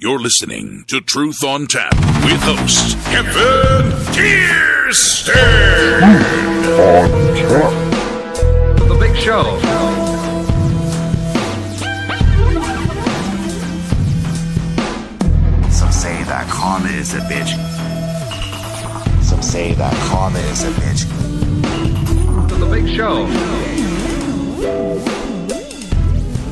You're listening to Truth on Tap with host Kevin Kierstead. The Big Show. Some say that karma is a bitch. Some say that karma is a bitch. The Big Show.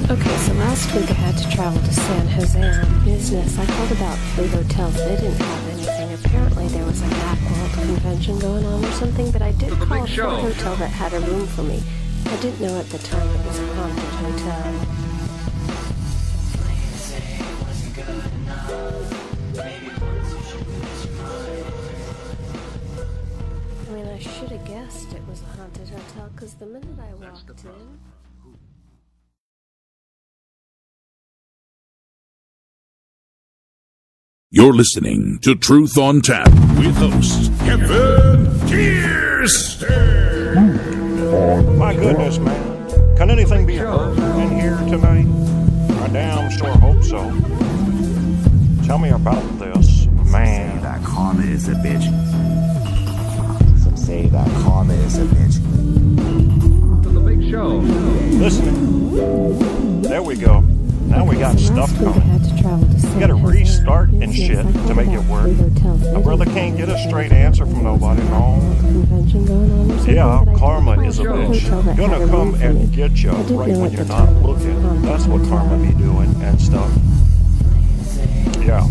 Okay, so last week I had to travel to San Jose on business. I called about 3 hotels. They didn't have anything. Apparently there was a Macworld convention going on or something, but I did call a hotel that had a room for me. I didn't know at the time it was a haunted hotel. I mean, I should have guessed it was a haunted hotel, because the minute I walked in... You're listening to Truth on Tap with host Kevin Kierstead. My goodness, man. Can anything be heard in here tonight? I damn sure hope so. Tell me about this, man. Some say that karma is a bitch. Some say that karma is a bitch. The Big Show. Listening. There we go. Now we got stuff coming. You gotta restart and shit to make it work. A brother can't get a straight answer from nobody, no. Yeah, karma is a bitch. Gonna come and get you right when you're not looking. That's what karma be doing and stuff. Yeah.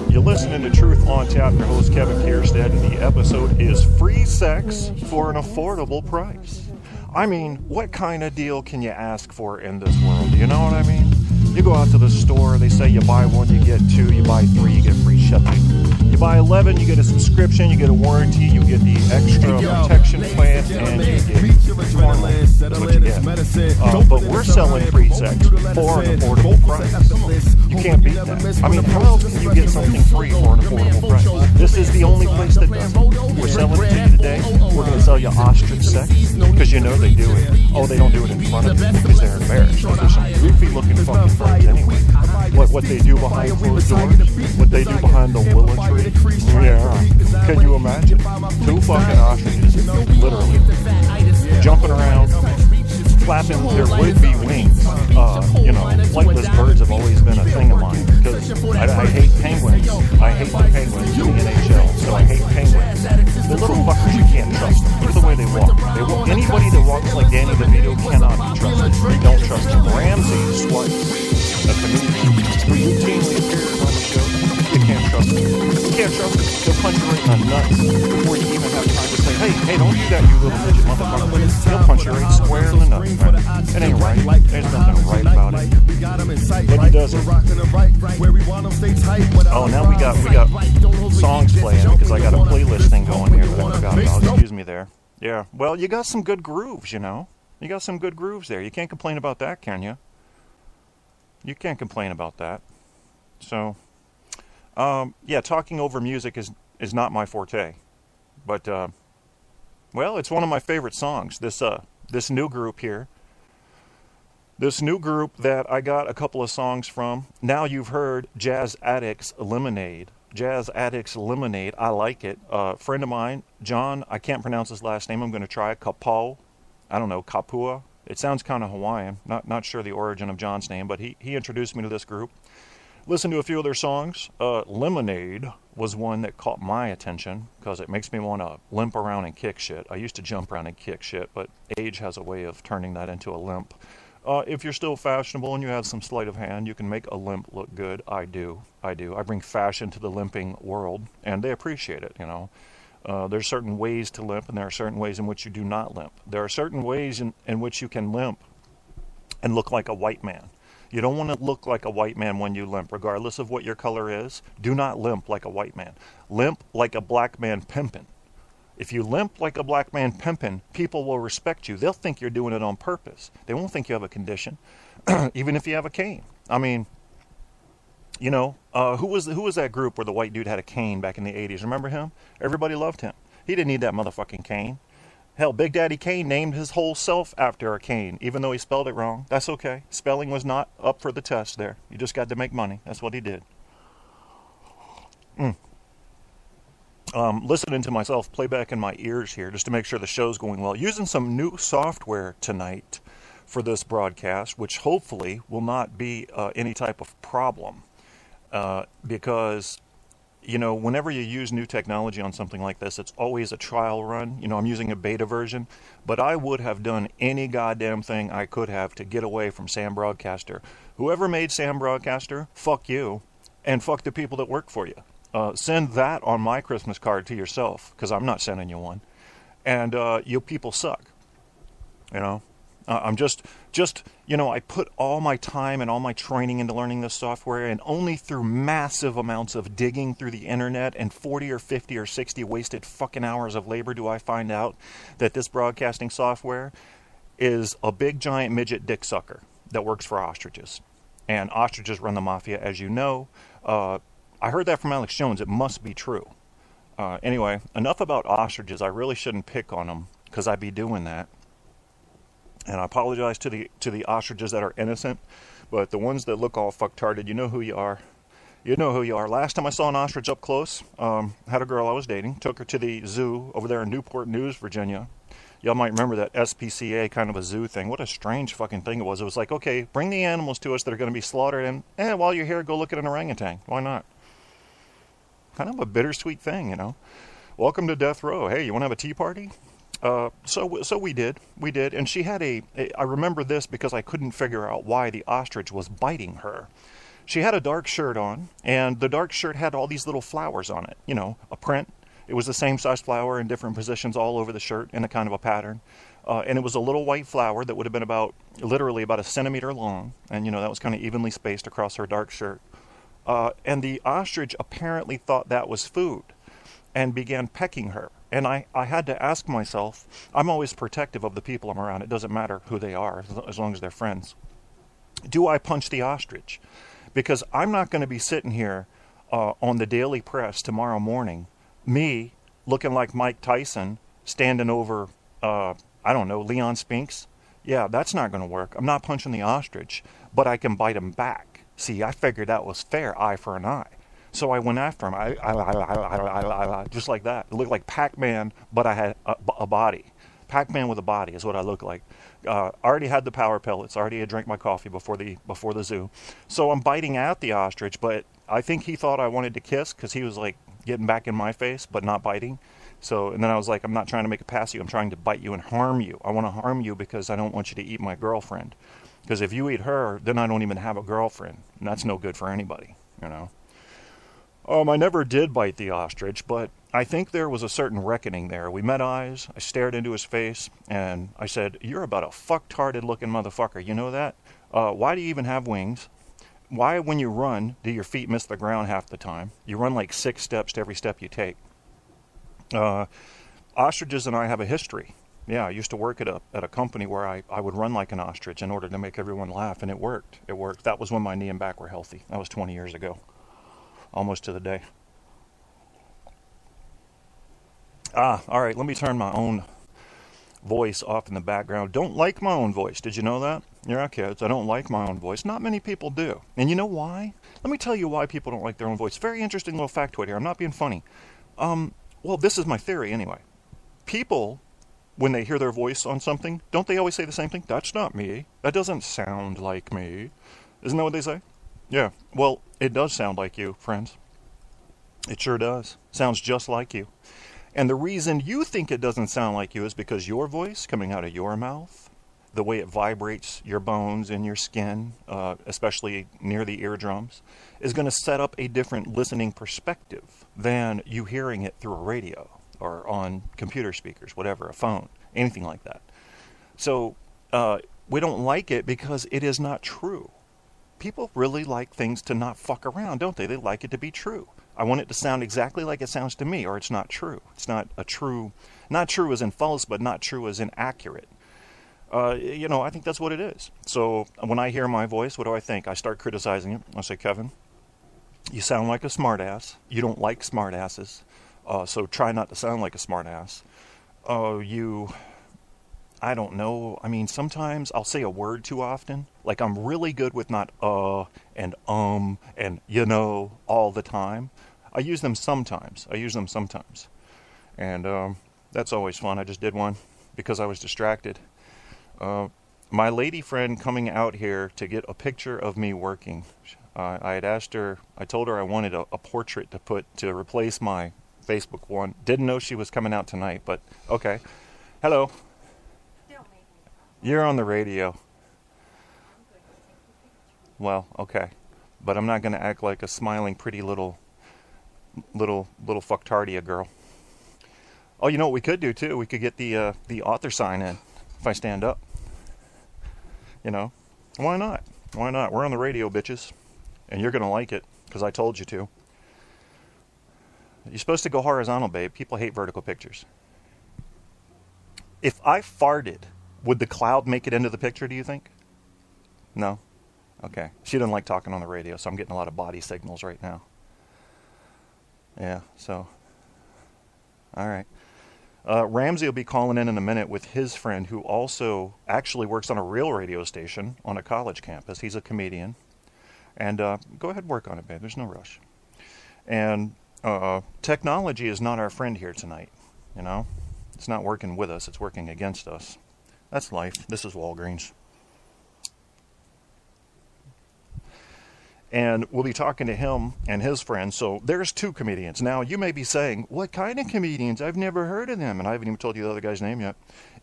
You're listening to Truth on Tap, your host Kevin Kierstead, and the episode is Free Sex for an Affordable Price. I mean, what kind of deal can you ask for in this world? You know what I mean? You go out to the store, they say you buy 1, you get 2, you buy 3, you get free shipping. You buy 11, you get a subscription, you get a warranty, you get the extra protection plan, and you get karma. That's what you get. But we're selling free sex for an affordable price. You can't beat that. I mean, how else can you get something free for an affordable price? This is the only place that does it. We're selling it to you today. We're going to sell you ostrich sex, because you know they do it. Oh, they don't do it in front of you because they're embarrassed. They're some goofy-looking fucking birds anyway. What they do behind closed doors, what they do behind the willow tree. Yeah. Can you imagine? 2 fucking ostriches, literally, jumping around, flapping their would-be wings. Flightless birds have always been a thing of mine, because I hate penguins. I hate the penguins in the NHL, so I hate penguins. They're little fuckers, you can't trust them. Look at the way they walk. Anybody that walks like Danny DeVito cannot be trusted. You don't trust him. Ramsey's what? A comedian who routinely appears on the show. You can't trust him. You can't trust him. He'll punch you right in the nuts before you even have time to say, hey, don't do that, you little midget motherfucker. He'll punch you right square in the nuts, man. It ain't right. There's nothing right about it. But he does it. Oh, now we got songs playing, because I got a playlist thing going here that I forgot about. Excuse me there. Yeah, well, you got some good grooves, you know. You got some good grooves there. You can't complain about that, can you? You can't complain about that. So, yeah, talking over music is not my forte. But, well, it's one of my favorite songs. This new group here. This new group that I got a couple of songs from. Now you've heard Jazz Addicts Lemonade. Jazz Addicts Lemonade. I like it. A friend of mine, John, I can't pronounce his last name. I'm going to try it. Kapau. I don't know, Kapua. It sounds kind of Hawaiian. Not sure the origin of John's name, but he introduced me to this group. Listened to a few of their songs. Lemonade was one that caught my attention, because it makes me want to limp around and kick shit. I used to jump around and kick shit, but age has a way of turning that into a limp. If you're still fashionable and you have some sleight of hand, you can make a limp look good. I do. I bring fashion to the limping world, and they appreciate it, you know. There's certain ways to limp, and there are certain ways in which you do not limp. There are certain ways in which you can limp and look like a white man. You don't want to look like a white man when you limp, regardless of what your color is. Do not limp like a white man. Limp like a black man pimping. If you limp like a black man pimping, people will respect you. They'll think you're doing it on purpose. They won't think you have a condition, even if you have a cane. I mean, you know, who was that group where the white dude had a cane back in the 80s? Remember him? Everybody loved him. He didn't need that motherfucking cane. Hell, Big Daddy Kane named his whole self after a cane, even though he spelled it wrong. That's okay. Spelling was not up for the test there. You just got to make money. That's what he did. Listening to myself play back in my ears here just to make sure the show's going well. Using some new software tonight for this broadcast, which hopefully will not be any type of problem. Because, you know, whenever you use new technology on something like this, it's always a trial run. You know, I'm using a beta version, but I would have done any goddamn thing I could have to get away from Sam Broadcaster. Whoever made Sam Broadcaster, fuck you, and fuck the people that work for you. Send that on my Christmas card to yourself, because I'm not sending you one. And you people suck. You know, I'm just, you know, I put all my time and all my training into learning this software, and only through massive amounts of digging through the internet and 40 or 50 or 60 wasted fucking hours of labor do I find out that this broadcasting software is a big giant midget dick sucker that works for ostriches. And ostriches run the mafia, as you know. I heard that from Alex Jones. It must be true. Anyway, enough about ostriches. I really shouldn't pick on them, because I'd be doing that. And I apologize to the ostriches that are innocent, but the ones that look all fucktarded, you know who you are. You know who you are. Last time I saw an ostrich up close, had a girl I was dating, took her to the zoo over there in Newport News, Virginia. Y'all might remember that SPCA kind of a zoo thing. What a strange fucking thing it was. It was like, okay, bring the animals to us that are going to be slaughtered, and while you're here, go look at an orangutan. Why not? Kind of a bittersweet thing, you know. Welcome to death row. Hey, you want to have a tea party? So we did, and she had I remember this because I couldn't figure out why the ostrich was biting her. She had a dark shirt on, and the dark shirt had all these little flowers on it, you know, a print. It was the same size flower in different positions all over the shirt in a kind of a pattern, and it was a little white flower that would have been literally about a centimeter long, and, you know, that was kind of evenly spaced across her dark shirt. And the ostrich apparently thought that was food and began pecking her. And I had to ask myself, I'm always protective of the people I'm around. It doesn't matter who they are, as long as they're friends. Do I punch the ostrich? Because I'm not going to be sitting here on the Daily Press tomorrow morning, me looking like Mike Tyson, standing over, I don't know, Leon Spinks. Yeah, that's not going to work. I'm not punching the ostrich, but I can bite him back. See, I figured that was fair, eye for an eye. So I went after him, just like that. It looked like Pac-Man, but I had a body. Pac-Man with a body is what I look like. Already had the power pellets. Already had drank my coffee before the zoo. So I'm biting at the ostrich, but I think he thought I wanted to kiss because he was like getting back in my face, but not biting. So, and then I was like, I'm not trying to make a pass at you. I'm trying to bite you and harm you. I want to harm you because I don't want you to eat my girlfriend. Because if you eat her, then I don't even have a girlfriend. And that's no good for anybody, you know. I never did bite the ostrich, but I think there was a certain reckoning there. We met eyes, I stared into his face, and I said, you're about a fucktarded looking motherfucker, you know that? Why do you even have wings? Why, when you run, do your feet miss the ground half the time? You run like 6 steps to every step you take. Ostriches and I have a history. Yeah, I used to work at a company where I would run like an ostrich in order to make everyone laugh, and it worked. It worked. That was when my knee and back were healthy. That was 20 years ago. Almost to the day. All right, let me turn my own voice off in the background. Don't like my own voice. Did you know that? Yeah, kids, I don't like my own voice. Not many people do. And you know why? Let me tell you why people don't like their own voice. Very interesting little factoid here. I'm not being funny. Well, this is my theory anyway. People, when they hear their voice on something, don't they always say the same thing? That's not me. That doesn't sound like me. Isn't that what they say? Yeah, well, it does sound like you, friends. It sure does. Sounds just like you. And the reason you think it doesn't sound like you is because your voice coming out of your mouth, the way it vibrates your bones and your skin, especially near the eardrums, is going to set up a different listening perspective than you hearing it through a radio or on computer speakers, whatever, a phone, anything like that. So we don't like it because it is not true. People really like things to not fuck around, don't they? They like it to be true. I want it to sound exactly like it sounds to me, or it's not true. It's not true as in false, but not true as in accurate. You know, I think that's what it is. So when I hear my voice, what do I think? I start criticizing it. I say, Kevin, you sound like a smartass. You don't like smartasses, so try not to sound like a smartass. I don't know. I mean, sometimes I'll say a word too often. Like, I'm really good with not and you know all the time. I use them sometimes. And that's always fun. I just did one because I was distracted. My lady friend coming out here to get a picture of me working. I had asked her, I told her I wanted a portrait to replace my Facebook one. Didn't know she was coming out tonight, but okay. Hello. You're on the radio. Well, okay. But I'm not going to act like a smiling, pretty little fucktardia girl. Oh, you know what we could do, too? We could get the author sign in if I stand up. You know? Why not? Why not? We're on the radio, bitches. And you're going to like it, because I told you to. You're supposed to go horizontal, babe. People hate vertical pictures. If I farted, would the cloud make it into the picture, do you think? No? Okay. She doesn't like talking on the radio, so I'm getting a lot of body signals right now. Yeah, so. All right. Ramsey will be calling in a minute with his friend who also actually works on a real radio station on a college campus. He's a comedian. And go ahead and work on it, babe. There's no rush. And technology is not our friend here tonight, you know? It's not working with us. It's working against us. That's life. This is Walgreens. And we'll be talking to him and his friends. So there's two comedians. Now, you may be saying, what kind of comedians? I've never heard of them. And I haven't even told you the other guy's name yet.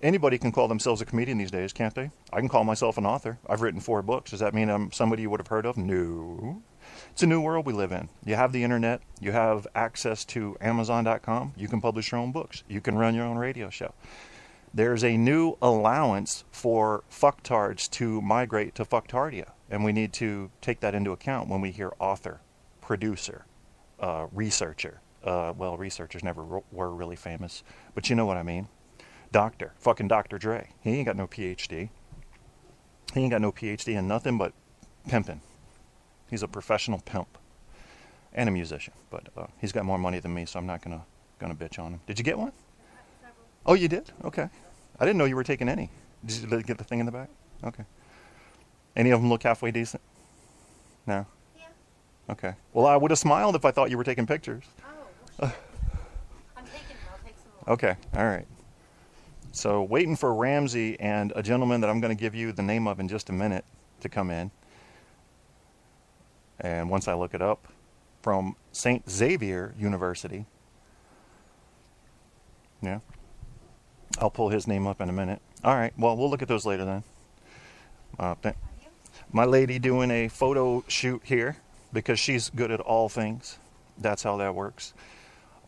Anybody can call themselves a comedian these days, can't they? I can call myself an author. I've written 4 books. Does that mean I'm somebody you would have heard of? No. It's a new world we live in. You have the internet. You have access to Amazon.com. You can publish your own books. You can run your own radio show. There's a new allowance for fucktards to migrate to fucktardia. And we need to take that into account when we hear author, producer, researcher. Well, researchers never were really famous. But you know what I mean. Doctor. Fucking Dr. Dre. He ain't got no PhD. He ain't got no PhD in nothing but pimping. He's a professional pimp. And a musician. But he's got more money than me, so I'm not gonna bitch on him. Did you get one? Oh, you did? Okay. I didn't know you were taking any. Did you get the thing in the back? Okay. Any of them look halfway decent? No? Yeah. Okay. Well, I would have smiled if I thought you were taking pictures. Oh. I'm taking them. I'll take some more. Okay. All right. So, waiting for Ramsey and a gentleman that I'm going to give you the name of in just a minute to come in. And once I look it up, from Saint Xavier University. Yeah. I'll pull his name up in a minute. All right. Well, we'll look at those later then. My lady doing a photo shoot here because she's good at all things. That's how that works.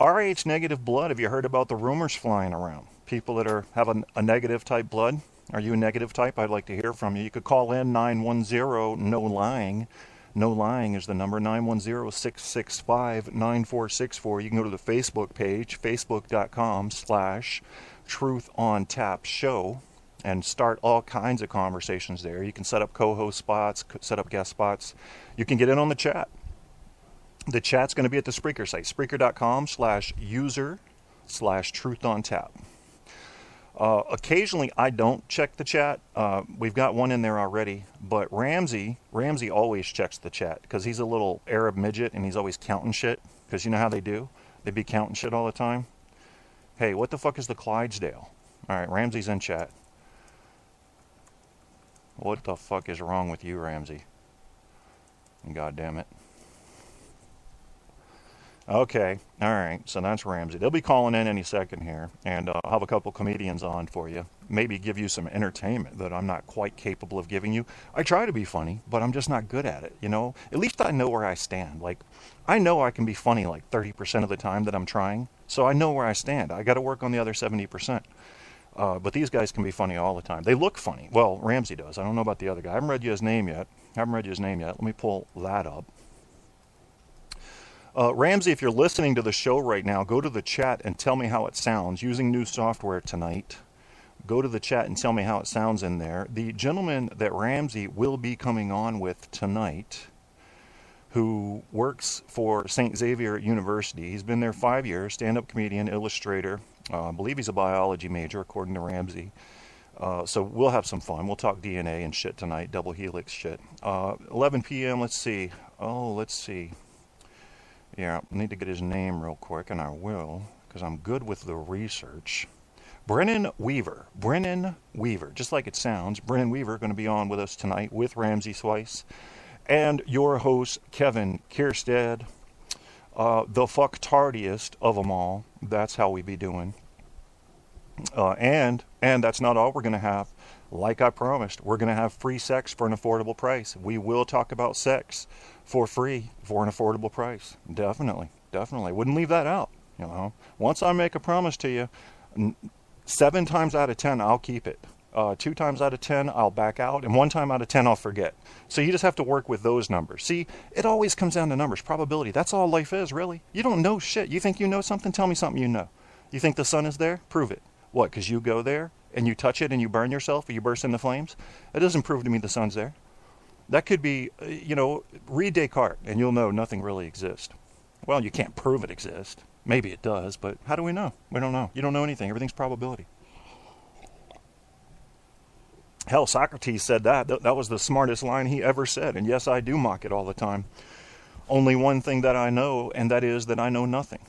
RH negative blood. Have you heard about the rumors flying around? People that have a negative type blood. Are you a negative type? I'd like to hear from you. You could call in 910 no lying. No lying is the number, 910-665-9464. You can go to the Facebook page, facebook.com/truthontapshow, and start all kinds of conversations there. You can set up co-host spots, set up guest spots. You can get in on the chat. The chat's going to be at the Spreaker site, spreaker.com/user/truthontap. Occasionally, I don't check the chat. We've got one in there already, but Ramsey always checks the chat because he's a little Arab midget and he's always counting shit. Because you know how they do? They be counting shit all the time. Hey, what the fuck is the Clydesdale? All right, Ramsey's in chat. What the fuck is wrong with you, Ramsey? God damn it. Okay, all right, so that's Ramsey. They'll be calling in any second here, and I'll have a couple comedians on for you. Maybe give you some entertainment that I'm not quite capable of giving you. I try to be funny, but I'm just not good at it, you know? At least I know where I stand. Like, I know I can be funny like 30% of the time that I'm trying, so I know where I stand. I got to work on the other 70%. But these guys can be funny all the time. They look funny. Well, Ramsey does. I don't know about the other guy. I haven't read you his name yet. Let me pull that up. Ramsey, if you're listening to the show right now, go to the chat and tell me how it sounds. Using new software tonight, go to the chat and tell me how it sounds in there. The gentleman that Ramsey will be coming on with tonight, who works for Saint Xavier University. He's been there 5 years, stand-up comedian, illustrator. I believe he's a biology major, according to Ramsey. So we'll have some fun. We'll talk DNA and shit tonight, double helix shit. 11 p.m., let's see. Yeah, I need to get his name real quick, and I will, because I'm good with the research. Brennan Weaver, just like it sounds. Brennan Weaver going to be on with us tonight with Ramsey Swice. And your host, Kevin Kierstead, the fuck-tardiest of them all. That's how we be doing. And that's not all we're going to have. Like I promised, we're going to have free sex for an affordable price. We will talk about sex for free for an affordable price. Definitely. Wouldn't leave that out, you know. Once I make a promise to you, 7 times out of 10, I'll keep it. 2 times out of 10, I'll back out. And 1 time out of 10, I'll forget. So you just have to work with those numbers. See, it always comes down to numbers, probability. That's all life is, really. You don't know shit. You think you know something? Tell me something you know. You think the sun is there? Prove it. What, because you go there and you touch it and you burn yourself or you burst into flames? It doesn't prove to me the sun's there. That could be, read Descartes and you'll know nothing really exists. Well, you can't prove it exists. Maybe it does, but how do we know? We don't know. You don't know anything. Everything's probability. Hell, Socrates said that. That was the smartest line he ever said. And yes, I do mock it all the time. Only one thing that I know, and that is that I know nothing.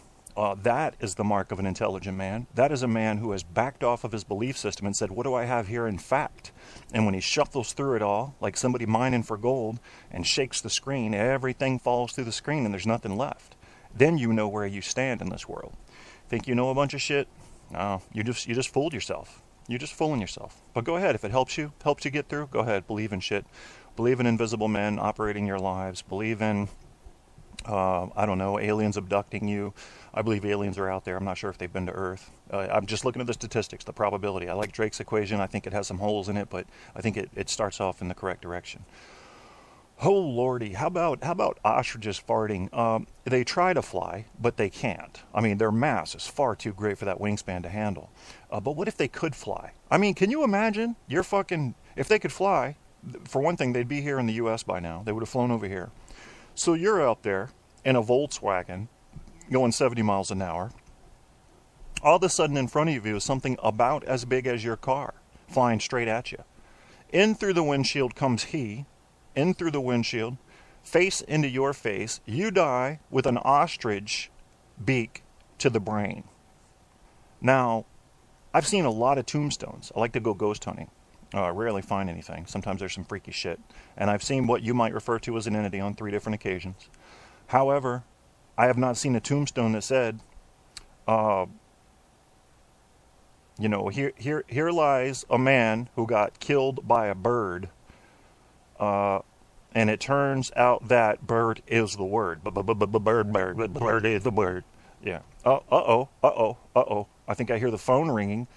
That is the mark of an intelligent man. That is a man who has backed off of his belief system and said, what do I have here in fact? And when he shuffles through it all, like somebody mining for gold, and shakes the screen, everything falls through the screen and there's nothing left. Then you know where you stand in this world. Think you know a bunch of shit? No, you just fooled yourself. You're just fooling yourself. But go ahead, if it helps you get through, go ahead, believe in shit. Believe in invisible men operating your lives. Believe in, aliens abducting you. I believe aliens are out there. I'm not sure if they've been to Earth. I'm just looking at the statistics, the probability. I like Drake's equation. I think it has some holes in it, but I think it starts off in the correct direction. Oh lordy, how about ostriches farting? They try to fly, but they can't. I mean, their mass is far too great for that wingspan to handle. But what if they could fly? I mean, can you imagine? If they could fly, for one thing, they'd be here in the U.S. by now. They would have flown over here. So you're out there in a Volkswagen going 70 miles an hour. All of a sudden in front of you is something about as big as your car flying straight at you. In through the windshield comes he. In through the windshield, face into your face, you die with an ostrich beak to the brain. Now, I've seen a lot of tombstones. I like to go ghost hunting. I rarely find anything. Sometimes there's some freaky shit. And I've seen what you might refer to as an entity on 3 different occasions. However, I have not seen a tombstone that said, here lies a man who got killed by a bird. And it turns out that bird is the word. Bird is the word. Yeah. Uh-oh. I think I hear the phone ringing.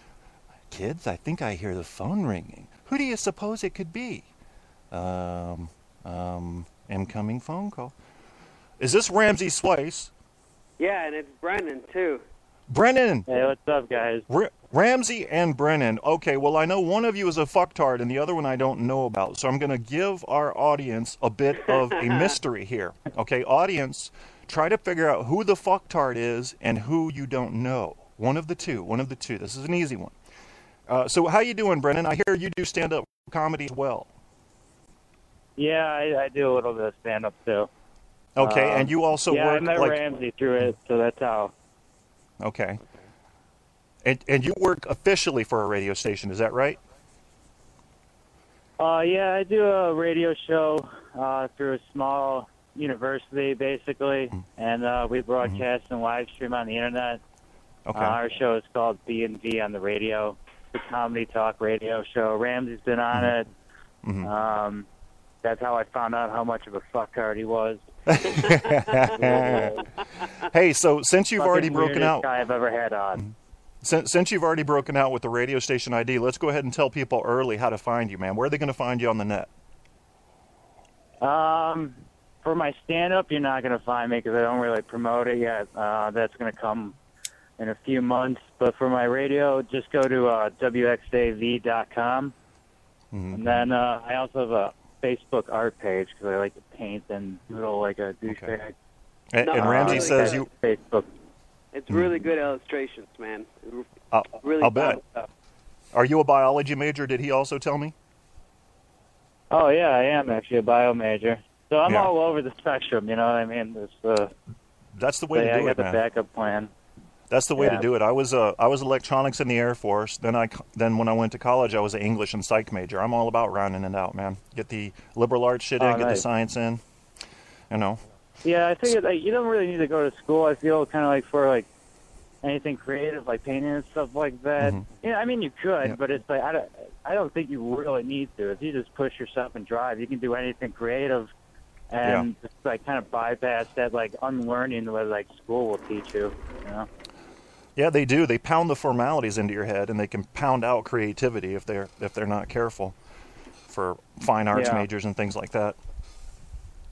Kids, I think I hear the phone ringing. Who do you suppose it could be? Incoming phone call. Is this Ramsey Swice? Yeah, and it's Brennan, too. Brennan! Hey, what's up, guys? Ramsey and Brennan. Okay, well, I know one of you is a fucktard and the other one I don't know about. So I'm going to give our audience a bit of a mystery here. Okay, audience, try to figure out who the fucktard is and who you don't know. One of the two. This is an easy one. So how you doing, Brennan? I hear you do stand-up comedy as well. Yeah, I do a little bit of stand-up, too. Okay, and you also work... Yeah, I met Ramsey through it, so that's how... Okay. And you work officially for a radio station, is that right? Yeah, I do a radio show through a small university, basically, and we broadcast and live stream on the internet. Okay. Our show is called B&V on the radio. It's a comedy talk radio show. Ramsey's been on it. Mm-hmm. That's how I found out how much of a fucktard he was. Hey, so since you've already broken out... guy I've ever had on. Since you've already broken out with the radio station ID, let's go ahead and tell people early how to find you, man. Where are they going to find you on the net? For my stand-up, you're not going to find me because I don't really promote it yet. That's going to come in a few months. But for my radio, just go to wxav.com. Mm-hmm. And then I also have Facebook art page because I like to paint and doodle like a douchebag. Okay. And Ramsey says you... Facebook. It's really good illustrations, man. Really I'll bet. stuff. Are you a biology major, did he also tell me? Oh, yeah, I am actually a bio major. So I'm Yeah. all over the spectrum, you know what I mean? That's the way to do I it, got the man. backup plan. That's the way Yeah. to do it. I was electronics in the Air Force. Then when I went to college, I was an English and psych major. I'm all about rounding it out, man. Get the liberal arts shit in, get the science in. You know. Yeah, I think you don't really need to go to school. I feel kind of like for like anything creative, like painting and stuff like that. Mm-hmm. Yeah, I mean you could, Yeah. but it's like I don't think you really need to. If you just push yourself and drive, you can do anything creative, and just like kind of bypass that like unlearning that like school will teach you. You know. Yeah, they do. They pound the formalities into your head, and they can pound out creativity if they're not careful. For fine arts majors and things like that.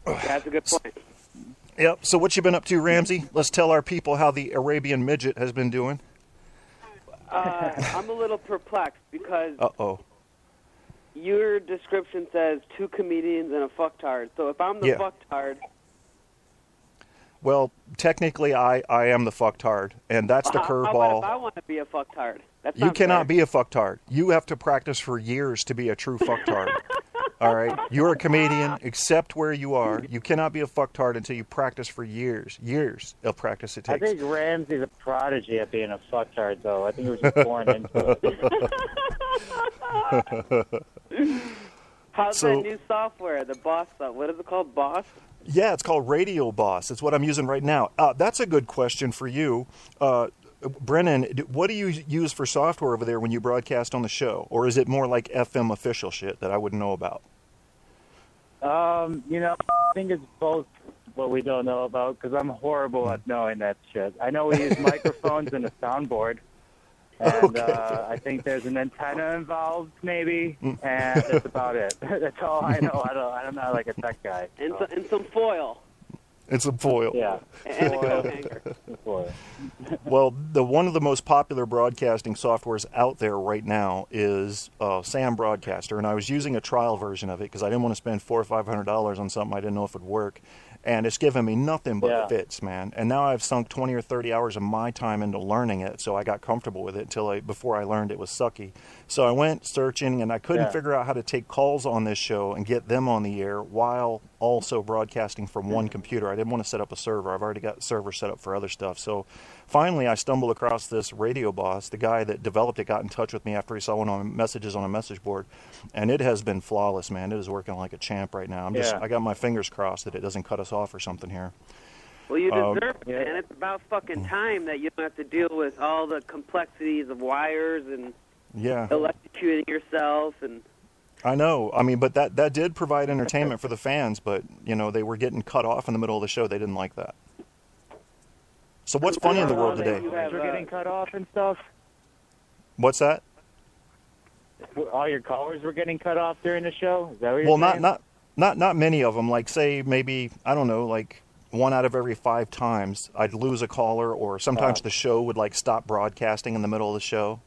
That's a good point. Yep. So what you been up to, Ramsey? Let's tell our people how the Arabian midget has been doing. I'm a little perplexed because Uh-oh. your description says 2 comedians and a fucktard. So if I'm the fucktard... Well, technically, I am the fucktard, and that's the curveball. How about if I want to be a fucktard? You cannot be a fucktard. You have to practice for years to be a true fucktard. All right? You're a comedian, except where you are. You cannot be a fucktard until you practice for years. Years of practice it takes. I think Ramsey's a prodigy at being a fucktard, though. I think he was just born into it. How's that new software, the Boss stuff? What is it called, Boss? Yeah, it's called Radio Boss. It's what I'm using right now. That's a good question for you. Brennan, what do you use for software over there when you broadcast on the show? Or is it more like FM official shit that I wouldn't know about? You know, I think it's both what we don't know about, because I'm horrible at knowing that shit. I know we use microphones and a soundboard, and I think there's an antenna involved, maybe, and that's about it. That's all I know. I'm not like a tech guy. And some foil. And some foil. Yeah. And a coat hanger. Foil. Well, one of the most popular broadcasting softwares out there right now is Sam Broadcaster, and I was using a trial version of it because I didn't want to spend $400 or $500 on something I didn't know if it would work. And it's given me nothing but fits, man. And now I've sunk 20 or 30 hours of my time into learning it, so I got comfortable with it before I learned it was sucky. So I went searching, and I couldn't figure out how to take calls on this show and get them on the air while also broadcasting from one computer. I didn't want to set up a server. I've already got servers set up for other stuff. So finally I stumbled across this Radio Boss. The guy that developed it got in touch with me after he saw one on messages on a message board, and it has been flawless, man. It is working like a champ right now. I got my fingers crossed that it doesn't cut us off or something here. Well, you deserve it, man. It's about fucking time that you don't have to deal with all the complexities of wires and electrocuting yourself. And I know. I mean, but that did provide entertainment for the fans, but, you know, they were getting cut off in the middle of the show. They didn't like that. So what's funny in the world today? We're getting cut off and stuff. What's that? All your callers were getting cut off during the show? Is that what you're saying? Not many of them. Like, say, maybe, I don't know, like 1 out of every 5 times I'd lose a caller, or sometimes the show would, like, stop broadcasting in the middle of the show.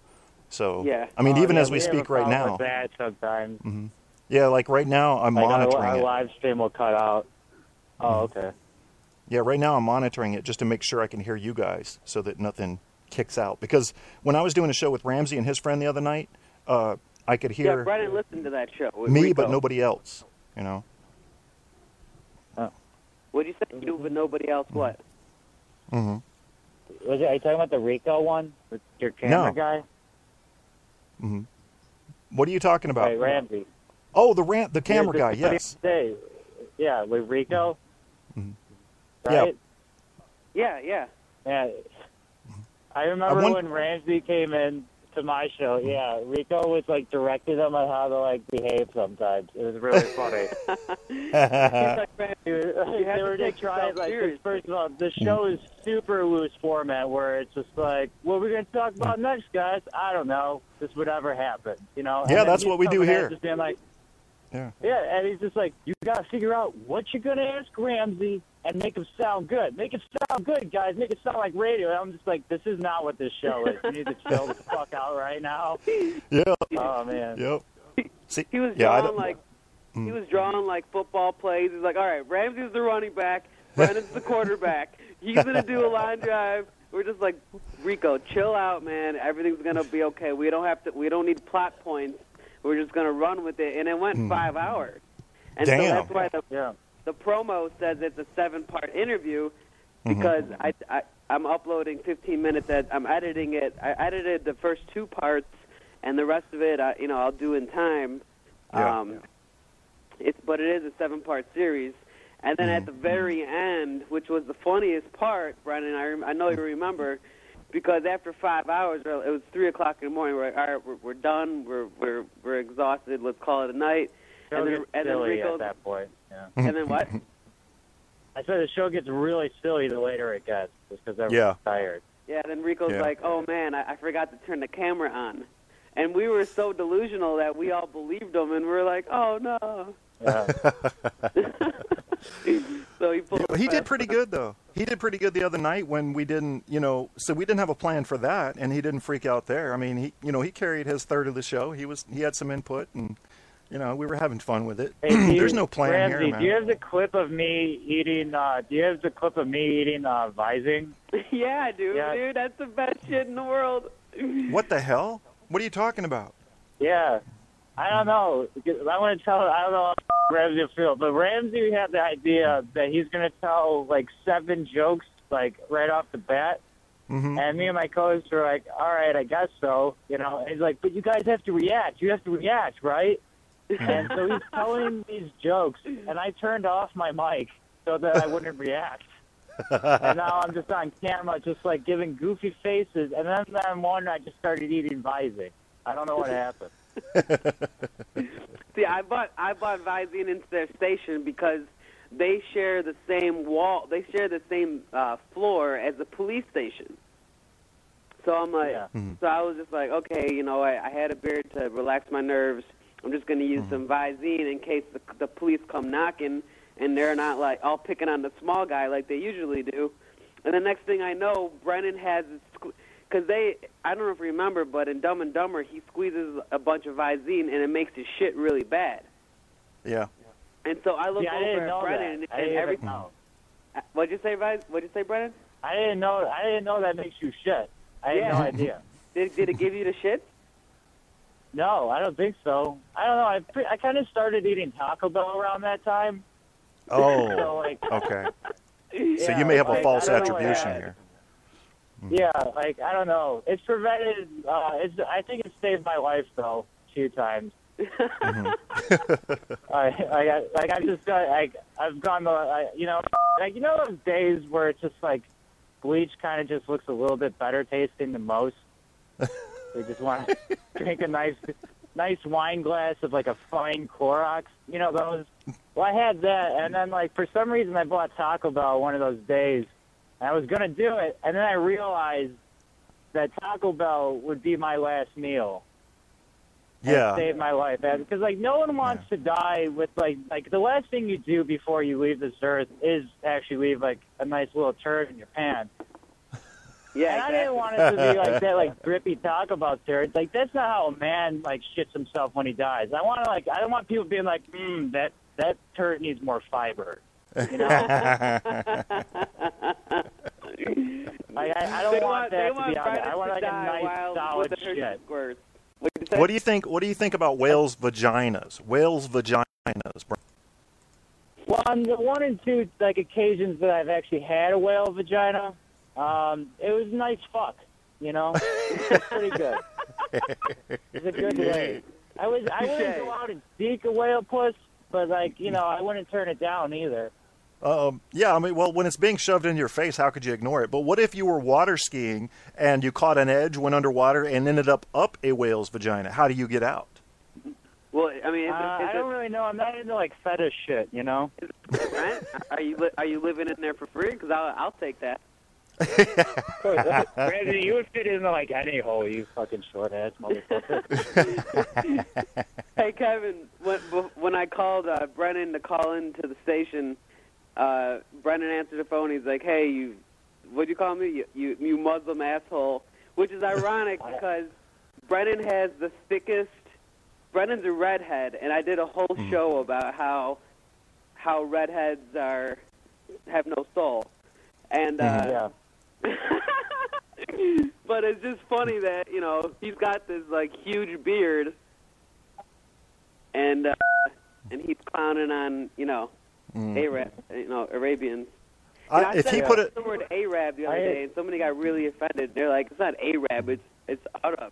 So, I mean, even as we speak right now. With that sometimes. Mm-hmm. Yeah, like right now I'm monitoring our it. live stream will cut out. Oh, okay. Yeah, right now I'm monitoring it just to make sure I can hear you guys so that nothing kicks out. Because when I was doing a show with Ramsey and his friend the other night, I could hear yeah, Brennan listened to that show. me, Rico. but nobody else, you know. What did you say? You, but nobody else what? Mm-hmm. Are you talking about the Rico one with your camera guy? Mm-hmm. What are you talking about? Right, Ramsey. Oh, the camera guy, yes. Yeah, with Rico. Mm-hmm. Right? Yeah. I remember when Ramsey came in to my show. Yeah, Rico was like directed them on how to like behave sometimes. It was really funny. They were just trying like, first of all, the show is super loose format where it's just like, what are we going to talk about next, guys? I don't know. Just whatever happens, you know? Yeah, that's what we do here. Just being like, yeah, and he's just like, you got to figure out what you're going to ask Ramsey and make him sound good. Make it sound good, guys. Make it sound like radio. And I'm just like, this is not what this show is. You need to chill the fuck out right now. Yeah. Oh, man. Yep. See, he was drawing like He was drawing like football plays. He's like, all right, Ramsey's the running back, Brennan's the quarterback. He's gonna do a line drive. We're just like, Rico, chill out, man. Everything's gonna be okay. We don't need plot points. We're just gonna run with it. And it went 5 hours. And so that's why the promo says it's a 7-part interview, because I'm uploading 15 minutes. I'm editing it. I edited the first 2 parts, and the rest of it, I'll do in time. But it is a 7-part series. And then at the very end, which was the funniest part, Brennan, I know you remember, because after 5 hours, it was 3 o'clock in the morning. We're like, all right, we're done. We're exhausted. Let's call it a night. And then Rico, at that point. Yeah. And then what? I said the show gets really silly the later it gets, just because everyone's tired. Yeah. Then Rico's like, oh man, I forgot to turn the camera on, and we were so delusional that we all believed him, and we were like, oh no. Yeah. So he did pretty good, though. He did pretty good the other night when we didn't, so we didn't have a plan for that, and he didn't freak out there. I mean, he carried his third of the show. He had some input, and we were having fun with it. Hey, there's no plan Ramsey, here, man. Do you have the clip of me eating? Vising? Yeah, I do, dude. That's the best shit in the world. What the hell? What are you talking about? Yeah, I don't know. I want to tell. I don't know how Ramsey will feel, but Ramsey had the idea that he's going to tell like 7 jokes like right off the bat. And me and my co-host were like, all right, I guess so. And he's like, but you guys have to react. You have to react, right? And so he's telling these jokes, and I turned off my mic so that I wouldn't react. And now I'm just on camera, just like giving goofy faces. And then one, I just started eating Vising. I don't know what happened. See, I bought Visine into their station because they share the same wall. They share the same floor as the police station. So I'm like, so I was just like, okay, I had a beer to relax my nerves. I'm just going to use some Visine in case the police come knocking and they're not like all picking on the small guy like they usually do. And the next thing I know, Brennan has because I don't know if you remember, but in Dumb and Dumber, he squeezes a bunch of Visine and it makes his shit really bad. Yeah. And so I look over at Brennan and everything. What'd you say, Brennan? I didn't know that makes you shit. I had no idea. Did it give you the shit? No, I don't think so. I don't know. I kind of started eating Taco Bell around that time. Oh, so, okay. So you may have a false attribution here. Yeah, I don't know. It's prevented. I think it saved my life though a few times. I've gone those days where it's just like bleach kind of just looks a little bit better tasting than most. They just want to drink a nice wine glass of like a fine Clorox, those. Well, I had that, and then like for some reason I bought Taco Bell one of those days. And I was gonna do it, and then I realized that Taco Bell would be my last meal. Yeah, save my life, because like no one wants to die with like the last thing you do before you leave this earth is actually leave like a nice little turd in your pants. Yeah, and I didn't want it to be like that, like drippy Taco Bell turd. Like that's not how a man like shits himself when he dies. I don't want people being like, that turd needs more fiber. I don't want that to be on there. I want like a nice solid shit. What do you think? What do you think about whales' vaginas? Whales' vaginas. Well, on the 1 and 2 like occasions that I've actually had a whale vagina, it was nice fuck. It's pretty good. It's a good way. I wouldn't go out and seek a whale puss, but I wouldn't turn it down either. Yeah, I mean, well, when it's being shoved into your face, how could you ignore it? But what if you were water skiing and you caught an edge, went underwater, and ended up a whale's vagina? How do you get out? Well, I mean, I don't really know. I'm not into like fetish shit, Brent, are you living in there for free? Because I'll take that. Brandon, you would fit into like any hole, you fucking short ass motherfucker. Hey, Kevin, when I called Brennan to call into the station. Brennan answered the phone. He's like, "Hey, what'd you call me? You Muslim asshole." Which is ironic because Brennan has the thickest Brennan's a redhead, and I did a whole show about how redheads have no soul, and but it's just funny that he's got this like huge beard, and he's clowning on Arab, Arabians. I said the word Arab the other day, and somebody got really offended. They're like, "It's not Arab, it's Arab."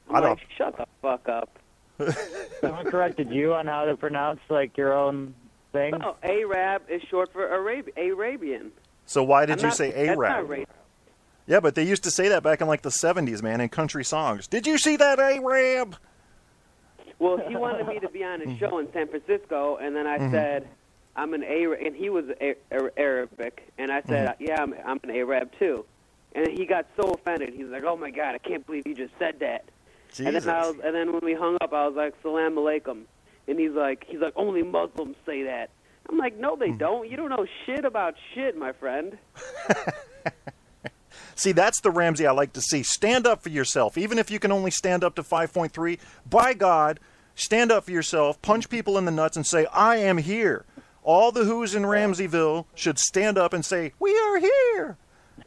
I'm like, "Shut the fuck up." Someone corrected you on how to pronounce like your own thing. No, Arab is short for Arabian. So why did you say Arab? That's not racist. Yeah, but they used to say that back in like the 70s, man, in country songs. Did you see that Arab? Well, he wanted me to be on his show in San Francisco, and then I said, I'm an Arab, and he was Arabic, and I said, yeah, I'm an Arab too. And he got so offended. He's like, oh my God, I can't believe you just said that. Jesus. And then when we hung up, I was like, Salam Alaikum. And he's like, only Muslims say that. I'm like, no, they don't. You don't know shit about shit, my friend. See, that's the Ramsey I like to see. Stand up for yourself. Even if you can only stand up to 5.3, by God, stand up for yourself, punch people in the nuts and say, I am here. All the who's in Ramseyville should stand up and say, we are here.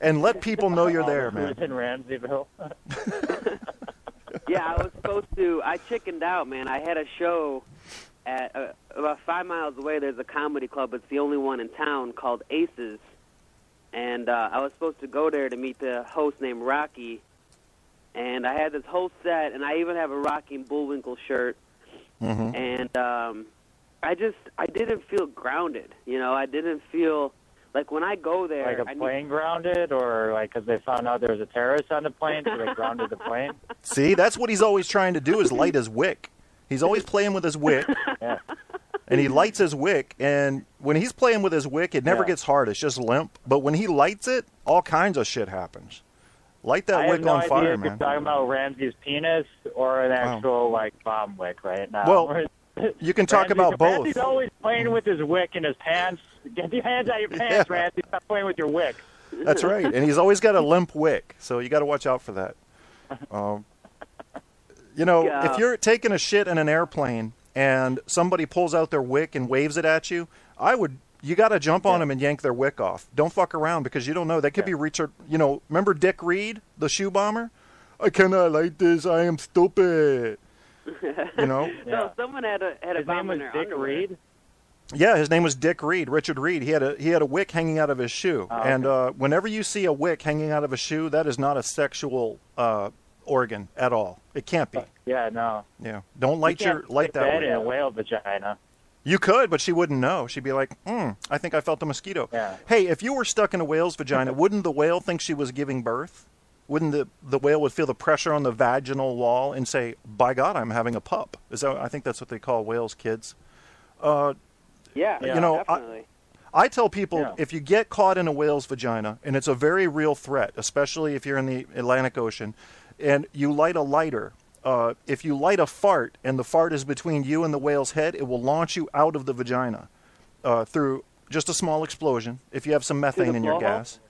And let people know you're there, man. Who's in Ramseyville? Yeah, I chickened out, man. I had a show at about 5 miles away. There's a comedy club. It's the only one in town called Aces. And I was supposed to go there to meet the host named Rocky. And I had this whole set, and I even have a Rocky and Bullwinkle shirt. And I didn't feel grounded. I didn't feel like when I go there. Like a plane grounded, or like because they found out there was a terrorist on the plane, so they grounded the plane? See, that's what he's always trying to do, is light his wick. He's always playing with his wick. Yeah. And he lights his wick, and when he's playing with his wick, it never gets hard. It's just limp. But when he lights it, all kinds of shit happens. Light that wick on fire, man. You're talking about Ramsey's penis or an actual bomb wick right now. Well, you can talk about both. Ramsey's always playing with his wick in his pants. Get your hands out of your pants, Ramsey. Stop playing with your wick. That's right. And he's always got a limp wick, so you got to watch out for that. If you're taking a shit in an airplane and somebody pulls out their wick and waves it at you, you got to jump on them and yank their wick off. Don't fuck around, because you don't know. That could be Richard. Remember Dick Reed, the shoe bomber? I cannot like this. I am stupid. No, someone had a bomb in their underwear. Dick Reed? Yeah, his name was Dick Reed, Richard Reed. He had a wick hanging out of his shoe. And whenever you see a wick hanging out of a shoe, that is not a sexual organ at all. It can't be. Yeah, no. Yeah, don't light that wick. In a whale vagina. You could, but she wouldn't know. She'd be like, I think I felt a mosquito. Yeah. Hey, if you were stuck in a whale's vagina, wouldn't the whale think she was giving birth? Wouldn't the whale would feel the pressure on the vaginal wall and say, by God, I'm having a pup? I think that's what they call whales' kids. Definitely. I tell people, if you get caught in a whale's vagina, and it's a very real threat, especially if you're in the Atlantic Ocean, and you light a lighter, if you light a fart and the fart is between you and the whale's head, it will launch you out of the vagina through just a small explosion if you have some methane in your gas.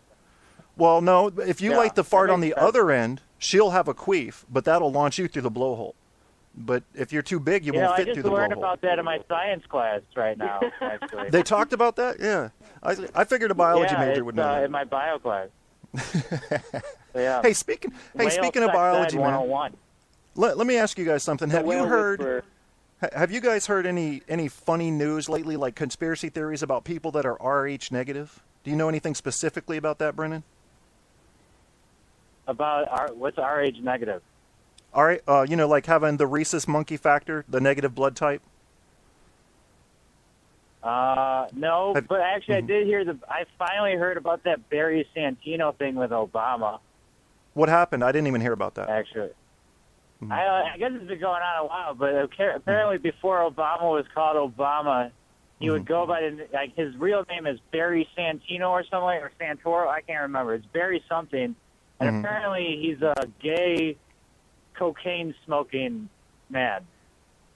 Well, no, if you light the fart on the other end, she'll have a queef, but that'll launch you through the blowhole. But if you're too big, you won't fit through the blowhole. I just learned about that in my science class right now, actually. They talked about that? Yeah. I figured a biology major would know that. In my bio class. Hey, speaking of biology, man, let me ask you guys something. Have you guys heard any funny news lately, like conspiracy theories about people that are Rh negative? Do you know anything specifically about that, Brennan? About what's Rh negative? Like having the rhesus monkey factor, the negative blood type? No, but actually I did hear I finally heard about that Barry Santino thing with Obama. What happened? I didn't even hear about that. Actually. I guess it's been going on a while, but apparently before Obama was called Obama, he would go by, his real name is Barry Santino or something, or Santoro, I can't remember. It's Barry something. And apparently he's a gay, cocaine-smoking man.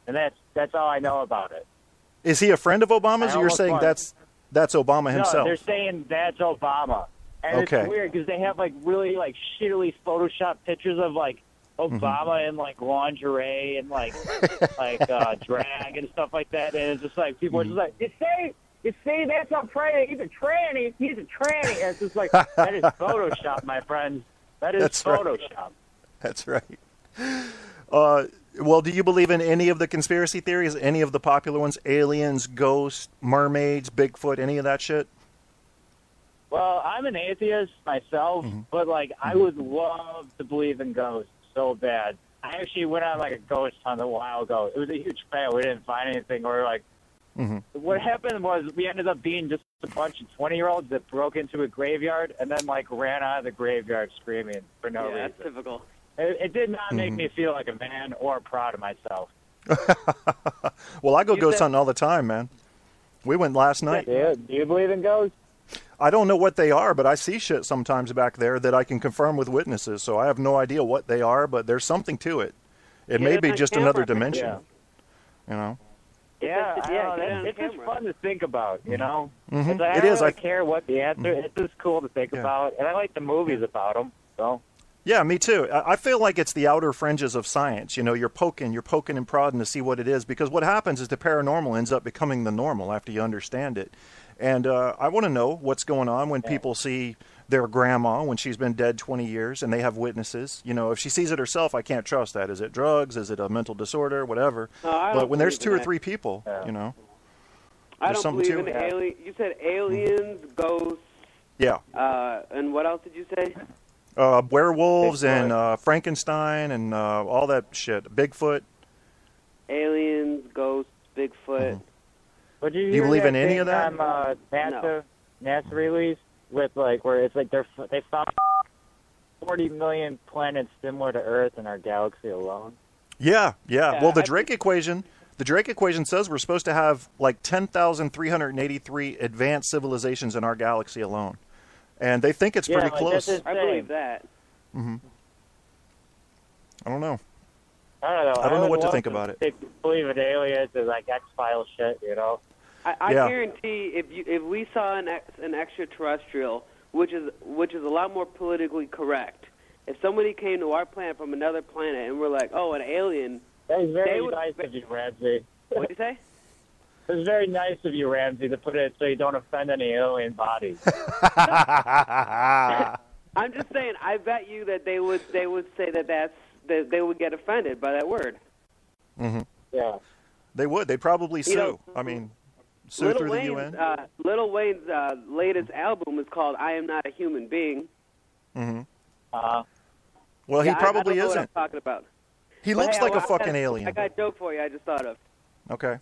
And that's all I know about it. Is he a friend of Obama's, or you're saying that's Obama himself? No, they're saying that's Obama. And it's weird, because they have, really, shittily Photoshopped pictures of, Obama in like lingerie and like drag and stuff like that, and it's just like people are just like, you see, that's not praying. He's a tranny. And it's just like, that is Photoshop, my friends. That's Photoshop. Right. That's right. Well, do you believe in any of the conspiracy theories? Any of the popular ones? Aliens, ghosts, mermaids, Bigfoot, any of that shit? Well, I'm an atheist myself, but like I would love to believe in ghosts so bad. I actually went on like a ghost hunt a while ago. It was a huge fail. We didn't find anything. Or like, what happened was we ended up being just a bunch of 20-year-olds that broke into a graveyard and then like ran out of the graveyard screaming for no reason. That's typical. It did not make me feel like a man or proud of myself. Well, I go ghost hunting all the time, man. We went last night. Do you believe in ghosts? I don't know what they are, but I see shit sometimes back there that I can confirm with witnesses, so I have no idea what they are, but there's something to it. It may be just another dimension. You know? Yeah, it's just fun to think about, you know? I It don't is. really care what the answer is. It's just cool to think about, and I like the movies about them, so... Yeah, me too. I feel like it's the outer fringes of science. You know, you're poking and prodding to see what it is, because what happens is the paranormal ends up becoming the normal after you understand it. And I want to know what's going on when people see their grandma when she's been dead 20 years and they have witnesses. You know, if she sees it herself, I can't trust that. Is it drugs? Is it a mental disorder? Whatever. But when there's 2 or 3 people, you know, I there's don't something believe to in aliens. You said aliens, ghosts. Yeah. And what else did you say? Werewolves Bigfoot. and Frankenstein and all that shit. Bigfoot. Aliens, ghosts, Bigfoot. But Do you believe in any of that? NASA release with like where it's like they found 40 million planets similar to Earth in our galaxy alone. Yeah. Well, the Drake equation says we're supposed to have like 10,383 advanced civilizations in our galaxy alone. And they think it's pretty close. I believe that. I don't know. I don't know what to think about it. They believe in aliens and like X-Files shit, you know. I guarantee if we saw an extraterrestrial, which is a lot more politically correct, if somebody came to our planet from another planet and we're like, oh, an alien, that is very nice of you, Ramsey. What did you say? It was very nice of you, Ramsey, to put it so you don't offend any alien bodies. I'm just saying. I bet you that they would say that they would get offended by that word. Yeah, they would. They'd probably sue. I mean, sue through the UN. Lil Wayne's latest album is called "I Am Not a Human Being." Well, he probably I don't know isn't. what I'm talking about. He looks like a fucking alien. I got a joke for you. I just thought of. Okay.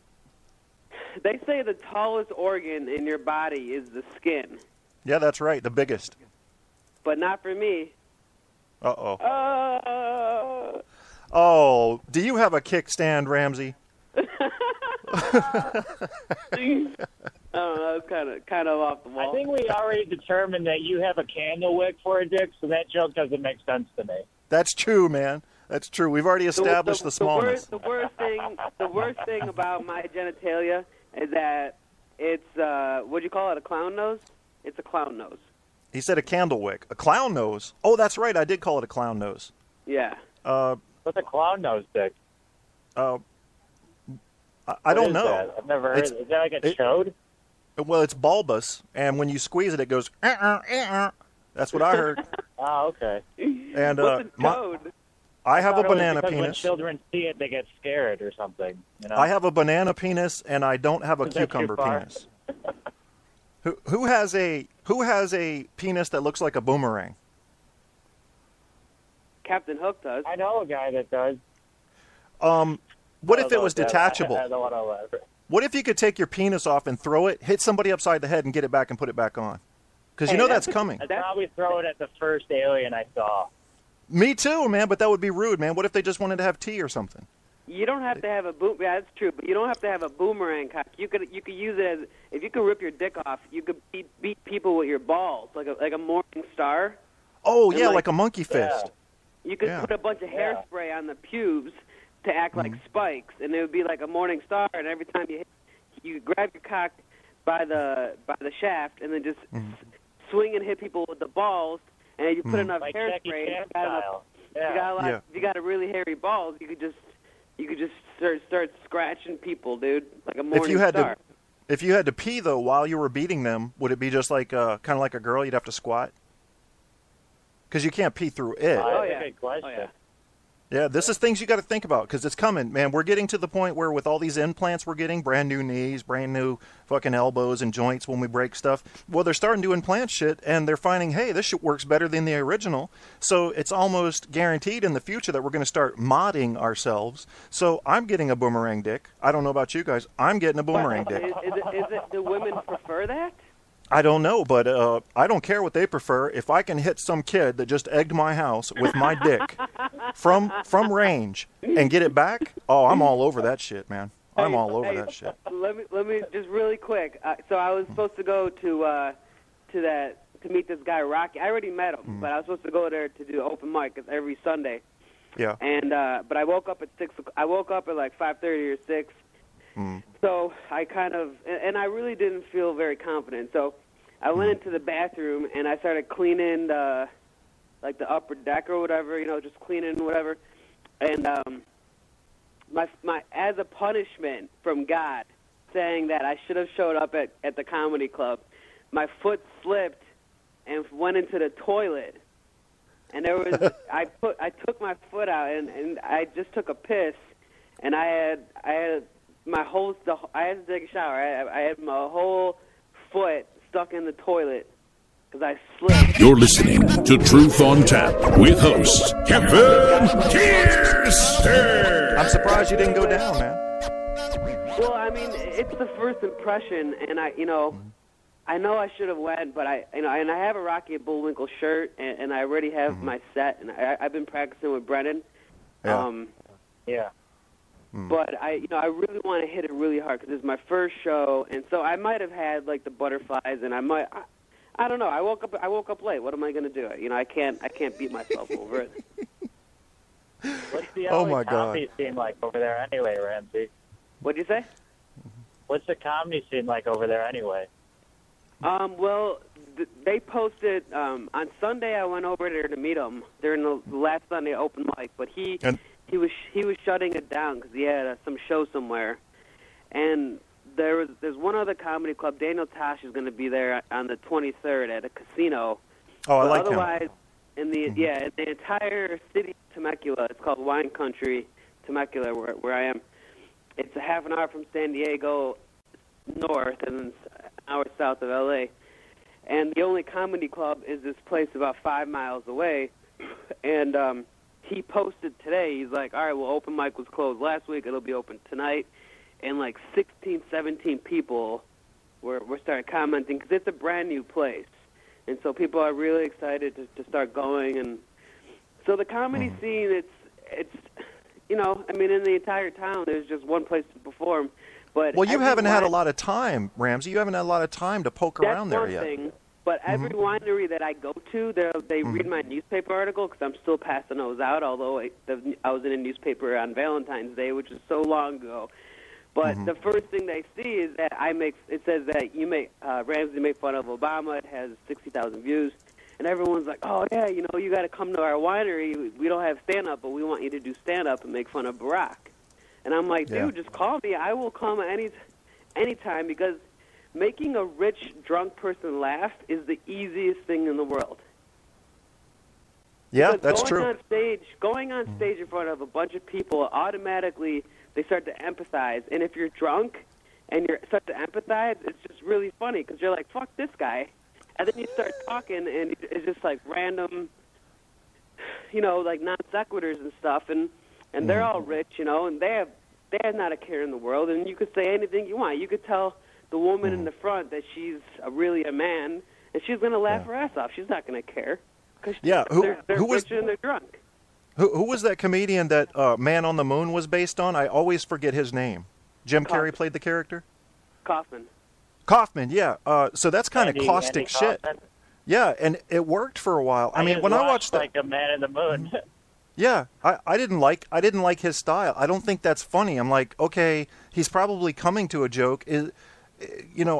They say the tallest organ in your body is the skin. Yeah, that's right. The biggest. But not for me. Uh-oh. Oh, do you have a kickstand, Ramsey? I don't know. It's kind of off the wall. I think we already determined that you have a candle wick for a dick, so that joke doesn't make sense to me. That's true, man. That's true. We've already established the smallness. The worst thing about my genitalia is that it's what'd you call it? A clown nose? It's a clown nose. He said a candle wick. A clown nose? Oh, that's right. I did call it a clown nose. Yeah. What's a clown nose dick? I don't know. That? I've never heard. Is that like a chode? Well, it's bulbous, and when you squeeze it, it goes. That's what I heard. Oh, okay. And what's a chode? I have a banana penis. When penis. children see it, they get scared or something. You know? I have a banana penis, and I don't have a cucumber penis. Who has a penis that looks like a boomerang? Captain Hook does. I know a guy that does. What if it was detachable? I don't want to elaborate. What if you could take your penis off and throw it, hit somebody upside the head, and get it back and put it back on? Because you know that's coming. I'd probably throw it at the first alien I saw. Me too, man, but that would be rude, man. What if they just wanted to have tea or something? You don't have to have a boom. Yeah, that's true, but you don't have to have a boomerang cock. You could use it as if you could rip your dick off. You could beat people with your balls like a morning star. Oh yeah, like a monkey fist. Yeah. You could put a bunch of hairspray on the pubes to act like spikes, and it would be like a morning star. And every time you grab your cock by the shaft, and then just swing and hit people with the balls. And you put enough like hairspray, If you got a really hairy balls, you could just start scratching people, dude, like a morning star. If you had to pee though while you were beating them, would it be just like kind of like a girl? You'd have to squat because you can't pee through it. Good question. Yeah, this is things you got to think about because it's coming, man. We're getting to the point where with all these implants we're getting, brand new knees, brand new fucking elbows and joints when we break stuff. Well, they're starting to implant shit and they're finding, hey, this shit works better than the original. So it's almost guaranteed in the future that we're going to start modding ourselves. So I'm getting a boomerang dick. I don't know about you guys. I'm getting a boomerang dick. Do women prefer that? I don't know, but I don't care what they prefer. If I can hit some kid that just egged my house with my dick from range and get it back, I'm all over that shit, man. I'm all over that shit. Let me just really quick. So I was supposed to go to meet this guy Rocky. I already met him, but I was supposed to go there to do open mic every Sunday. Yeah. And but I woke up at 6. I woke up at like 5:30 or 6. So I kind of, and I really didn't feel very confident. So I went into the bathroom and I started cleaning like the upper deck or whatever, just cleaning whatever. And my as a punishment from God, saying that I should have showed up at the comedy club, my foot slipped and went into the toilet. And there was I took my foot out and I just took a piss, and I had I had to take a shower. I had my whole foot stuck in the toilet because I slipped. You're listening to Truth on Tap with host Kevin Kierstead. I'm surprised you didn't go down, man. Well, I mean, it's the first impression, and I know I should have went, but and I have a Rocky and Bullwinkle shirt, and I already have my set, and I've been practicing with Brennan. Yeah. But I really want to hit it really hard because it's my first show, and so I might have had like the butterflies, and I don't know. I woke up late. What am I going to do? I can't beat myself over it. What's the LA comedy scene like over there anyway, Ramsey? What'd you say? What's the comedy scene like over there anyway? Well, they posted on Sunday. I went over there to meet him during the last Sunday open mic, but he was shutting it down because he had some show somewhere, and there's one other comedy club. Daniel Tosh is going to be there on the 23rd at a casino. Oh, I like otherwise, him. in the entire city of Temecula, it's called Wine Country, Temecula, where I am. It's a half an hour from San Diego north and an hour south of L.A. And the only comedy club is this place about 5 miles away, and he posted today, he's like, all right, well, open mic was closed last week. It'll be open tonight. And like 16, 17 people were started commenting because it's a brand new place. And so people are really excited to start going. And so the comedy scene, it's I mean, in the entire town, there's just one place to perform. But well, you haven't had a lot of time, Ramsey. You haven't had a lot of time to poke around there yet. That's one thing. But every winery that I go to, they read my newspaper article because I'm still passing those out, although I was in a newspaper on Valentine's Day, which is so long ago. But the first thing they see is that it says that Ramsey made fun of Obama. It has 60,000 views. And everyone's like, oh, yeah, you got to come to our winery. We don't have stand-up, but we want you to do stand-up and make fun of Barack. And I'm like, dude, just call me. I will come anytime because making a rich, drunk person laugh is the easiest thing in the world. Yeah, because that's true. Going on stage in front of a bunch of people, automatically they start to empathize. And if you're drunk and you start to empathize, it's just really funny because you're like, fuck this guy. And then you start talking, and it's just like random, like non sequiturs and stuff. And they're all rich, and they have not a care in the world. And you could say anything you want. You could tell the woman in the front that she's really a man, and she's going to laugh her ass off. She's not going to care. Cause they're rich and they're drunk. Who was that comedian that Man on the Moon was based on? I always forget his name. Jim Carrey played the character? Kaufman, yeah. So that's kind of caustic shit. Yeah, and it worked for a while. I mean, when I watched that, like a Man in the Moon. Yeah, I didn't like his style. I don't think that's funny. I'm like, okay, he's probably coming to a joke.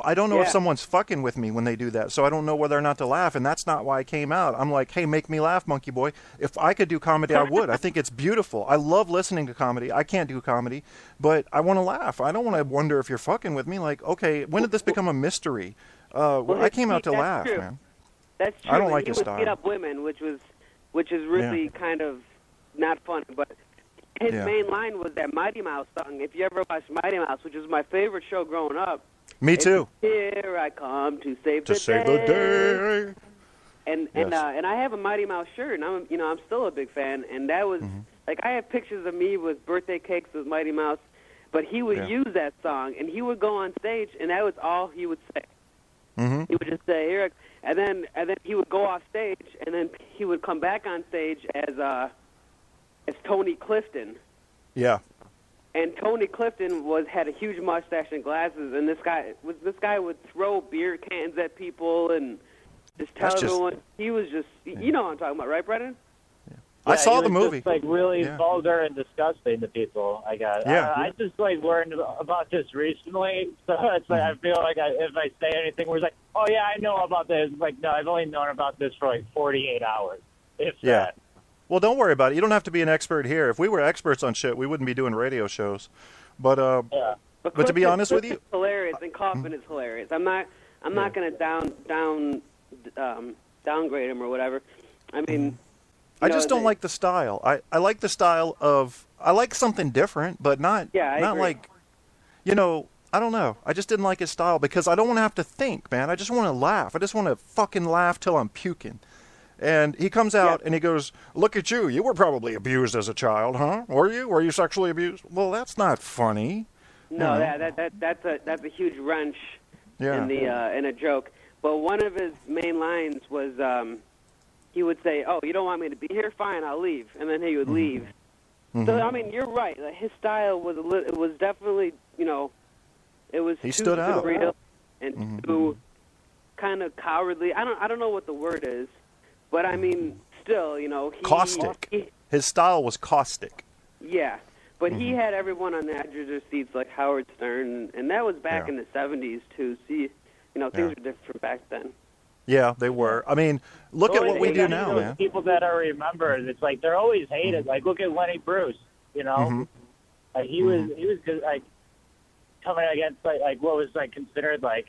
I don't know if someone's fucking with me when they do that, so I don't know whether or not to laugh, and that's not why I came out. I'm like, hey, make me laugh, monkey boy. If I could do comedy, I would. I think it's beautiful. I love listening to comedy. I can't do comedy, but I want to laugh. I don't want to wonder if you're fucking with me. Like, okay, when did this become a mystery? I came out to laugh, man. That's true. I don't like his style. He would beat style. up women, which is really kind of not funny, but his main line was that Mighty Mouse song. If you ever watched Mighty Mouse, which was my favorite show growing up. Me too. Here I come to save the day. And I have a Mighty Mouse shirt, and I'm still a big fan. And that was like, I have pictures of me with birthday cakes with Mighty Mouse, but he would use that song, and he would go on stage, and that was all he would say. He would just say, "Here," and then he would go off stage, and then he would come back on stage as Tony Clifton. Yeah. And Tony Clifton had a huge mustache and glasses, and this guy would throw beer cans at people and just tell everyone. He was just, you know what I'm talking about, right, Brennan? I saw the movie. Just, like, really vulgar and disgusting to people. I just learned about this recently, so it's like I feel like if I say anything, we're like, oh yeah, I know about this. It's like, no, I've only known about this for like 48 hours, if that. Well, don't worry about it. You don't have to be an expert here. If we were experts on shit, we wouldn't be doing radio shows. But to be honest with you, it's hilarious, and Kaufman is hilarious. I'm not going to downgrade him or whatever. I mean. I just don't like the style. I like the style of, I like something different, but not like, I don't know. I just didn't like his style because I don't want to have to think, man. I just want to laugh. I just want to fucking laugh till I'm puking. And he comes out and he goes, look at you. You were probably abused as a child, huh? Were you? Were you sexually abused? Well, that's not funny. No, that's a huge wrench in a joke. But one of his main lines was, he would say, "Oh, you don't want me to be here? Fine, I'll leave," and then he would leave. So I mean, you're right. His style was definitely, it was he too stood out surreal and too kind of cowardly. I don't know what the word is, but I mean, still, caustic. His style was caustic. Yeah, but he had everyone on the edge of their seats, like Howard Stern, and that was back in the '70s too. See, things were different back then. Yeah, they were. I mean, look at what we do now, man. People that are remembered, it's like they're always hated. Like, look at Lenny Bruce. Like he was like coming against like what was like considered like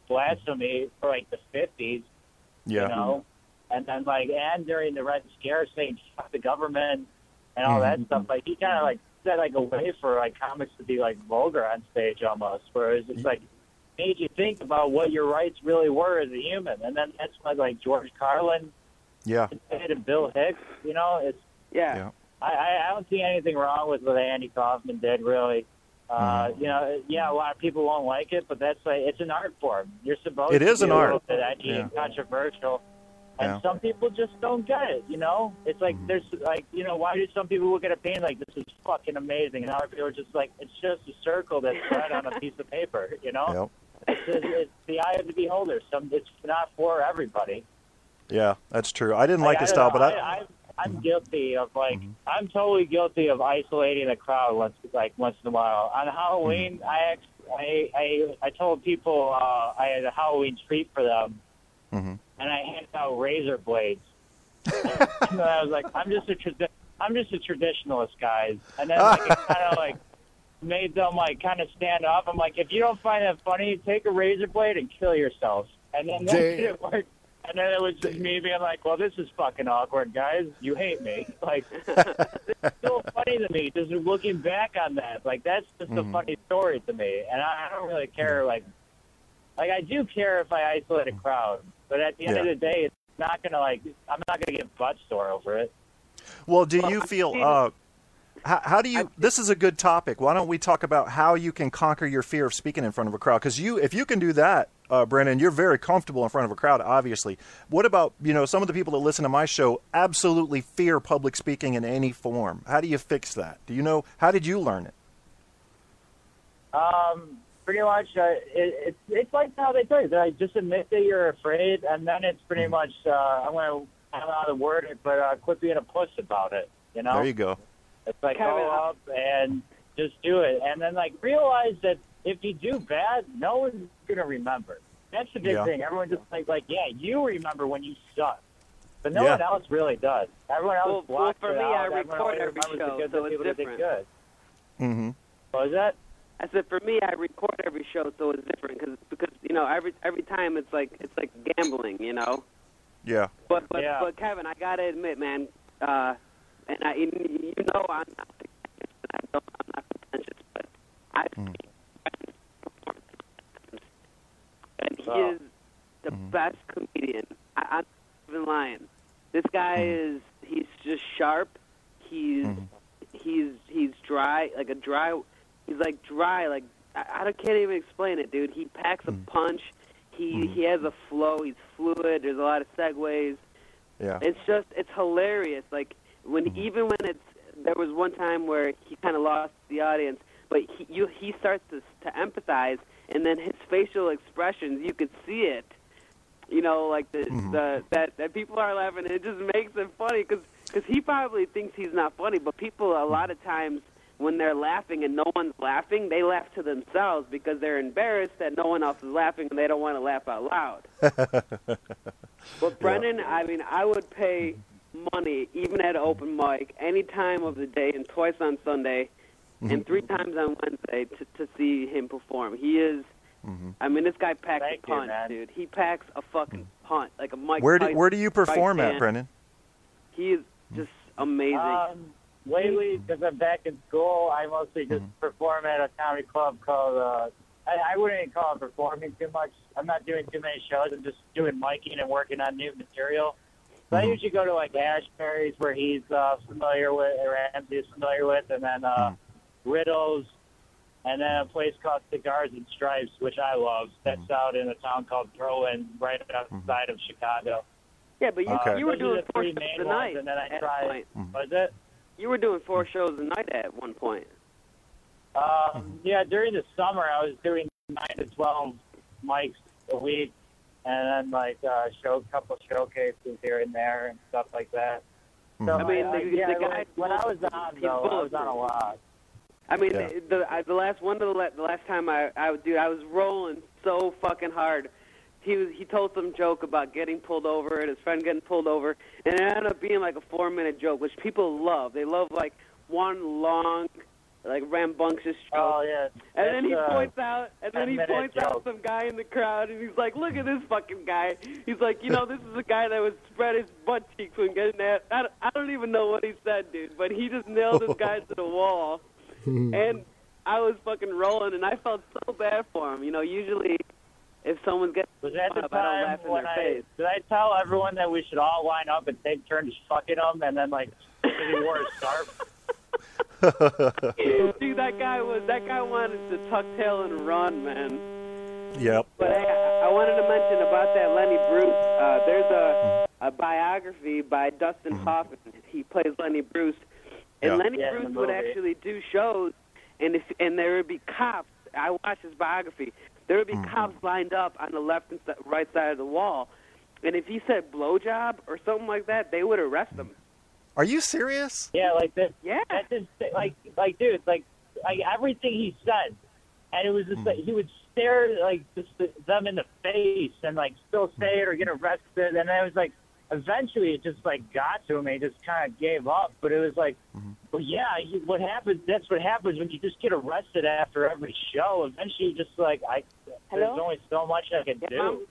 blasphemy for like the '50s. Yeah. And then and during the Red Scare, saying fuck the government and all that stuff. Like he kind of like set like a way for like comics to be like vulgar on stage almost, whereas it's like. Made you think about what your rights really were as a human, and then that's why like George Carlin, and Bill Hicks, it's I don't see anything wrong with what Andy Kaufman did really. A lot of people won't like it, but that's like it's an art form. You're supposed to be a little bit edgy and controversial, and some people just don't get it. It's like there's like why do some people look at a painting like this is fucking amazing, and other people are just like it's just a circle that's spread on a piece of paper. Yep. It's the eye of the beholder. It's not for everybody. Yeah, that's true. I didn't like the style, but I'm guilty of I'm totally guilty of isolating a crowd once in a while. On Halloween, I told people I had a Halloween treat for them, and I handed out razor blades. And I was like, I'm just a traditionalist, guys. And then it kind of made them kind of stand up. I'm like, if you don't find that funny, take a razor blade and kill yourselves. And then that didn't work. And then it was just me being like, well, this is fucking awkward, guys. You hate me. It's still funny to me. Just looking back on that, that's just a funny story to me. And I don't really care. I do care if I isolate a crowd, but at the end of the day, it's not gonna I'm not gonna get butt sore over it. Well, do you feel? How do you? This is a good topic. Why don't we talk about how you can conquer your fear of speaking in front of a crowd? Because if you can do that, Brennan, you're very comfortable in front of a crowd. Obviously. What about some of the people that listen to my show absolutely fear public speaking in any form? How do you fix that? Do you know? How did you learn it? Pretty much, it's like how they tell you. Just admit that you're afraid, and then it's pretty much. I'm going to I don't know how to word it, but quit being a puss about it. There you go. It's like go up and just do it, and then realize that if you do bad, no one's gonna remember. That's the big thing. Everyone just yeah, you remember when you suck, but no one else really does. Everyone else blocks for it me, out. I Everyone record only every remembers show, the good so it's people that did different. good. Mm-hmm. What was that? I said for me, I record every show, so it's different because every time it's like gambling, Yeah. But Kevin, I gotta admit, man, and I'm not pretentious, but and he is the best comedian. I'm not even lying. This guy he's just sharp. He's dry, he's like dry, like I can't even explain it, dude. He packs a punch. He has a flow. He's fluid. There's a lot of segues. Yeah. It's hilarious. Like even when there was one time where he kind of lost the audience, but he starts to empathize, and then his facial expressions, you could see it. Like that people are laughing, and it just makes it funny because he probably thinks he's not funny, but people a lot of times when they're laughing and no one's laughing, they laugh to themselves because they're embarrassed that no one else is laughing and they don't want to laugh out loud. But Brennan, I mean, I would pay money, even at an open mic, any time of the day and twice on Sunday and 3 times on Wednesday to see him perform. He is, I mean, this guy packs a punch, dude. He packs a fucking punch, like a Mike Tyson. Where do you perform at, Brennan? He is just amazing. Lately, because I'm back in school, I mostly just perform at a comedy club called, I wouldn't even call it performing too much. I'm not doing too many shows. I'm just doing miking and working on new material. So I usually go to, Ashbury's, where he's familiar with, or Ramsey is familiar with, and then Riddles, and then a place called Cigars and Stripes, which I love. That's out in a town called Berlin, right outside of Chicago. Yeah, but you were doing 4 shows a night. And then I tried, was it? You were doing 4 shows a night at one point. Yeah, during the summer, I was doing 9 to 12 mics a week, and then a couple showcases here and there and stuff like that. So I mean, the guy when I was on, though, I was on a lot. I mean, the last time I was rolling so fucking hard. He told some joke about getting pulled over and his friend getting pulled over, and it ended up being like a 4-minute joke, which people love. They love one long, rambunctious joke. Oh yeah. And then he points out some guy in the crowd, and he's like, "Look at this fucking guy." He's like, this is a guy that would spread his butt cheeks when getting that. I don't even know what he said, dude, but he just nailed this guy to the wall, and I was fucking rolling, and I felt so bad for him. Usually, if someone gets was that the up, I don't laugh time in when their face. did I tell everyone that we should all line up and take turns fucking them, and then he wore a scarf? Dude, that guy wanted to tuck tail and run, man. Yep. But I wanted to mention about that Lenny Bruce. There's a biography by Dustin Hoffman. He plays Lenny Bruce, and Lenny Bruce would actually do shows, and there would be cops. I watched his biography. There would be cops lined up on the left and right side of the wall, and if he said blowjob or something like that, they would arrest him. Are you serious? Yeah, this. Yeah. That just, dude, everything he said, and it was just he would stare them in the face and still say it or get arrested, and it was eventually it just got to him. And he just kind of gave up, but it was well, yeah, what happens? That's what happens when you just get arrested after every show. Eventually, just there's only so much I can do.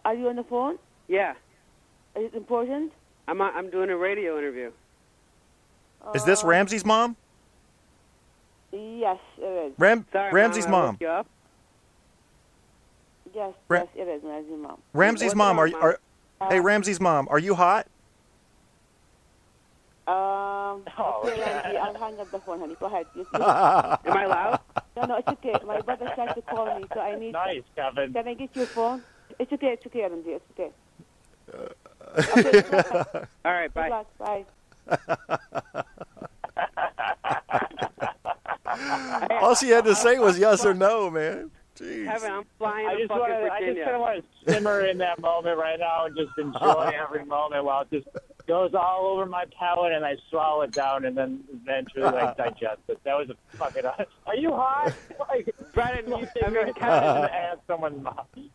Are you on the phone? Yeah. Is it important? I'm doing a radio interview. Is this Ramsey's mom? Yes, it is. Sorry, Ramsey's Mom. I mom. woke you up? Yes, yes, it is Ramsey's mom. Ramsey's mom. Hey, Ramsey's mom. Are you hot? Okay, Ramsey, I'll hang up the phone, honey. Go ahead. Am I loud? No, it's okay. My brother tried to call me, so I need. Nice, Kevin. Can I get your phone? It's okay, Ramsey. It's okay. All right, bye. Good luck. Bye. All she had to say was yes or no, man. Jeez. Kevin, I'm flying to fucking I just Virginia. kind of want to simmer in that moment right now and just enjoy every moment while just goes all over my palate, and I swallow it down, and then eventually digest it. That was a fucking. Are you high? Like, Brennan, Kevin, ask someone.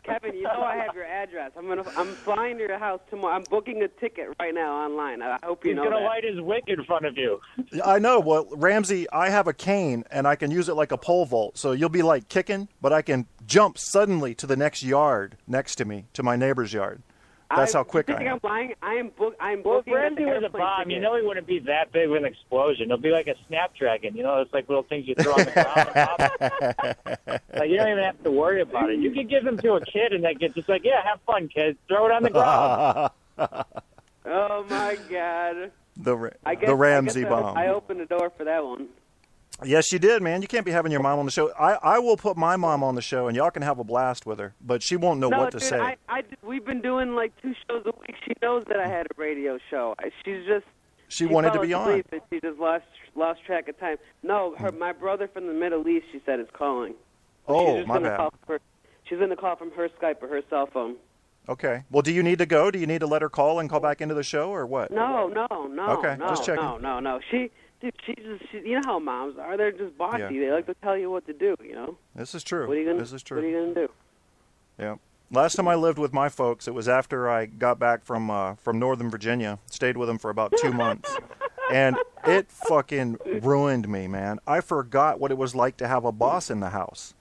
Kevin, you know I have your address. I'm flying to your house tomorrow. I'm booking a ticket right now online. I hope you know that. He's gonna light his wick in front of you. I know. Well, Ramsey, I have a cane, and I can use it like a pole vault. So you'll be like kicking, but I can jump suddenly to the next yard next to me, to my neighbor's yard. That's how quick I am. I'm lying. I'm Well, booking. if Ramsey was a bomb, ticket. you know he wouldn't be that big of an explosion. It'll be like a snapdragon. You know, it's like little things you throw on the ground. Like, you don't even have to worry about it. You could give them to a kid, and they get just like, yeah, have fun, kids. Throw it on the ground. Oh my God. The Ramsey bomb. I opened the door for that one. Yes, you did, man. You can't be having your mom on the show. I will put my mom on the show, and y'all can have a blast with her, but she won't know what to say. We've been doing like 2 shows a week. She knows that I had a radio show. She wanted to be on. She just lost track of time. No, my brother from the Middle East, she said, is calling. Oh, my bad. She's going to call from her Skype or her cell phone. Okay. Well, do you need to go? Do you need to let her call and call back into the show, or what? No. Okay, just checking. No. You know how moms are. They're just bossy. Yeah. They like to tell you what to do, you know? This is true. This is true. What are you going to do? Yeah. Last time I lived with my folks, it was after I got back from Northern Virginia. Stayed with them for about 2 months. And it fucking ruined me, man. I forgot what it was like to have a boss in the house.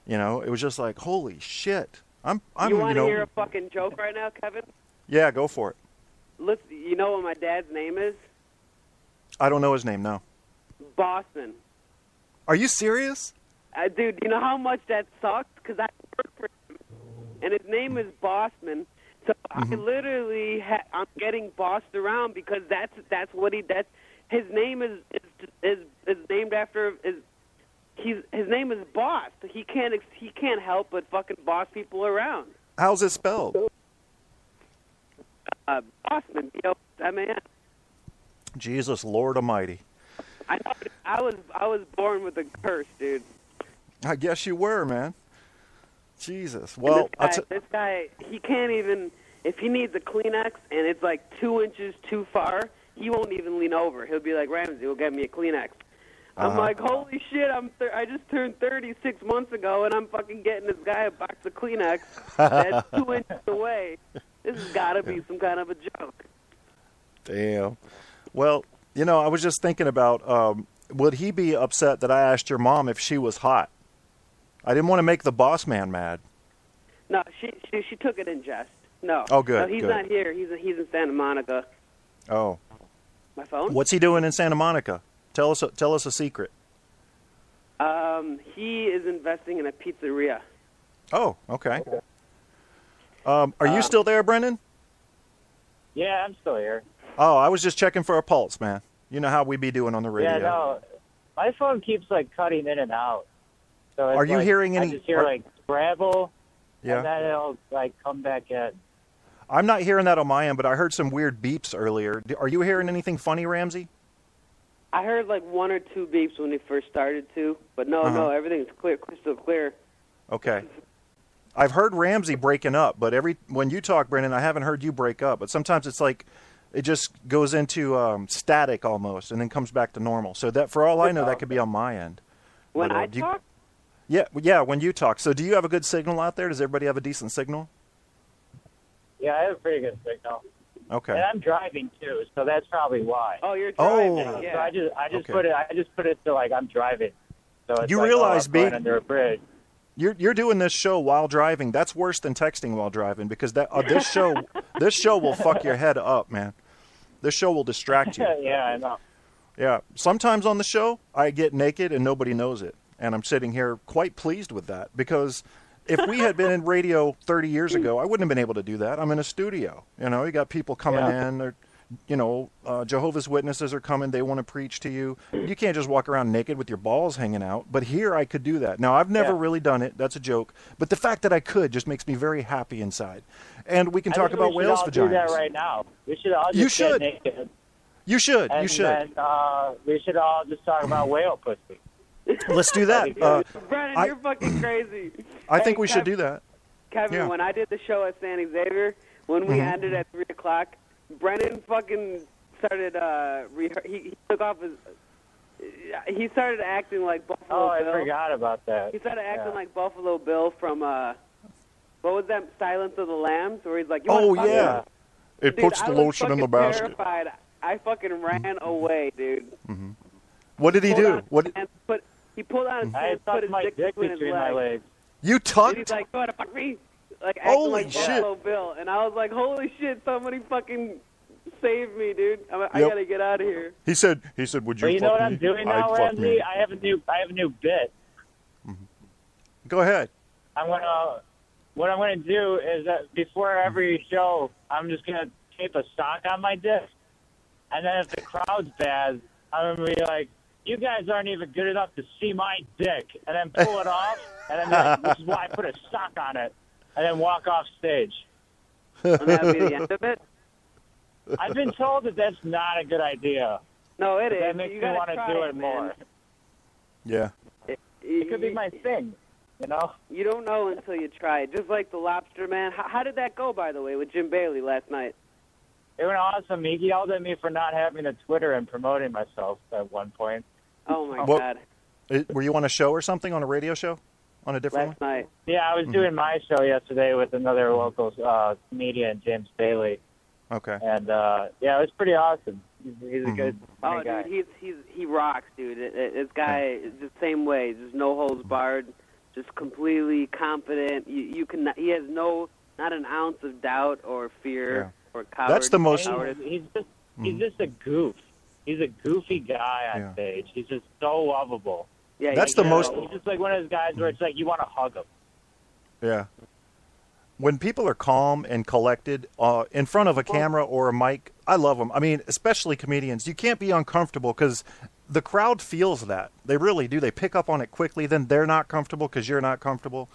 You know, it was just like, holy shit. You want to hear a fucking joke right now, Kevin? Yeah, go for it. Listen, you know what my dad's name is? I don't know his name, no. Boston. Are you serious? Dude, you know how much that sucks? Because I work for him, and his name is Bossman. So I literally, I'm getting bossed around because that's what he. That's his name is named after his name is Boss. He can't help but fucking boss people around. How's it spelled? Bossman. B-O-S-M-A-N. Jesus Lord Almighty. I know. I was born with a curse, dude. I guess you were, man. Jesus. Well, this guy, he can't even. If he needs a Kleenex and it's like 2 inches too far, he won't even lean over. He'll be like, Ramsey, will get me a Kleenex. I'm like, holy shit! I just turned 36 months ago, and I'm fucking getting this guy a box of Kleenex that's 2 inches away. This has got to be some kind of a joke. Damn. Well, you know, I was just thinking about, would he be upset that I asked your mom if she was hot? I didn't want to make the boss man mad. No, she took it in jest. No. Oh, good. No, he's good. not here. He's in Santa Monica. Oh. My phone? What's he doing in Santa Monica? Tell us a secret. He is investing in a pizzeria. Oh, okay. Are you still there, Brennan? Yeah, I'm still here. Oh, I was just checking for a pulse, man. You know how we be doing on the radio. Yeah, no. My phone keeps, like, cutting in and out. So it's Are you hearing any... I just hear, like, Scrabble, yeah. and then it'll, like, come back in. I'm not hearing that on my end, but I heard some weird beeps earlier. Are you hearing anything funny, Ramsey? I heard, like, 1 or 2 beeps when he first started to, but no, everything's clear, crystal clear. Okay. I've heard Ramsey breaking up, but when you talk, Brennan, I haven't heard you break up. But sometimes it's like... It just goes into static almost, and then comes back to normal. So that, for all I know, that could be on my end. When I talk? Yeah, when you talk. So do you have a good signal out there? Does everybody have a decent signal? Yeah, I have a pretty good signal. Okay. And I'm driving too, so that's probably why. Oh, you're driving. Oh. Yeah. So I just Okay. put it to like I'm driving. So it's You like, realize, I'm B, going under a bridge. You're doing this show while driving. That's worse than texting while driving, because this show will fuck your head up, man. This show will distract you. Yeah, I know. Yeah. Sometimes on the show, I get naked and nobody knows it. And I'm sitting here quite pleased with that, because if we had been in radio 30 years ago, I wouldn't have been able to do that. I'm in a studio. You know, you got people coming in. Or, you know, Jehovah's Witnesses are coming. They want to preach to you. You can't just walk around naked with your balls hanging out. But here I could do that. Now, I've never really done it. That's a joke. But the fact that I could just makes me very happy inside. And we can talk about whales' vaginas. We should all do that right now. We should all just get naked. You should. And you should. Then, we should all just talk about whale pussy. Let's do that. Brennan, you're fucking crazy. I think we should do that. Kevin, when I did the show at Saint Xavier, when we ended at 3 o'clock, Brennan fucking started he took off his. He started acting like Buffalo Bill. I forgot about that. He started acting like Buffalo Bill from what was that, Silence of the Lambs, where he's like, It puts the lotion in the basket. Terrified. I fucking ran away, dude. Mm-hmm. What did he do? He pulled on his pants, put his dick between his legs. You tucked? He's like, "Go to fuck me," like acting Holy like shit. Buffalo Bill, and I was like, "Holy shit! Somebody fucking save me, dude! I gotta get out of here." He said, "Would you?" But you know what I'm doing now, Ramsey? I have a new bit. Mm-hmm. Go ahead. What I'm gonna do is that before every show, I'm just gonna tape a sock on my dick, and then if the crowd's bad, I'm gonna be like, "You guys aren't even good enough to see my dick," and then pull it off, and then be like, "This is why I put a sock on it," and then walk off stage. And that'll be the end of it. I've been told that that's not a good idea. No, it is. That makes me want to do it more. Yeah. It could be my thing, you know? You don't know until you try it. Just like the Lobster Man. How did that go, by the way, with Jim Bailey last night? It went awesome. He yelled at me for not having a Twitter and promoting myself at one point. Oh, my God. Were you on a show or something, on a radio show? On a different last night? Yeah, I was doing my show yesterday with another local comedian, James Bailey. Okay. And, yeah, it was pretty awesome. He's a good funny guy. Dude, he rocks, dude. This guy is the same way. Just no holds barred, just completely confident. He has not an ounce of doubt or fear or cowardice. That's the most. He's just a goof. He's a goofy guy on stage. He's just so lovable. Yeah, that's the most. He's just like one of those guys where it's like you want to hug him. Yeah. When people are calm and collected in front of a camera or a mic, I love them. I mean, especially comedians. You can't be uncomfortable because the crowd feels that. They really do. They pick up on it quickly. Then they're not comfortable because you're not comfortable.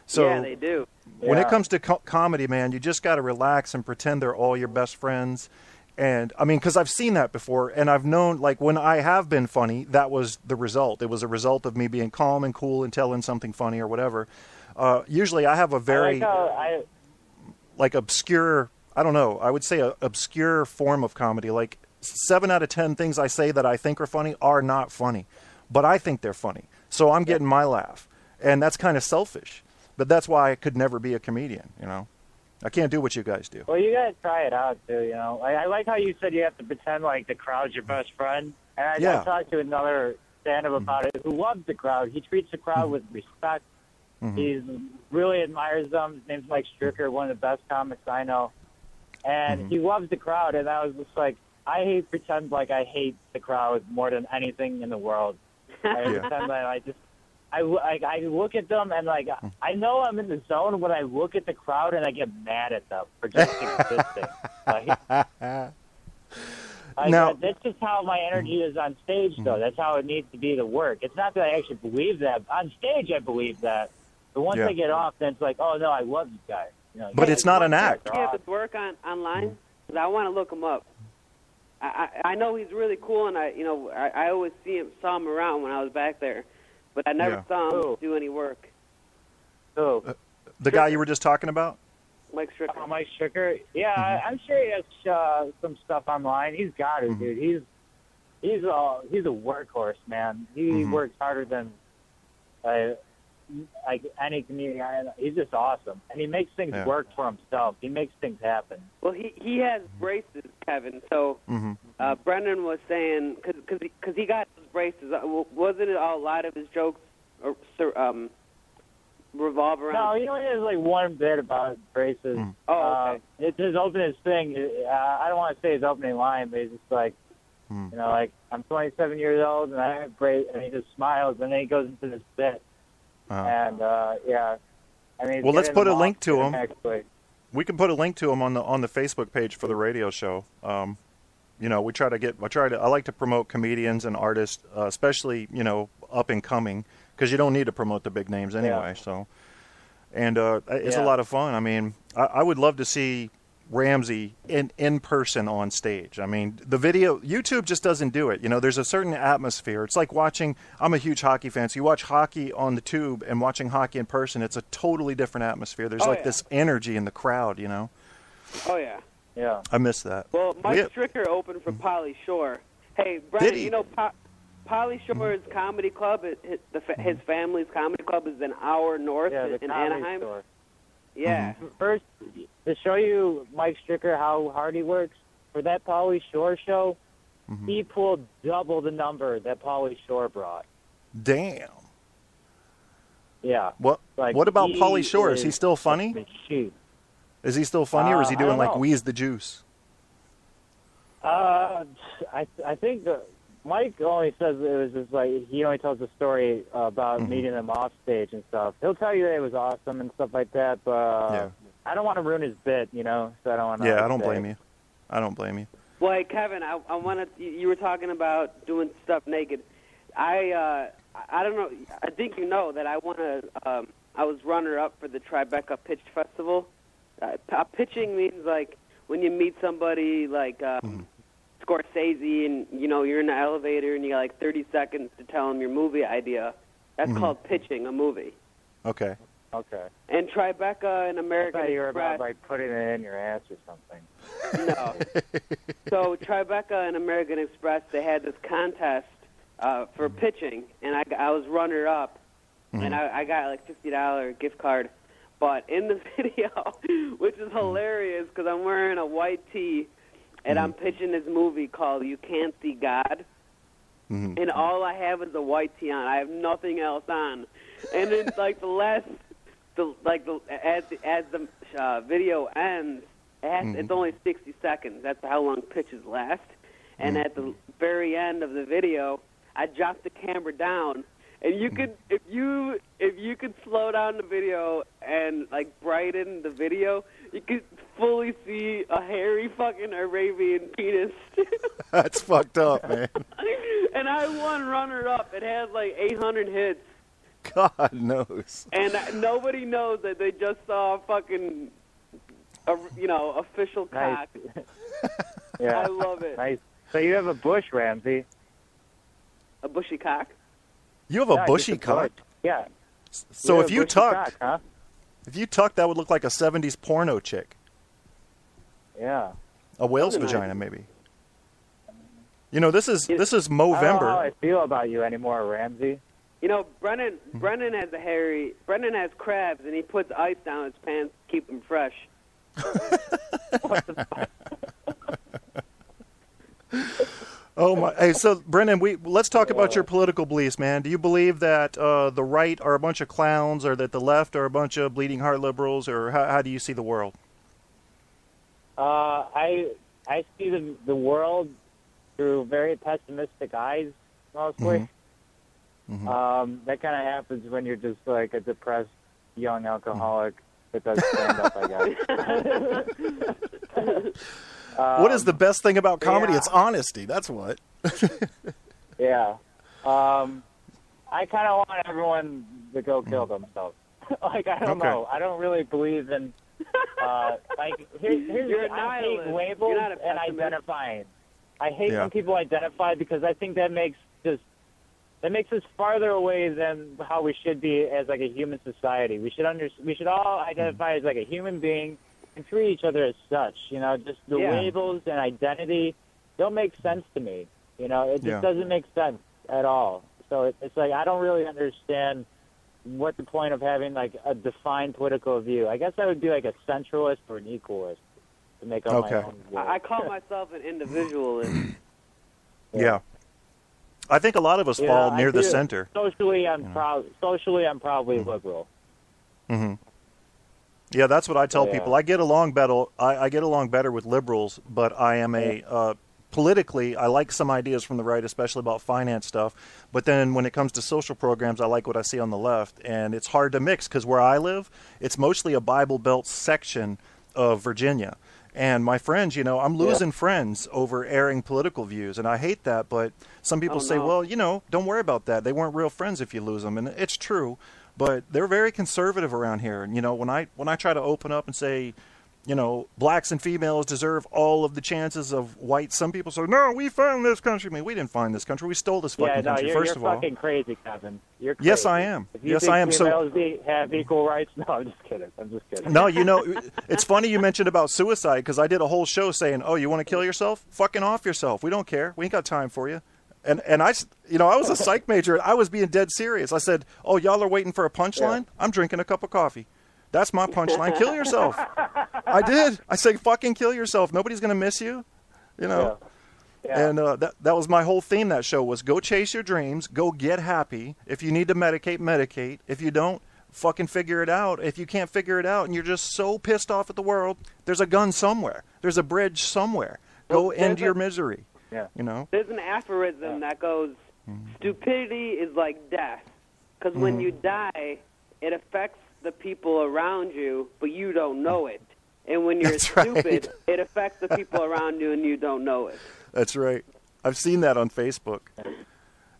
So yeah, they do. When it comes to comedy, man, you just got to relax and pretend they're all your best friends. And, I mean, because I've seen that before, and I've known, like, when I have been funny, that was the result. It was a result of me being calm and cool and telling something funny or whatever. Usually I have a very, like, obscure, I don't know, I would say a obscure form of comedy. Like, 7 out of 10 things I say that I think are funny are not funny. But I think they're funny. So I'm getting my laugh. And that's kind of selfish. But that's why I could never be a comedian, you know. I can't do what you guys do. Well, you got to try it out, too, you know. I like how you said you have to pretend like the crowd's your best friend. And I talked to another stand-up about it who loves the crowd. He treats the crowd with respect. He really admires them. His name's Mike Stricker, one of the best comics I know. And he loves the crowd. And I was just like, I pretend like I hate the crowd more than anything in the world. I pretend that I look at them and, like, I know I'm in the zone when I look at the crowd and I get mad at them for just existing. That's just how my energy is on stage, though. That's how it needs to be to work. It's not that I actually believe that. On stage, I believe that. But once I get off, then it's like, oh, no, I love you guys. You know, but it's not an act. Do you have his work online? Because I want to look him up. I know he's really cool, and I always saw him around when I was back there. But I never saw him do any work. Oh. The guy you were just talking about? Mike Stricker. Oh, Mike Stricker. Yeah, I'm sure he has some stuff online. He's got it, dude. He's a workhorse, man. He works harder than like any comedian. He's just awesome, and he makes things work for himself. He makes things happen. Well, he has braces, Kevin. So Brennan was saying because he got those braces. Wasn't it a lot of his jokes revolve around? No, he only has like one bit about braces. Oh, okay. It's his opening thing. I don't want to say his opening line, but he's just like, you know, like, I'm 27 years old and I have braces, and he just smiles, and then he goes into this bit. And I mean, well, let's put a link to him. Actually. We can put a link to him on the Facebook page for the radio show. You know, I like to promote comedians and artists, especially, you know, up and coming, because you don't need to promote the big names anyway. So, and it's a lot of fun. I mean, I would love to see Ramsey in person on stage. I mean, the video, YouTube just doesn't do it. You know, there's a certain atmosphere. It's like watching, I'm a huge hockey fan, so you watch hockey on the tube and watching hockey in person, it's a totally different atmosphere. There's this energy in the crowd, you know? Oh, yeah. Yeah. I missed that. Well, Mike Stricker opened for Pauly Shore. Hey, Brennan, you know Pauly Shore's comedy club, his family's comedy club is an hour north in Anaheim. Store. Yeah. First, to show you Mike Stricker how hard he works, for that Pauly Shore show, he pulled double the number that Pauly Shore brought. Damn. Yeah. What about Pauly Shore? Is he still funny? Is he still funny, or is he doing like Wheeze the Juice? I think Mike only says it was just like he only tells the story about meeting them off stage and stuff. He'll tell you that it was awesome and stuff like that, but I don't want to ruin his bit, you know. So I don't want to. Yeah, I don't blame you. I don't blame you. Well, hey, Kevin, I want to. You were talking about doing stuff naked. I don't know. I think you know that I want to. I was runner-up for the Tribeca Pitch Festival. Pitching means like when you meet somebody like Scorsese, and you know you're in the elevator and you got like 30 seconds to tell them your movie idea. That's called pitching a movie. Okay. Okay. And Tribeca and American I thought you were Express. about like putting it in your ass or something. No. So Tribeca and American Express, they had this contest for pitching, and I was runner-up, and I got like $50 gift card. But in the video, which is hilarious because I'm wearing a white tee, and I'm pitching this movie called You Can't See God, and all I have is a white tee on. I have nothing else on. And then like as the video ends, it's only 60 seconds. That's how long pitches last. And at the very end of the video, I dropped the camera down, and you could if you could slow down the video and like brighten the video, you could fully see a hairy fucking Arabian penis. That's fucked up, man. And I won runner-up. It had like 800 hits. God knows. And nobody knows that they just saw a fucking, official cock. Yeah. I love it. Nice. So you have a bush, Ramsey. A bushy cock? You have a bushy cock? Yeah. So if you tucked, huh? if you tucked, that would look like a 70s porno chick. Yeah. A whale's vagina, maybe. You know, this is Movember. I don't know how I feel about you anymore, Ramsey. You know, Brennan has crabs, and he puts ice down his pants to keep them fresh. Oh my! Hey, so Brennan, let's talk about your political beliefs, man. Do you believe that the right are a bunch of clowns, or that the left are a bunch of bleeding heart liberals, or how do you see the world? I see the world through very pessimistic eyes, mostly. That kind of happens when you're just like a depressed young alcoholic that does stand up, I guess. What is the best thing about comedy? It's honesty. That's what. Yeah. I kind of want everyone to go kill themselves. Like, I don't know. I don't really believe in, here's I hate labels and identifying. I hate when people identify because I think that makes us farther away than how we should be as like a human society. We should all identify as like a human being and treat each other as such. You know, just the labels and identity don't make sense to me. You know, it just doesn't make sense at all. So it's like I don't really understand what the point of having like a defined political view. I guess I would be like a centralist or an equalist to make up my own view. I call myself an individualist. Yeah. I think a lot of us fall near the center. Socially, I'm probably liberal. Yeah, that's what I tell people. I get along better. I get along better with liberals, but I am politically, I like some ideas from the right, especially about finance stuff. But then when it comes to social programs, I like what I see on the left, and it's hard to mix because where I live, it's mostly a Bible Belt section of Virginia. And my friends, I'm losing friends over airing political views, and I hate that. But some people say, well, don't worry about that. They weren't real friends if you lose them, and it's true. But they're very conservative around here. And when I try to open up and say, blacks and females deserve all of the chances of whites. Some people say, no, we found this country. I mean, we didn't find this country. We stole this fucking country, first of all. You're fucking crazy, Kevin. You're crazy. Yes, I am. If you yes, think I am. females have equal rights? No, I'm just kidding. No, it's funny you mentioned about suicide, because I did a whole show saying, oh, you want to kill yourself? Fucking off yourself. We don't care. We ain't got time for you. And I was a psych major. I was being dead serious. I said, oh, y'all are waiting for a punchline? Yeah. I'm drinking a cup of coffee. That's my punchline. Kill yourself. I did. I say, fucking kill yourself. Nobody's going to miss you. Yeah. And that was my whole theme. That show was go chase your dreams. Go get happy. If you need to medicate, medicate. If you don't, fucking figure it out. If you can't figure it out and you're just so pissed off at the world, there's a gun somewhere. There's a bridge somewhere. Go end your misery. Yeah. There's an aphorism that goes, stupidity is like death. Because when you die, it affects the people around you, but you don't know it. And when you're stupid, it affects the people around you, and you don't know it. That's right. I've seen that on Facebook.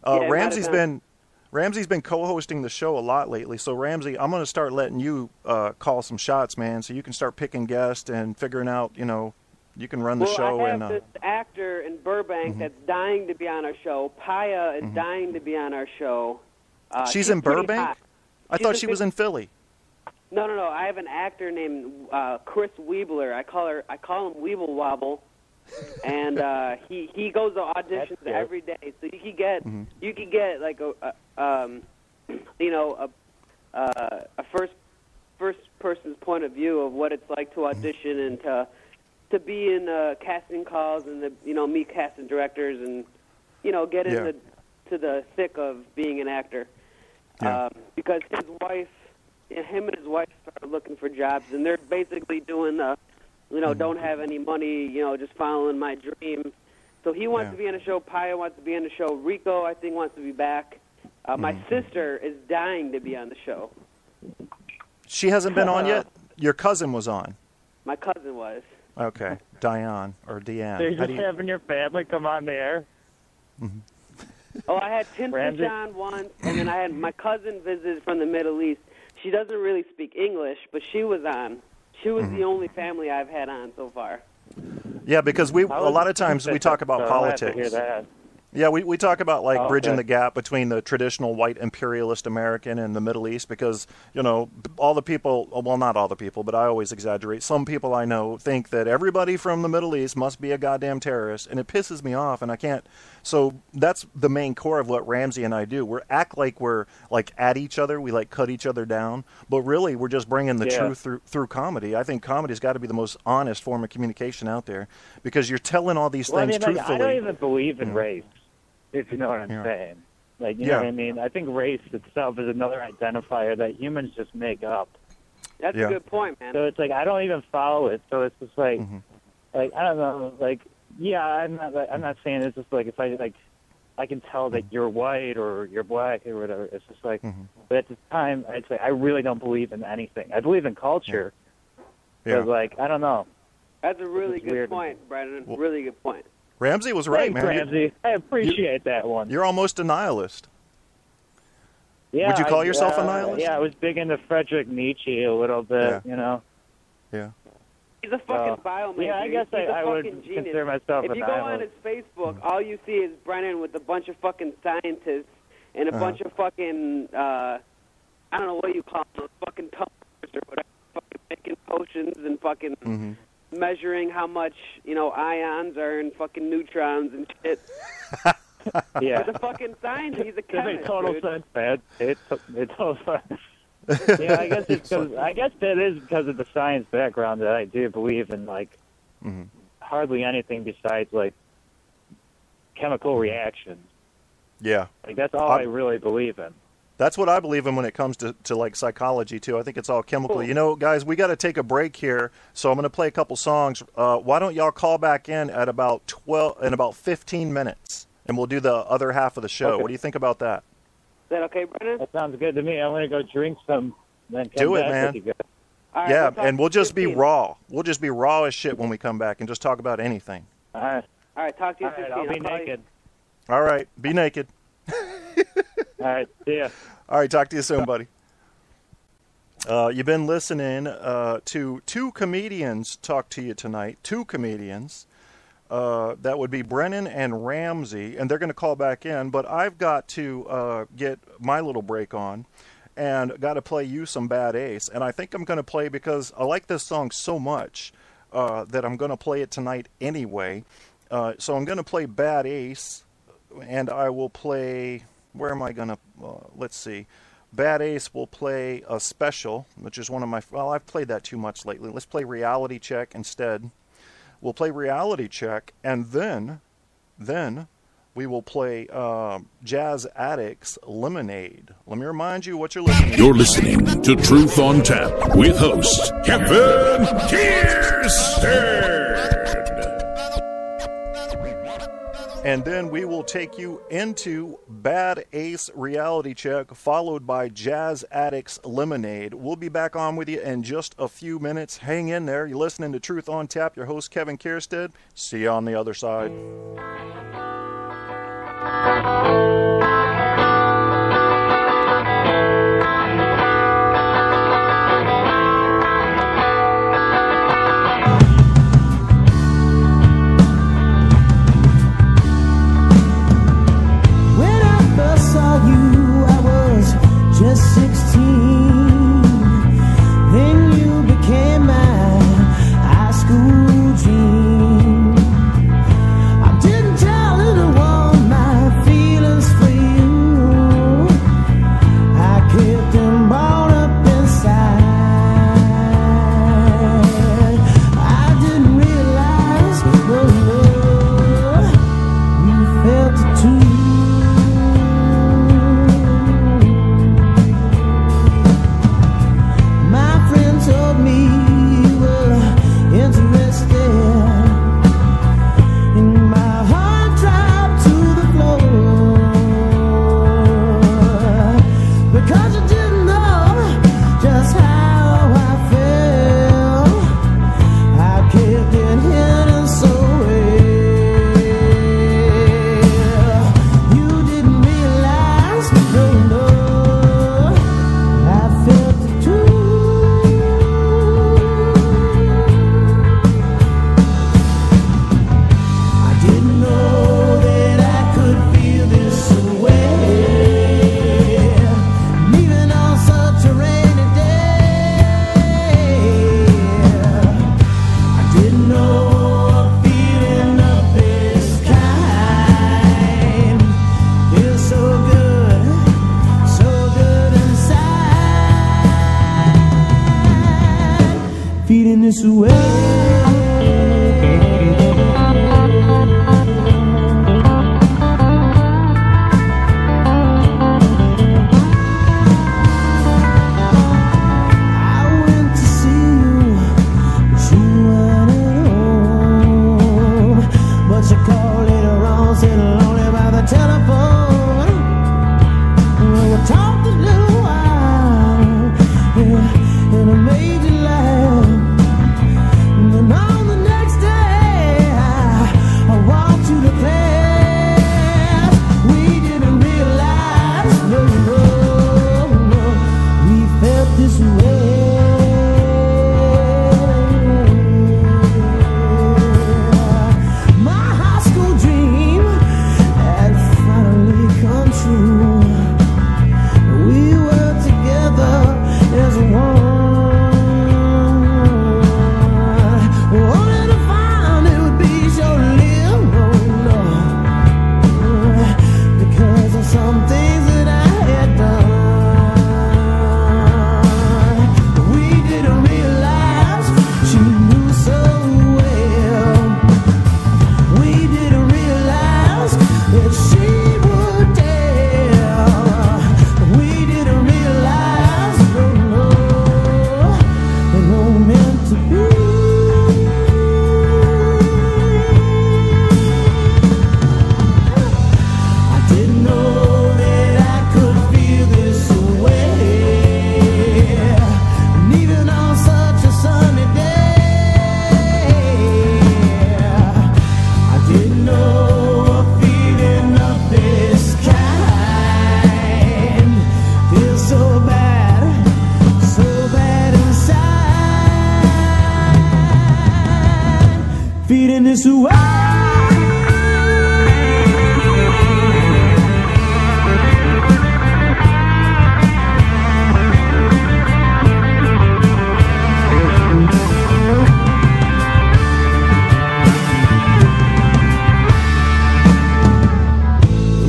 Ramsey's been co-hosting the show a lot lately. So Ramsey, I'm going to start letting you call some shots, man, so you can start picking guests and figuring out, you can run the show. I have this actor in Burbank that's dying to be on our show. Paya is dying to be on our show. She's in Burbank? I thought she was in Philly. No. I have an actor named Chris Weebler. I call him Weeble Wobble, and he goes to auditions every day. So you could get like a first person's point of view of what it's like to audition and to be in casting calls and meet casting directors and get into the thick of being an actor. Because him and his wife started looking for jobs, and they're basically doing don't have any money, just following my dream. So he wants to be on a show. Paya wants to be on the show. Rico, I think, wants to be back. My sister is dying to be on the show. She hasn't been on yet? Your cousin was on. My cousin was. Okay. Diane or Deanne. So you're just having your family come on the air? Oh, I had Tim John once, and then I had my cousin visited from the Middle East. She doesn't really speak English, but she was on. She was the only family I've had on so far. Yeah, because a lot of times we talk about politics. Hear that. Yeah, we talk about bridging the gap between the traditional white imperialist American and the Middle East because, all the people, well, not all the people, but I always exaggerate. Some people I know think that everybody from the Middle East must be a goddamn terrorist, and it pisses me off, and I can't. So that's the main core of what Ramsey and I do. We act like we're at each other. We cut each other down, but really we're just bringing the truth through comedy. I think comedy's got to be the most honest form of communication out there because you're telling all these things truthfully. I don't even believe in race. If you know what I'm saying. You know what I mean? I think race itself is another identifier that humans just make up. That's a good point, man. So it's I don't even follow it. So it's just I don't know, I'm not saying it's just if I can tell that you're white or you're black or whatever. It's just but at the time, I'd say I really don't believe in anything. I believe in culture. But I don't know. That's a really good point, Brennan. Really good point. Ramsey was right, Thanks, man. Ramsey. I appreciate that one. You're almost a nihilist. Yeah, would you call yourself a nihilist? Yeah, I was big into Friedrich Nietzsche a little bit, Yeah. He's a fucking biomaker. Yeah, I guess I would genius. consider myself If you go on his Facebook, all you see is Brennan with a bunch of fucking scientists and a bunch of fucking, I don't know what you call them, fucking tumblers or whatever, fucking making potions and fucking measuring how much, ions are in fucking neutrons and shit. Yeah. He's a fucking scientist. He's a chemist. It makes total dude. sense, man. It's total sense. Yeah, I guess that is because of the science background that I do believe in hardly anything besides chemical reactions. Yeah. That's all I really believe in. That's what I believe in when it comes to psychology too. I think it's all chemical. Cool. Guys, we got to take a break here, so I'm going to play a couple songs. Why don't y'all call back in at about 15 minutes, and we'll do the other half of the show. Okay. What do you think about that? Is that okay, Brennan? That sounds good to me. I'm going to go drink some. Then come do it, back man. with you guys. All right, and we'll just be raw. We'll just be raw as shit when we come back and just talk about anything. All right. All right, talk to you. All right, I'll be naked. All right, be naked. All right, see ya. All right, talk to you soon, buddy. You've been listening to two comedians talk to you tonight. Two comedians. That would be Brennan and Ramsey, and they're going to call back in. But I've got to get my little break on and got to play you some Bad Ace. And I think I'm going to play, because I like this song so much that I'm going to play it tonight anyway. So I'm going to play Bad Ace, and I will play, where am I going to, let's see. Bad Ace will play a special, which is one of my, well, I've played that too much lately. Let's play Reality Check instead. We'll play Reality Check, and then we will play Jazz Addicts Lemonade. Let me remind you what you're listening to. You're listening to Truth on Tap with host Kevin Kierstead. And then we will take you into Bad Ace Reality Check, followed by Jazz Addicts Lemonade. We'll be back on with you in just a few minutes. Hang in there. You're listening to Truth on Tap. Your host, Kevin Kierstead. See you on the other side. Just 16, then you became my high school dream. I didn't tell anyone my feelings. feeling this way.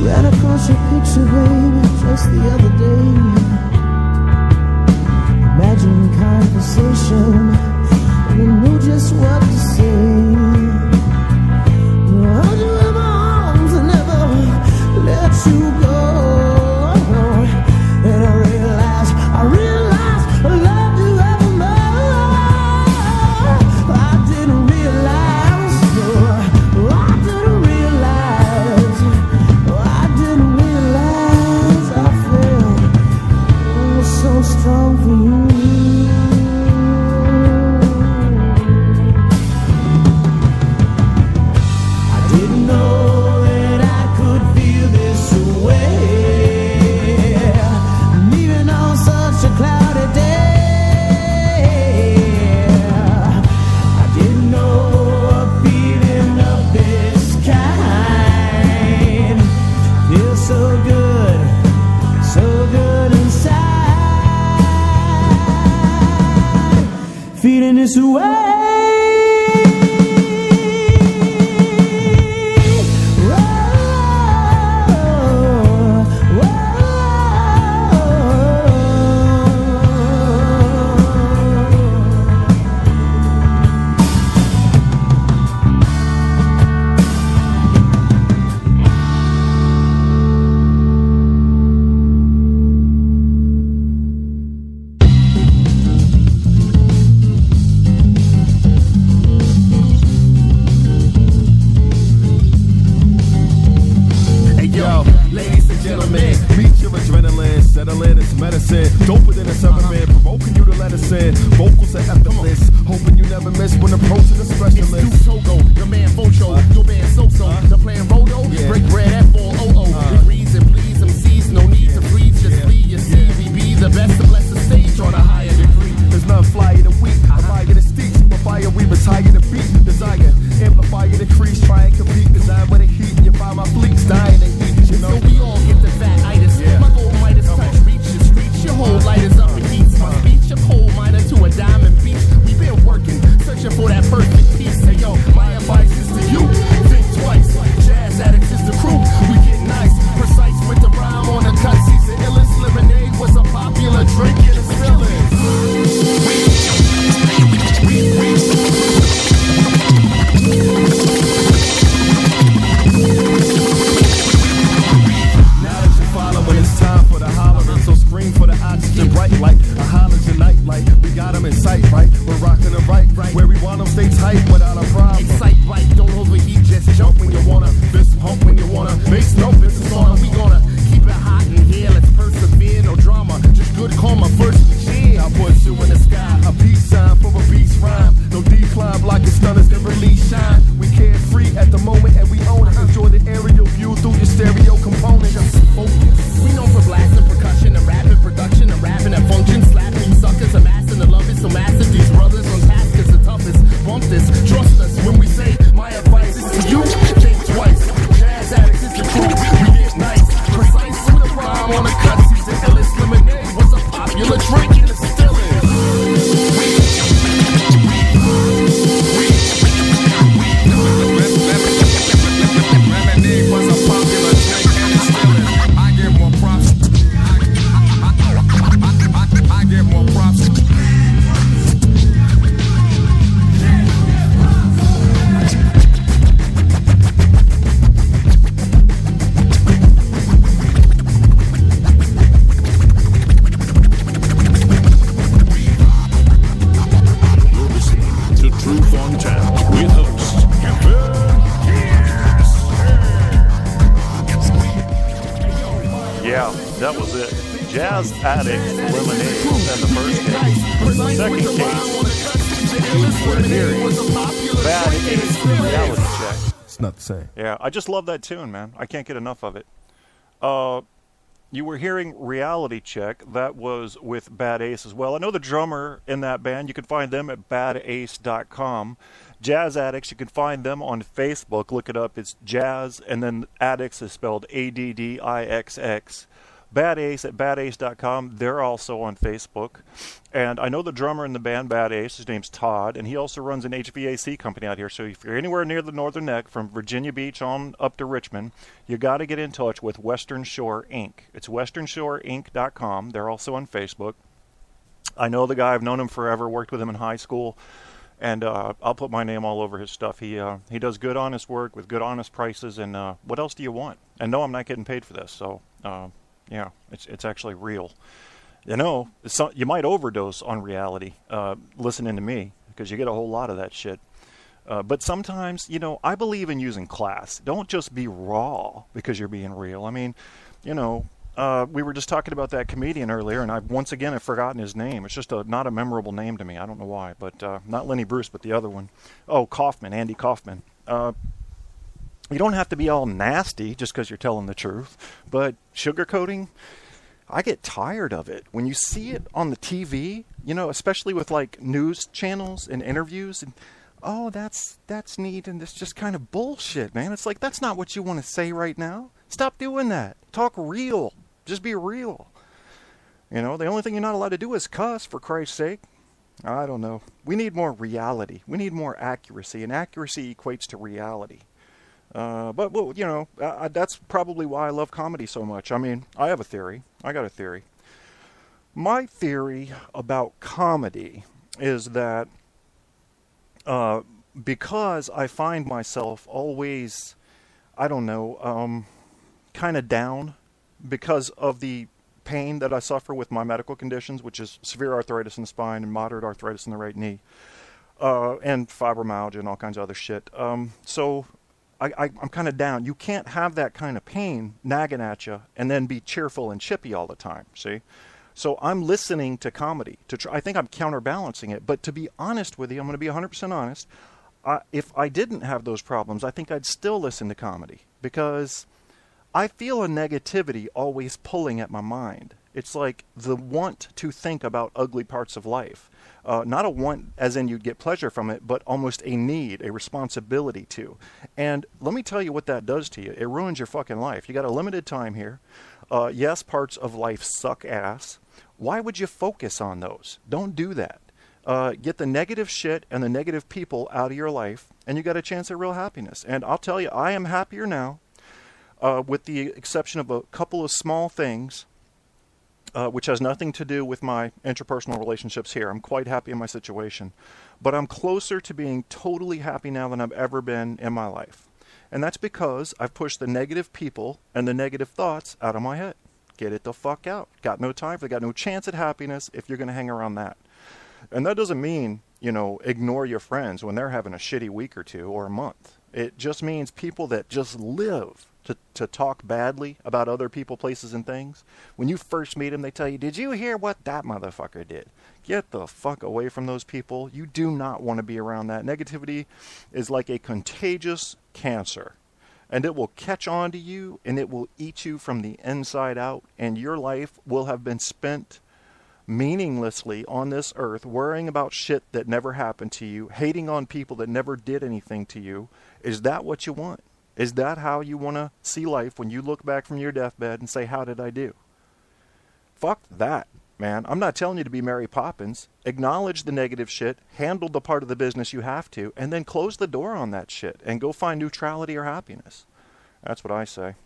Ran across your picture, baby, just the other day. Imagine conversation, and you knew just what to say. Hold you in my arms and never let you go. And I realized I love you ever more. I didn't realize, I didn't realize, I didn't realize I felt so strong for you. Feeling this way. Doper than a 7-man, provoking you to let us in. Vocals are effortless, hoping you never miss when approaching the specialist. Togo, your man Focho, your man So-So, the plan Rodo, break bread at 400. Degrees and please MCs, no need to freeze, just flee. You see, we be the best to bless the stage on a higher degree. There's none flyer the weak, a fire the steeps, but fire we retire the beat. Desire, amplify the crease, try and compete, design with the heat. You find my fleets dying and heat, you know. So we all get the fat itis, my gold Midas touch reaches, streets, your whole light is up and heats. My speech, a coal miner to a diamond beach. We've been working, searching for that perfect piece. Hey yo, my advice is to you, think twice. Jazz addicts is the crew, we get nice, precise with the rhyme on the cut. Season illest lemonade was a popular drink and it still is. Now that you're following, it's time for the hollering. So scream for the oxygen bright like a halogen night light. We got them in sight, right? We're rocking them right. Where we want them, stay tight without a problem. Excite right, don't overheat, just jump when you wanna. Fist pump when you wanna. Makes no business on them. We gonna keep it hot in here. Let's persevere, no drama. Just good karma first. Yeah, I put you in the sky. A peace sign for a beast rhyme. No decline, blocking stunners, then release shine. We carefree at the moment and we own it. Enjoy the aerial view through your stereo component. Just focus. We known for blasting percussion and rapping production and rapping at function. Slapping suckers, amassing the love is so massive. These brothers on task is the toughest. Bump this, trust us when we say my advice is to you. Think twice. Jazz addicts is the crew. We get nice, precise with a rhyme on the cut. Season illest lemonade was a popular drink and it still is. Lemonade was a popular drink and it still is. I get more props. I get more props. You're listening to Truth on Tap with host Kevin Kierstead. Yeah, that was it. Jazz Addict Lemonade in the first case. Second case, we're hearing Bad Ace Reality Check. It's not the same. Yeah, I just love that tune, man. I can't get enough of it. You were hearing Reality Check. That was with Bad Ace as well. I know the drummer in that band. You can find them at badace.com. Jazz Addicts, you can find them on Facebook. Look it up. It's Jazz, and then Addicts is spelled ADDIXX. Bad Ace at badace.com. They're also on Facebook. And I know the drummer in the band Bad Ace. His name's Todd, and he also runs an HVAC company out here. So if you're anywhere near the Northern Neck, from Virginia Beach on up to Richmond, you got to get in touch with Western Shore Inc. It's westernshoreinc.com. They're also on Facebook. I know the guy. I've known him forever, worked with him in high school. And I'll put my name all over his stuff. He does good, honest work with good, honest prices. And what else do you want? And no, I'm not getting paid for this. So, yeah, it's actually real. You know, you might overdose on reality listening to me, because you get a whole lot of that shit. But sometimes, you know, I believe in using class. Don't just be raw because you're being real. I mean, you know, we were just talking about that comedian earlier, and I've forgotten his name. It's just not a memorable name to me. I don't know why, but not Lenny Bruce, but the other one. Oh, Kaufman, Andy Kaufman. You don't have to be all nasty just because you're telling the truth, but sugarcoating, I get tired of it. When you see it on the TV, you know, especially with like news channels and interviews, and oh, that's neat, and it's just kind of bullshit, man. It's like, that's not what you want to say right now. Stop doing that. Talk real. Just be real. You know, the only thing you're not allowed to do is cuss, for Christ's sake. I don't know. We need more reality. We need more accuracy, and accuracy equates to reality. But, well, you know, that's probably why I love comedy so much. I mean, I have a theory. I got a theory. My theory about comedy is that because I find myself always, I don't know, kind of down because of the pain that I suffer with my medical conditions, which is severe arthritis in the spine and moderate arthritis in the right knee, and fibromyalgia and all kinds of other shit. So I'm kind of down. You can't have that kind of pain nagging at you and then be cheerful and chippy all the time, see? So I'm listening to comedy. I think I'm counterbalancing it. But to be honest with you, I'm going to be 100% honest. If I didn't have those problems, I think I'd still listen to comedy, because I feel a negativity always pulling at my mind. It's like the want to think about ugly parts of life. Not a want as in you'd get pleasure from it, but almost a need, a responsibility to. And let me tell you what that does to you. It ruins your fucking life. You got a limited time here. Yes, parts of life suck ass. Why would you focus on those? Don't do that. Get the negative shit and the negative people out of your life, and you got a chance at real happiness. And I'll tell you, I am happier now, with the exception of a couple of small things, which has nothing to do with my interpersonal relationships here. I'm quite happy in my situation. But I'm closer to being totally happy now than I've ever been in my life. And that's because I've pushed the negative people and the negative thoughts out of my head. Get it the fuck out. Got no time for it. Got no chance at happiness if you're going to hang around that. And that doesn't mean, you know, ignore your friends when they're having a shitty week or two or a month. It just means people that just live to talk badly about other people, places, and things. When you first meet them, they tell you, did you hear what that motherfucker did? Get the fuck away from those people. You do not want to be around that. Negativity is like a contagious cancer. And it will catch on to you, and it will eat you from the inside out. And your life will have been spent meaninglessly on this earth, worrying about shit that never happened to you, hating on people that never did anything to you. Is that what you want? Is that how you want to see life when you look back from your deathbed and say, how did I do? Fuck that, man. I'm not telling you to be Mary Poppins. Acknowledge the negative shit, handle the part of the business you have to, and then close the door on that shit and go find neutrality or happiness. That's what I say.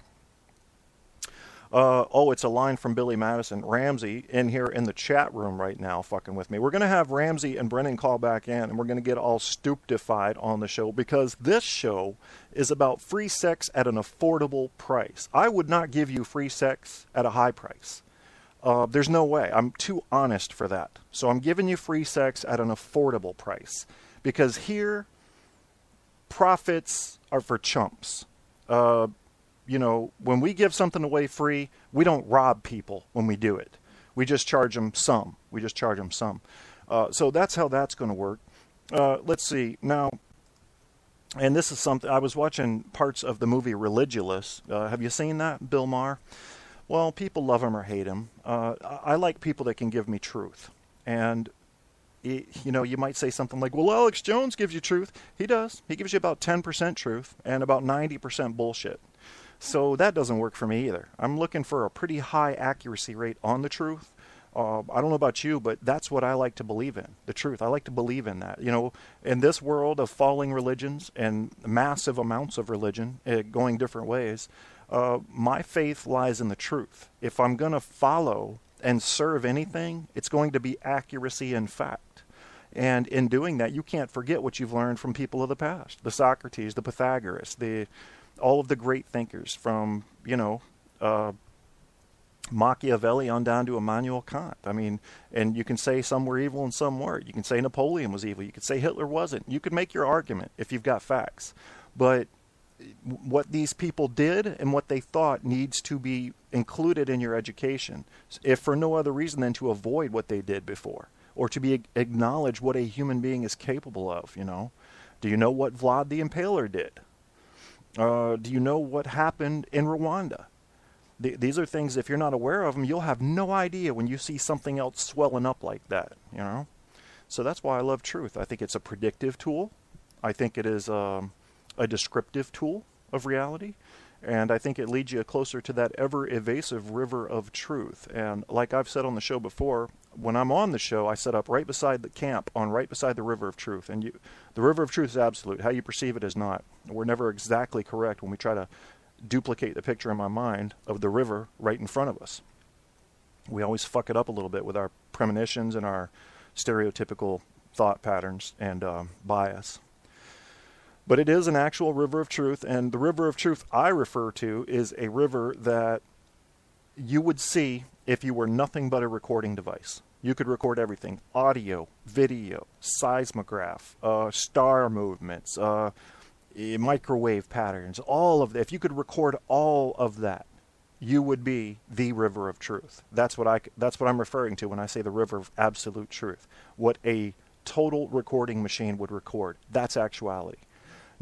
Oh, it's a line from Billy Madison. Ramsey in here in the chat room right now fucking with me. We're going to have Ramsey and Brennan call back in, and we're going to get all stupefied on the show, because this show is about free sex at an affordable price. I would not give you free sex at a high price. There's no way. I'm too honest for that. So I'm giving you free sex at an affordable price, because here, profits are for chumps. You know, when we give something away free, we don't rob people when we do it. We just charge them some. So that's how that's going to work. Let's see. Now, and this is something, I was watching parts of the movie Religulous. Have you seen that, Bill Maher? Well, people love him or hate him. I like people that can give me truth. And you might say something like, well, Alex Jones gives you truth. He does. He gives you about 10% truth and about 90% bullshit. So that doesn't work for me either. I'm looking for a pretty high accuracy rate on the truth. I don't know about you, but that's what I like to believe in, the truth. I like to believe in that. In this world of falling religions and massive amounts of religion going different ways, my faith lies in the truth. If I'm going to follow and serve anything, it's going to be accuracy and fact. And in doing that, you can't forget what you've learned from people of the past, the Socrates, the Pythagoras, all of the great thinkers from, Machiavelli on down to Immanuel Kant. I mean, and you can say some were evil and some weren't. You can say Napoleon was evil. You could say Hitler wasn't. You could make your argument if you've got facts. But what these people did and what they thought needs to be included in your education, if for no other reason than to avoid what they did before, or to be acknowledge what a human being is capable of. Do you know what Vlad the Impaler did? Do you know what happened in Rwanda? These are things, if you're not aware of them, you'll have no idea when you see something else swelling up like that, So that's why I love truth. I think it's a predictive tool. I think it is a descriptive tool of reality. And I think it leads you closer to that ever-evasive river of truth. And like I've said on the show before, when I'm on the show, I set up right beside the camp, right beside the river of truth. And the river of truth is absolute. How you perceive it is not. We're never exactly correct when we try to duplicate the picture in my mind of the river right in front of us. We always fuck it up a little bit with our premonitions and our stereotypical thought patterns and bias. But it is an actual river of truth, and the river of truth I refer to is a river that you would see if you were nothing but a recording device. You could record everything: audio, video, seismograph, star movements, microwave patterns, all of that. If you could record all of that, you would be the river of truth. That's what I'm referring to when I say the river of absolute truth. What a total recording machine would record. That's actuality.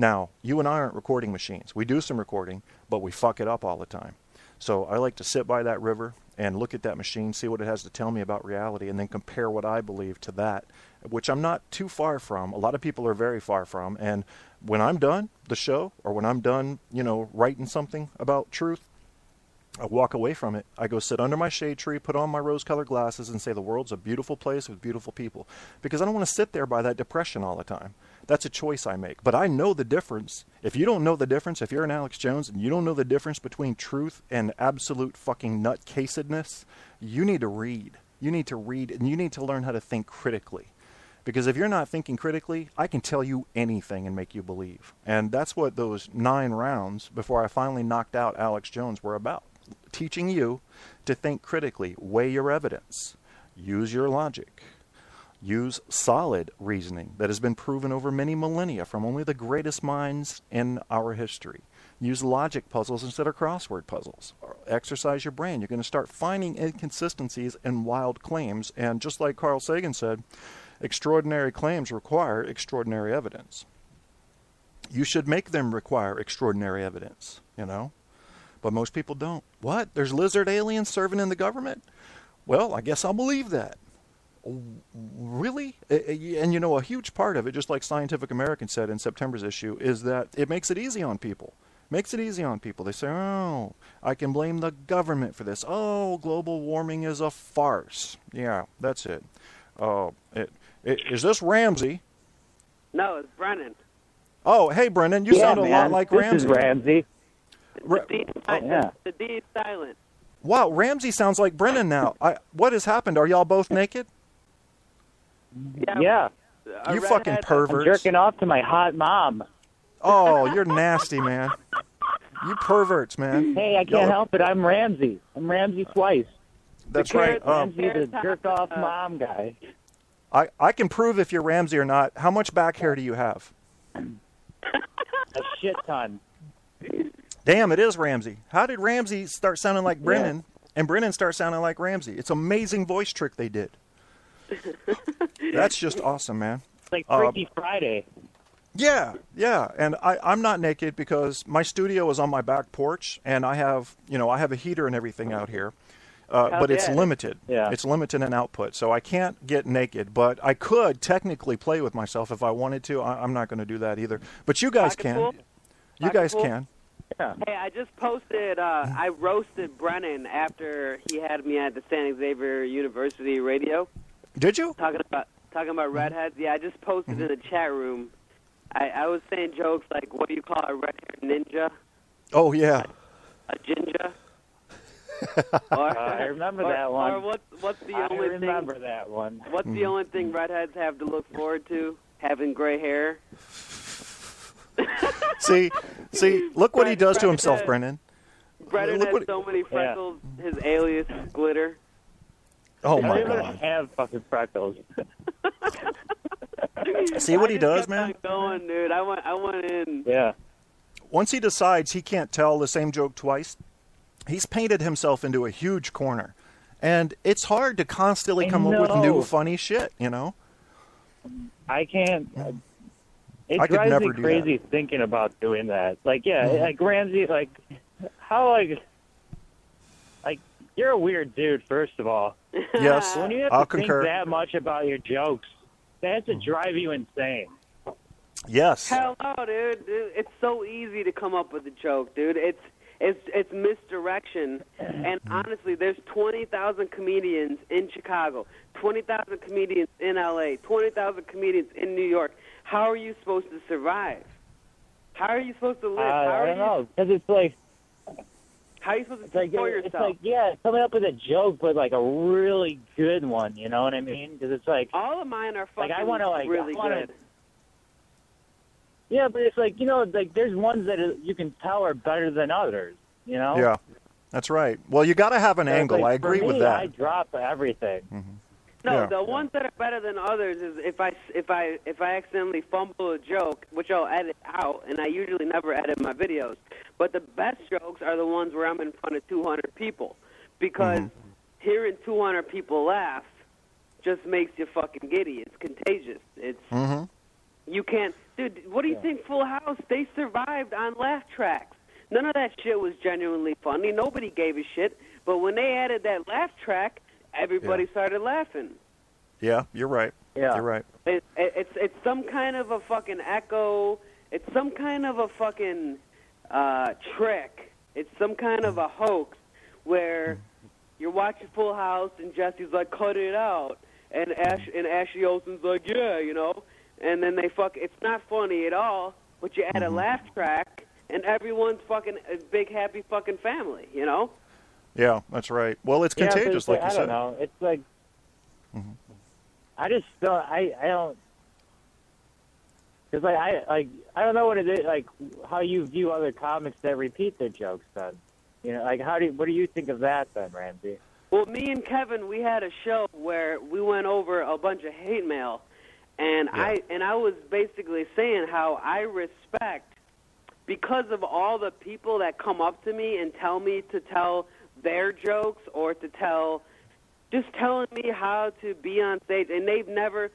Now, you and I aren't recording machines. We do some recording, but we fuck it up all the time. So I like to sit by that river and look at that machine, see what it has to tell me about reality, and then compare what I believe to that, which I'm not too far from. A lot of people are very far from. And when I'm done the show, or when I'm done, writing something about truth, I walk away from it. I go sit under my shade tree, put on my rose-colored glasses, and say the world's a beautiful place with beautiful people. Because I don't want to sit there by that depression all the time. That's a choice I make. But I know the difference. If you don't know the difference, if you're an Alex Jones and you don't know the difference between truth and absolute fucking nutcasedness, you need to read. You need to read, and you need to learn how to think critically. Because if you're not thinking critically, I can tell you anything and make you believe. And that's what those 9 rounds before I finally knocked out Alex Jones were about. Teaching you to think critically, weigh your evidence, use your logic, use solid reasoning that has been proven over many millennia from only the greatest minds in our history. Use logic puzzles instead of crossword puzzles. Exercise your brain. You're going to start finding inconsistencies and wild claims. And just like Carl Sagan said, extraordinary claims require extraordinary evidence. You should make them require extraordinary evidence, But most people don't. What? There's lizard aliens serving in the government? Well, I guess I'll believe that. Really? And a huge part of it, just like Scientific American said in September's issue, is that it makes it easy on people. Makes it easy on people. They say, oh, I can blame the government for this. Oh, global warming is a farce. Yeah, that's it. Is this Ramsey? No, it's Brennan. Oh, hey, Brennan, you sound a lot like Ramsey. This is Ramsey. The D is silent. Wow, Ramsey sounds like Brennan now. What has happened? Are y'all both naked? Yeah. You fucking perverts. I'm jerking off to my hot mom. Oh, you're nasty, man. You perverts, man. Hey, I can't help it. I'm Ramsey. I'm Ramsey Twice. That's right. Ramsey, the jerk-off mom guy. I can prove if you're Ramsey or not. How much back hair do you have? A shit ton. Damn, it is Ramsey. How did Ramsey start sounding like Brennan and Brennan start sounding like Ramsey? It's an amazing voice trick they did. That's just awesome, man. It's like Freaky Friday. Yeah. And I'm not naked because my studio is on my back porch, and I have a heater and everything out here. but it's yeah. limited. Yeah. It's limited in output, so I can't get naked. But I could technically play with myself if I wanted to. I'm not going to do that either. But you guys can. Pool? You guys can. Yeah. Hey, I just posted. I roasted Brennan after he had me at the Saint Xavier University radio. Did you? Talking about redheads. Yeah, I just posted in the chat room. I was saying jokes like, what do you call a red-haired ninja? Oh yeah. A ginger. I remember that one. Or what's the only thing? I remember that one. What's the only thing redheads have to look forward to? Having gray hair. See, look what he does to himself, Brennan. Brennan has so many freckles. His alias is Glitter. Oh my I don't even God. have fucking freckles. See what he does, kept man? on going, dude. I went in. Yeah. Once he decides he can't tell the same joke twice, he's painted himself into a huge corner. And it's hard to constantly come up with new funny shit, you know? I can't. It I could drives never me do crazy thinking about doing that. Like, yeah, like Ramsey, like, how, like, you're a weird dude, first of all. Yes, When you have I'll to think concur. that much about your jokes, that has to drive you insane. Yes. Hell no, dude. It's so easy to come up with a joke, dude. It's misdirection. And honestly, there's 20,000 comedians in Chicago, 20,000 comedians in LA, 20,000 comedians in New York. How are you supposed to survive? How are you supposed to live? I don't know, because it's like, how are you supposed to like, support it's yourself? like, yeah, coming up with a joke, but like a really good one, you know what I mean? Because it's like, all of mine are fucking like, I want to, like, really good. Yeah, but it's like, you know, like there's ones that you can tell are better than others, you know? Yeah, that's right. Well, you got to have an So it's angle. like, I agree for with me, that. I drop everything. No, Yeah. the ones that are better than others is if I accidentally fumble a joke, which I'll edit out, and I usually never edit my videos. But the best jokes are the ones where I'm in front of 200 people, because hearing 200 people laugh just makes you fucking giddy. It's contagious. It's you can't, dude. What do you think? Full House, they survived on laugh tracks. None of that shit was genuinely funny. Nobody gave a shit. But when they added that laugh track, everybody started laughing. Yeah, you're right. Yeah. You're right. It's some kind of a fucking echo. It's some kind of a fucking trick. It's some kind of a hoax where you're watching Full House and Jesse's like, cut it out, and Ashley Olsen's like, yeah, you know, and then they it's not funny at all, but you add a laugh track and everyone's fucking a big happy fucking family, you know. Yeah, that's right. Well, it's contagious, but like you I said. don't know. It's like, I just don't. I don't. Because I don't know what it is, like how you view other comics that repeat their jokes. Then, you know, like what do you think of that then, Ramsey? Well, me and Kevin, we had a show where we went over a bunch of hate mail, and I was basically saying how I respect, because of all the people that come up to me and tell me to tell their jokes or to just telling me how to be on stage, and they've never.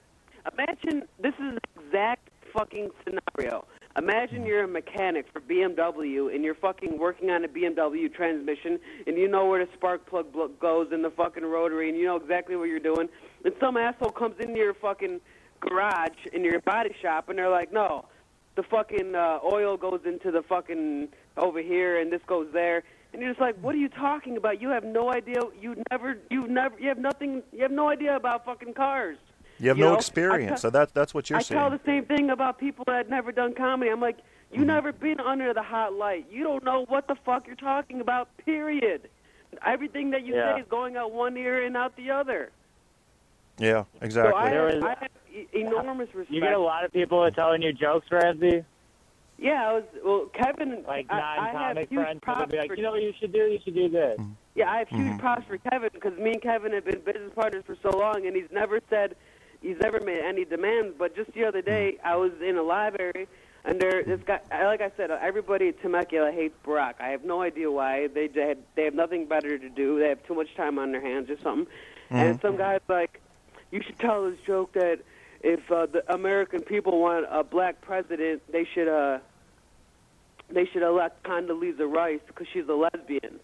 Imagine this is the exact fucking scenario. Imagine you're a mechanic for BMW and you're fucking working on a BMW transmission and you know where the spark plug goes in the fucking rotary and you know exactly what you're doing. And some asshole comes into your fucking garage in your body shop and they're like, no, the fucking oil goes into the fucking over here and this goes there. And you're just like, what are you talking about? You have no idea. You have no idea about fucking cars. You have no experience, so that's what you're saying. I tell the same thing about people that had never done comedy. I'm like, you never been under the hot light. You don't know what the fuck you're talking about, period. Everything that you say is going out one ear and out the other. Yeah, exactly. So I have enormous respect. You get a lot of people telling you jokes, Ramsey? Yeah, Kevin, like I have non-comic huge friends props will be like, for, you know what you should do? You should do this. Yeah, I have huge props for Kevin because me and Kevin have been business partners for so long, and he's never made any demands. But just the other day, I was in a live area, and this guy, like I said, everybody at Temecula hates Barack. I have no idea why. They have nothing better to do. They have too much time on their hands or something. And some guy's like, you should tell this joke that if the American people want a black president, they should elect Condoleezza Rice because she's a lesbian.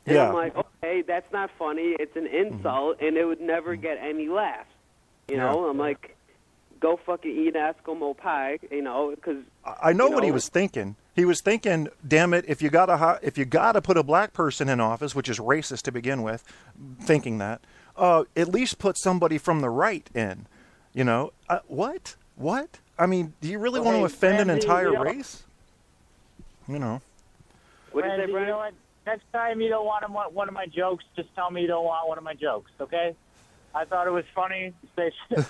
And Yeah. I'm like, okay, that's not funny. It's an insult, and it would never get any laughs. You know, I'm like, go fucking eat Eskimo pie, you know, because I know what he was thinking. He was thinking, damn it, if you gotta put a black person in office, which is racist to begin with, thinking that, at least put somebody from the right in. You know, what? I mean, do you really want to offend an entire race? You know. What did you say, You Brian? know what? Next time you don't want one of my jokes, just tell me you don't want one of my jokes, okay? I thought it was funny. Say shit.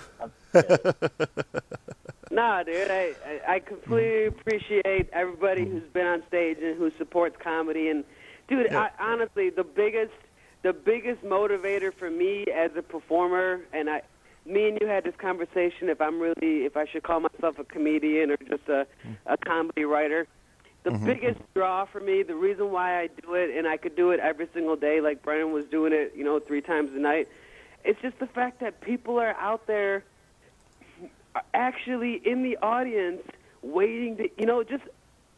Nah, dude, I completely appreciate everybody who's been on stage and who supports comedy. And, dude, honestly, the biggest motivator for me as a performer, and me and you had this conversation if I should call myself a comedian or just a comedy writer. The biggest draw for me, the reason why I do it, and I could do it every single day like Brennan was doing it, 3 times a night, it's just the fact that people are out there actually in the audience waiting to,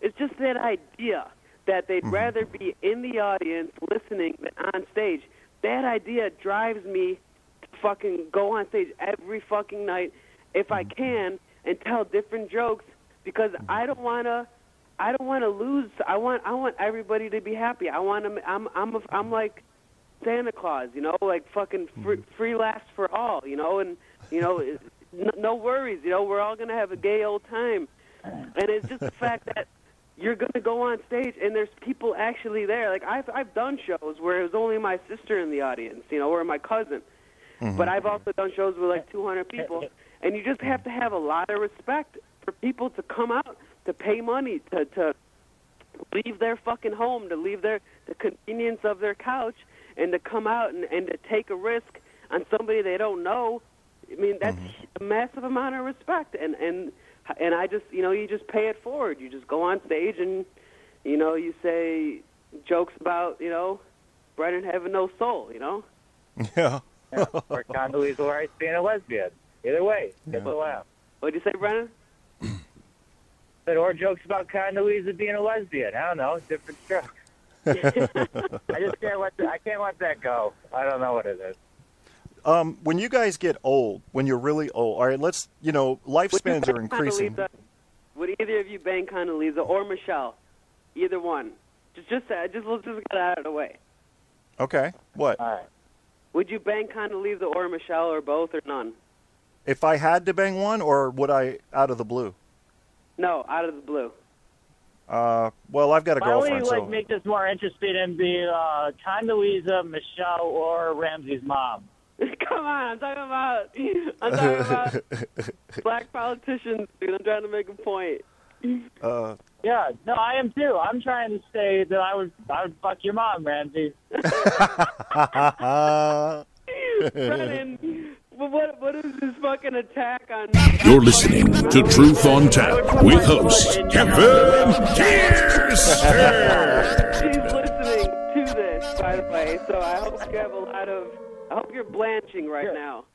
it's just that idea that they'd rather be in the audience listening than on stage. That idea drives me to fucking go on stage every fucking night if I can and tell different jokes because I don't want to lose. I want everybody to be happy. I'm like Santa Claus, like fucking free laughs for all, and no worries, we're all gonna have a gay old time, and it's just the fact that you're gonna go on stage and there's people actually there. Like I've done shows where it was only my sister in the audience, or my cousin, but I've also done shows with like 200 people, and you just have to have a lot of respect for people to come out, to pay money, to leave their fucking home, to leave the convenience of their couch, and to come out and to take a risk on somebody they don't know. I mean, that's a massive amount of respect, and I just, you just pay it forward. You just go on stage and, you say jokes about, Brennan having no soul, Yeah. Or Condoleezza Rice being a lesbian. Either way, get the laugh. What'd you say, Brennan? Or jokes about Condoleezza being a lesbian. I don't know, different jokes. I just can't let that go. I don't know what it is. When you guys get old, when you're really old, all right, lifespans are increasing. Would either of you bang Condoleezza or Michelle? Either one. Let's just get it out of the way. Okay. What? All right. Would you bang Condoleezza or Michelle or both or none? If I had to bang one, or would I out of the blue? No, out of the blue. Well, I've got a girlfriend, Why don't you make this more interested in the Condoleezza, Michelle, or Ramsey's mom? Come on, I'm talking about black politicians, dude. I'm trying to make a point. Yeah, no, I am too. I'm trying to say that I would fuck your mom, Ramsey. Brennan, what is this fucking attack on? You're listening to Truth on Tap with host Kevin Kierstead. She's listening to this, by the way, so I hope you have I hope you're blanching right now.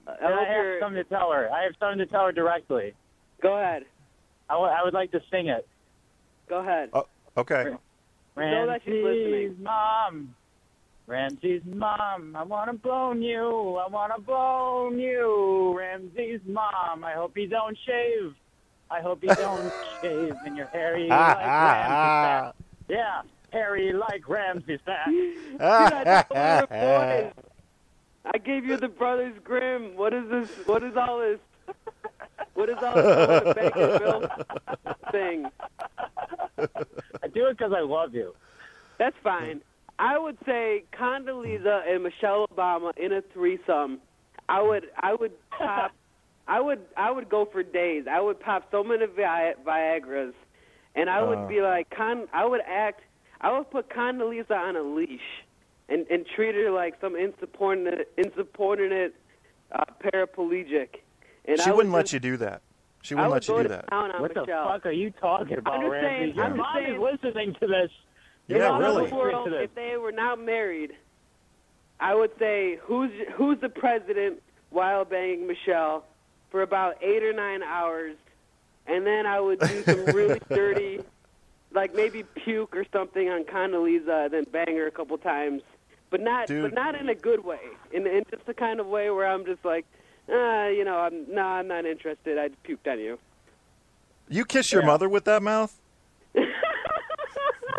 I have something to tell her. I have something to tell her directly. Go ahead. I would like to sing it. Go ahead. Okay. Ramsey's mom. Ramsey's mom. I want to bone you. I want to bone you. Ramsey's mom. I hope you don't shave. I hope you don't shave and you're hairy like Ramsey's fat. Yeah, hairy like Ramsey's fat. Dude, I don't know your voice. I gave you the Brothers Grimm. What is this? What is all this? What is all this bacon milk thing? I do it because I love you. That's fine. I would say Condoleezza and Michelle Obama in a threesome. I would pop. I would go for days. I would pop so many Viagras, and I would be like I would put Condoleezza on a leash. And treat her like some insubordinate paraplegic. And she wouldn't let you do that. She wouldn't let you do that. What the fuck are you talking about, Ramsey? Your mom is listening to this. Yeah, really. If they were not married, I would say who's the president while banging Michelle for about 8 or 9 hours, and then I would do some really dirty like maybe puke or something on Condoleezza, then bang her a couple times, but not in a good way. In just the kind of way where I'm just like, I'm not interested. I just puked on you. You kiss your mother with that mouth?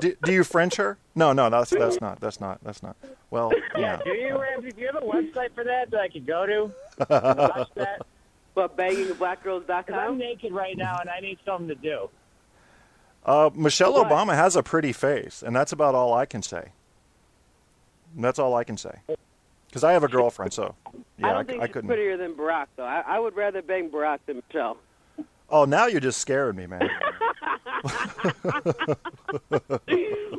do you French her? No, that's not. Well, yeah. Do you, Ramsey? Do you have a website for that I could go to? Watch that. But bangingblackgirls.com? I'm naked right now and I need something to do. Michelle Obama has a pretty face, and that's about all I can say. That's all I can say. Because I have a girlfriend, so yeah, I don't think I she's couldn't. prettier than Barack, though. I would rather bang Barack than Michelle. Oh, now you're just scaring me, man.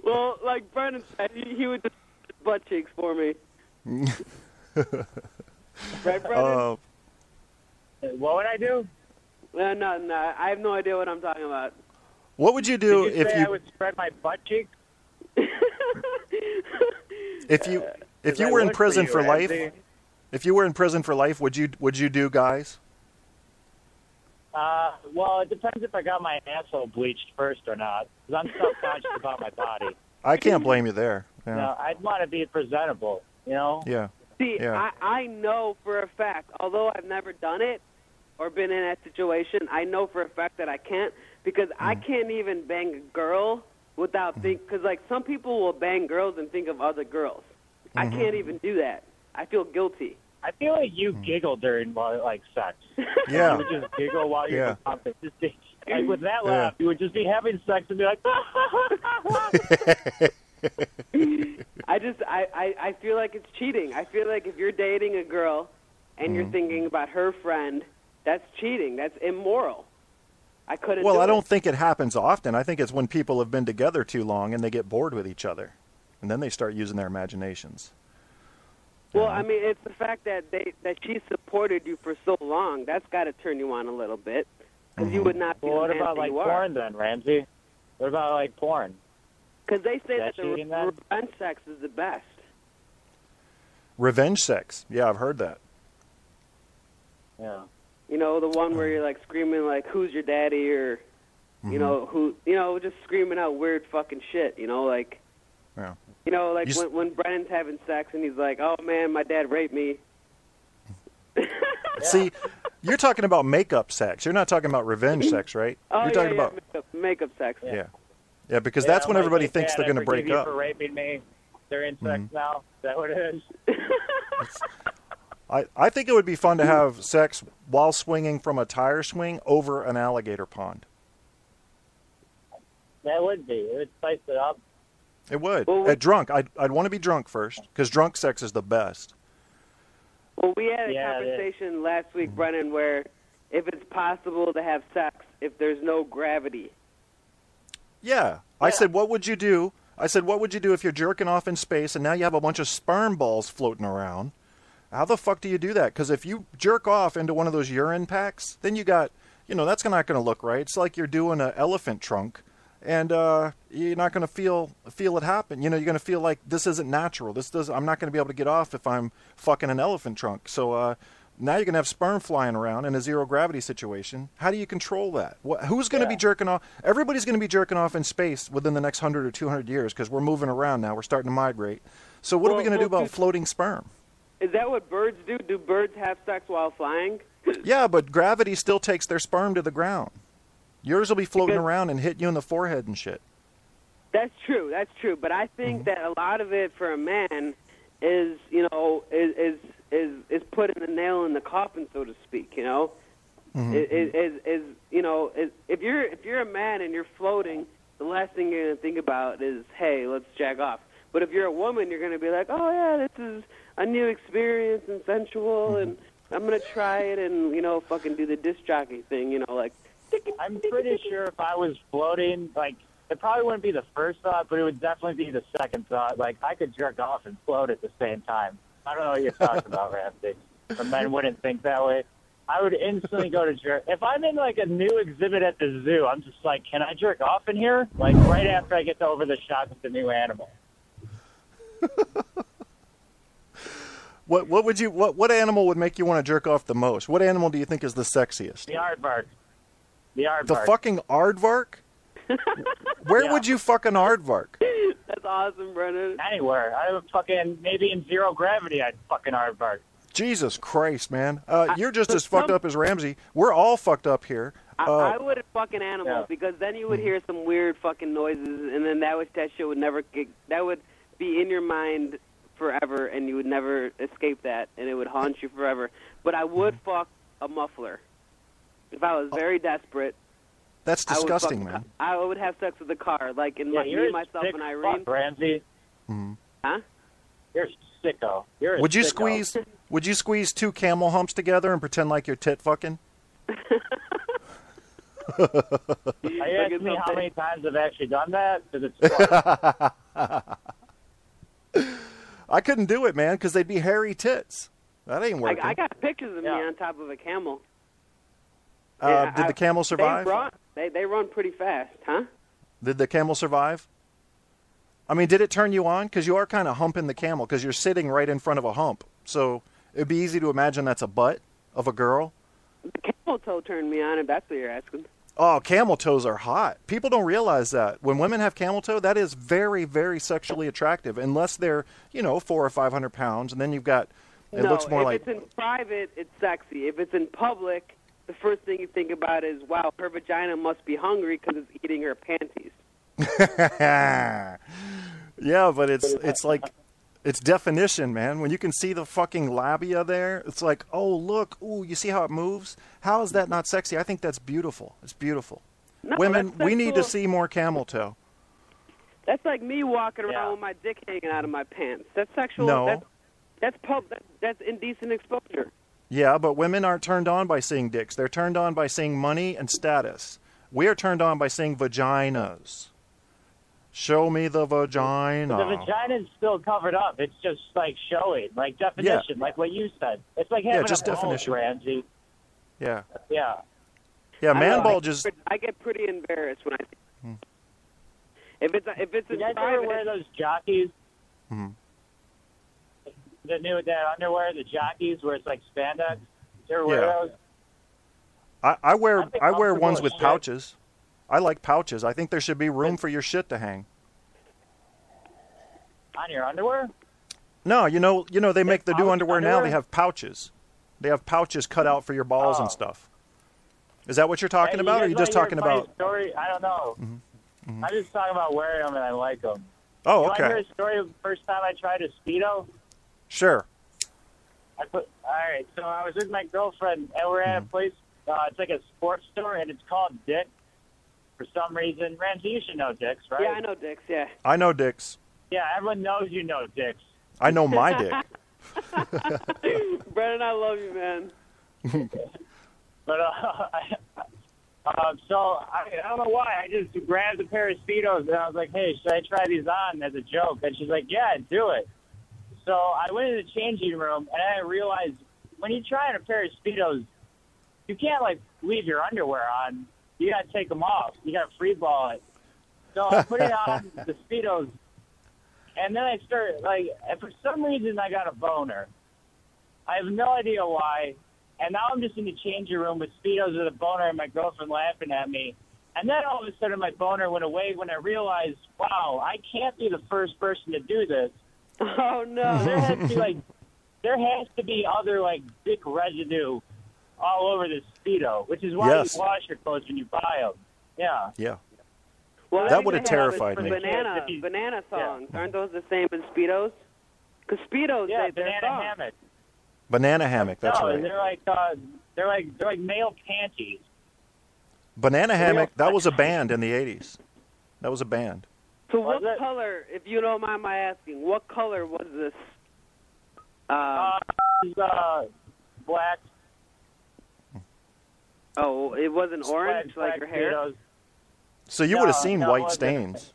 Well, like Brennan said, he would just butt cheeks for me. Right, Brennan? What would I do? No. I have no idea what I'm talking about. What would you do Did you if say you I would spread my butt cheeks? if you were in prison for life? If you were in prison for life, would you do guys? Well, it depends if I got my asshole bleached first or not. Because I'm self-conscious about my body. I can't blame you there. Yeah. No, I'd want to be presentable, Yeah. See, yeah. I know for a fact, although I've never done it or been in that situation, I know for a fact that I can't, because I can't even bang a girl without because like some people will bang girls and think of other girls. I can't even do that. I feel guilty. I feel like you giggle during sex. Yeah. You would just giggle while you're pumping. Like with that laugh, you would just be having sex and be like. I feel like it's cheating. I feel like if you're dating a girl and you're thinking about her friend, that's cheating. That's immoral. I couldn't. Well, I don't think it happens often. I think it's when people have been together too long and they get bored with each other, and then they start using their imaginations. Well, I mean, it's the fact that she supported you for so long. That's got to turn you on a little bit, because you would not be. Well, what the man about that you porn are. then, Ramsey? What about porn? Because they say that the cheating then? revenge sex is the best. Revenge sex. Yeah, I've heard that. Yeah. You know, the one where you're like screaming like, "Who's your daddy?" or just screaming out weird fucking shit. Like. Yeah. Like when Brennan's having sex and he's like, "Oh man, my dad raped me." See, you're talking about makeup sex. You're not talking about revenge sex, right? Oh, you're talking about makeup sex. Yeah, because that's when everybody thinks they're going to break up. For raping me. They're in sex now. Is that what it is? I think it would be fun to have sex while swinging from a tire swing over an alligator pond. That would be. It would spice it up. It would. At drunk, I'd want to be drunk first, because drunk sex is the best. Well, we had a conversation last week, Brennan, where if it's possible to have sex if there's no gravity. Yeah. I said, what would you do? I said, what would you do if you're jerking off in space and now you have a bunch of sperm balls floating around? How the fuck do you do that? Because if you jerk off into one of those urine packs, then you got, that's not going to look right. It's like you're doing an elephant trunk. And you're not going to feel it happen. You're going to feel like this isn't natural. I'm not going to be able to get off if I'm fucking an elephant trunk. So now you're going to have sperm flying around in a zero gravity situation. How do you control that? Who's going to be jerking off? Everybody's going to be jerking off in space within the next 100 or 200 years because we're moving around now. We're starting to migrate. So what are we going to do about floating sperm? Is that what birds do? Do birds have sex while flying? Yeah, but gravity still takes their sperm to the ground. Yours will be floating around and hit you in the forehead and shit. That's true. But I think that a lot of it for a man is putting the nail in the coffin, so to speak. If you're a man and you're floating, the last thing you're gonna think about is, hey, let's jack off. But if you're a woman, you're gonna be like, oh yeah, this is a new experience and sensual, and I'm gonna try it and fucking do the disc jockey thing. I'm pretty sure if I was floating, it probably wouldn't be the first thought, but it would definitely be the second thought. Like, I could jerk off and float at the same time. I don't know what you're talking about, Ramsey. But men wouldn't think that way. I would instantly go to jerk. If I'm in, a new exhibit at the zoo, I'm just like, can I jerk off in here? Right after I get to over the shot with the new animal. What animal would make you want to jerk off the most? What animal do you think is the sexiest? The aardvark. The aardvark. The fucking aardvark? Where would you fuck an aardvark? That's awesome, Brennan. Anywhere. I would fucking, maybe in zero gravity, I'd fucking aardvark. Jesus Christ, man. You're just as fucked up as Ramsey. We're all fucked up here. I would fuck an animal because then you would hear some weird fucking noises, and then that shit would never that would be in your mind forever, and you would never escape that, and it would haunt you forever. But I would fuck a muffler if I was very desperate. That's disgusting, man. I would have sex with a car, like in me, myself, and Irene. Fuck, Ramsey. Huh? You're a sicko. You're a Would you sicko. squeeze two camel humps together and pretend like you're tit fucking? Are you asking me how many times I've actually done that? Because it's fun. I couldn't do it, man, because they'd be hairy tits. That ain't working. I got pictures of me on top of a camel. Did the camel survive? They run pretty fast, huh? Did the camel survive? I mean, did it turn you on? Because you are kind of humping the camel because you're sitting right in front of a hump. So it'd be easy to imagine that's a butt of a girl. The camel toe turned me on, if that's what you're asking. Oh, camel toes are hot. People don't realize that. When women have camel toe, that is very, very sexually attractive, unless they're, 400 or 500 pounds, and then you've got, looks more like... if it's in private, it's sexy. If it's in public, the first thing you think about is, wow, her vagina must be hungry because it's eating her panties. Yeah, but it's like... It's definition, man. When you can see the fucking labia there, it's like, oh, look. Ooh, you see how it moves? How is that not sexy? I think that's beautiful. It's beautiful. No, Women, that's we need cool. to see more camel toe. That's like me walking around with my dick hanging out of my pants. That's sexual. No. That's indecent exposure. Yeah, but women aren't turned on by seeing dicks. They're turned on by seeing money and status. We are turned on by seeing vaginas. Show me the vagina. The vagina's still covered up. It's just like showing, like definition, like what you said. It's like having just a bulge, definition. Ramsey. Yeah. Yeah. Yeah, man bulges. I get pretty embarrassed when I see if it's you guys ever wear those jockeys? Mm-hmm. That underwear, the jockeys, where it's like spandex. You ever wear those? I wear ones with shit. pouches. I like pouches. I think there should be room for your shit to hang. On your underwear? No, they make the new underwear now. underwear? They have pouches. They have pouches cut out for your balls and stuff. Is that what you're talking about, or are you just talking about? Story? I don't know. Mm-hmm. I'm just talking about wearing them and I like them. Oh, You want to hear okay. a story of the first time I tried a Speedo? Sure. All right, so I was with my girlfriend, and we're at a place, it's like a sports store, and it's called Dick's. For some reason, Ramsey, you should know Dick's, right? Yeah, I know Dick's, yeah. I know Dick's. Yeah, everyone knows you know Dick's. I know my dick. Brennan, I love you, man. But, so, I don't know why, I just grabbed a pair of Speedos, and I was like, hey, should I try these on as a joke? And she's like, yeah, do it. So I went in the changing room, and I realized when you try on a pair of Speedos, you can't, leave your underwear on. You got to take them off. You got to free ball it. So I put it on the Speedos, and then I started, and for some reason I got a boner. I have no idea why. And now I'm just in the changing room with Speedos with a boner and my girlfriend laughing at me. And then all of a sudden my boner went away when I realized, wow, I can't be the first person to do this. Oh, no. There has to be other, dick residue all over the Speedo, which is why you wash your clothes when you buy them. Yeah. Yeah. Well, that would have terrified me. Banana songs. Aren't those the same as Speedos? Because Speedos, yeah, they're banana songs. hammock. Banana hammock. That's no, right. they're like male panties. Banana hammock. That was a band in the '80s. That was a band. So what color, if you don't mind my asking, what color was this? Black. Oh, it wasn't orange like your hair? Speedos. So you would have seen white stains.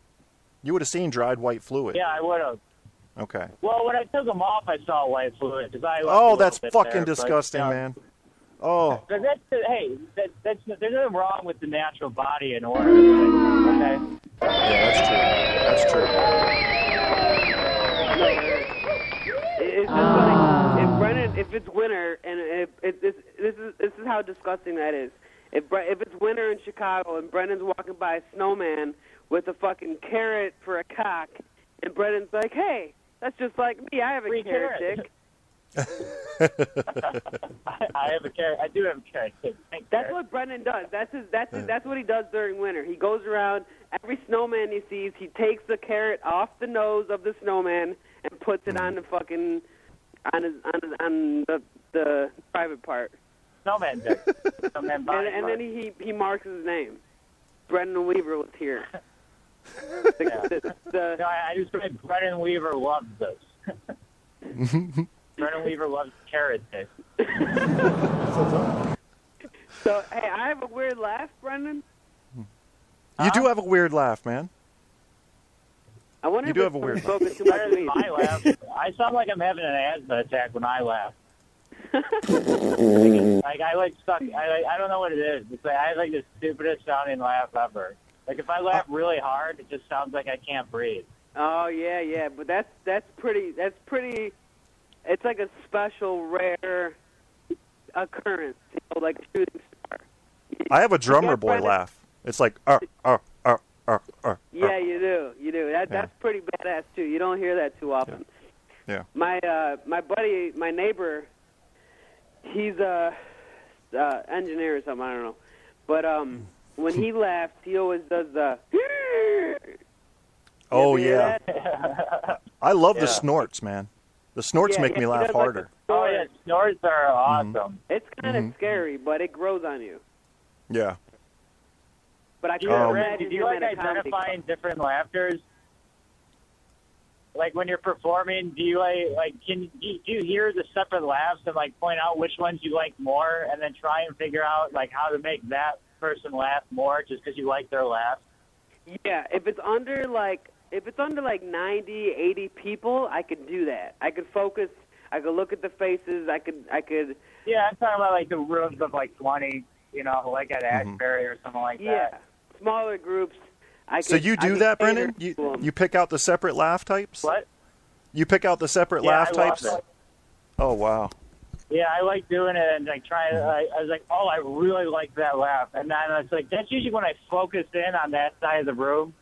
You would have seen dried white fluid. Yeah, I would have. Okay. Well, when I took them off, I saw white fluid. That's fucking disgusting, man. Oh. There's nothing wrong with the natural body in order. Okay. Yeah, that's true. It's just if Brennan, if it's winter and this is how disgusting that is. If it's winter in Chicago and Brennan's walking by a snowman with a fucking carrot for a cock, and Brennan's like, "Hey, that's just like me. I have a carrot dick." I have a carrot. I do have a carrot dick. That's what Brennan does. That's what he does during winter. He goes around every snowman he sees. He takes the carrot off the nose of the snowman and puts it on the fucking on the private part. Snowman dick. Snowman body and part. then he marks his name. Brennan Weaver was here. No, I just read Brennan Weaver loves this. Brennan Weaver loves carrot dick. So, hey, I have a weird laugh, Brendan. You do have a weird laugh, man. I wonder you if do have a weird laugh. Too much weed. My laugh. I sound like I'm having an asthma attack when I laugh. Like I like stuck. I don't know what it is. It's like I have like the stupidest sounding laugh ever. Like if I laugh really hard, it just sounds like I can't breathe. Oh yeah, but that's pretty. It's like a special, rare occurrence, like a shooting star. I have a drummer boy laugh. It's like Yeah, you do. That's pretty badass too. You don't hear that too often. Yeah. My buddy, my neighbor, he's a engineer or something. I don't know, but when he laughs, he always does the. Oh yeah. I love the snorts, man. The snorts make me laugh harder. Oh yeah, snorts are awesome. It's kind of scary, but it grows on you. Yeah. But I can't imagine do you like identifying different laughters? Like when you're performing, do you do you hear the separate laughs and like point out which ones you like more, and then try and figure out like how to make that person laugh more just because you like their laugh? Yeah, if it's under like 90, 80 people, I could do that. I could focus. I could look at the faces. I could. Yeah, I'm talking about like the rooms of like 20, like at Ashbury or something like that. Yeah, smaller groups. So you do that, Brennan? You pick out the separate laugh types? What? You pick out the separate laugh types? Love it. Oh, wow. Yeah, I like doing it and like trying. I was like, oh, I really like that laugh, and then it's like that's usually when I focus in on that side of the room,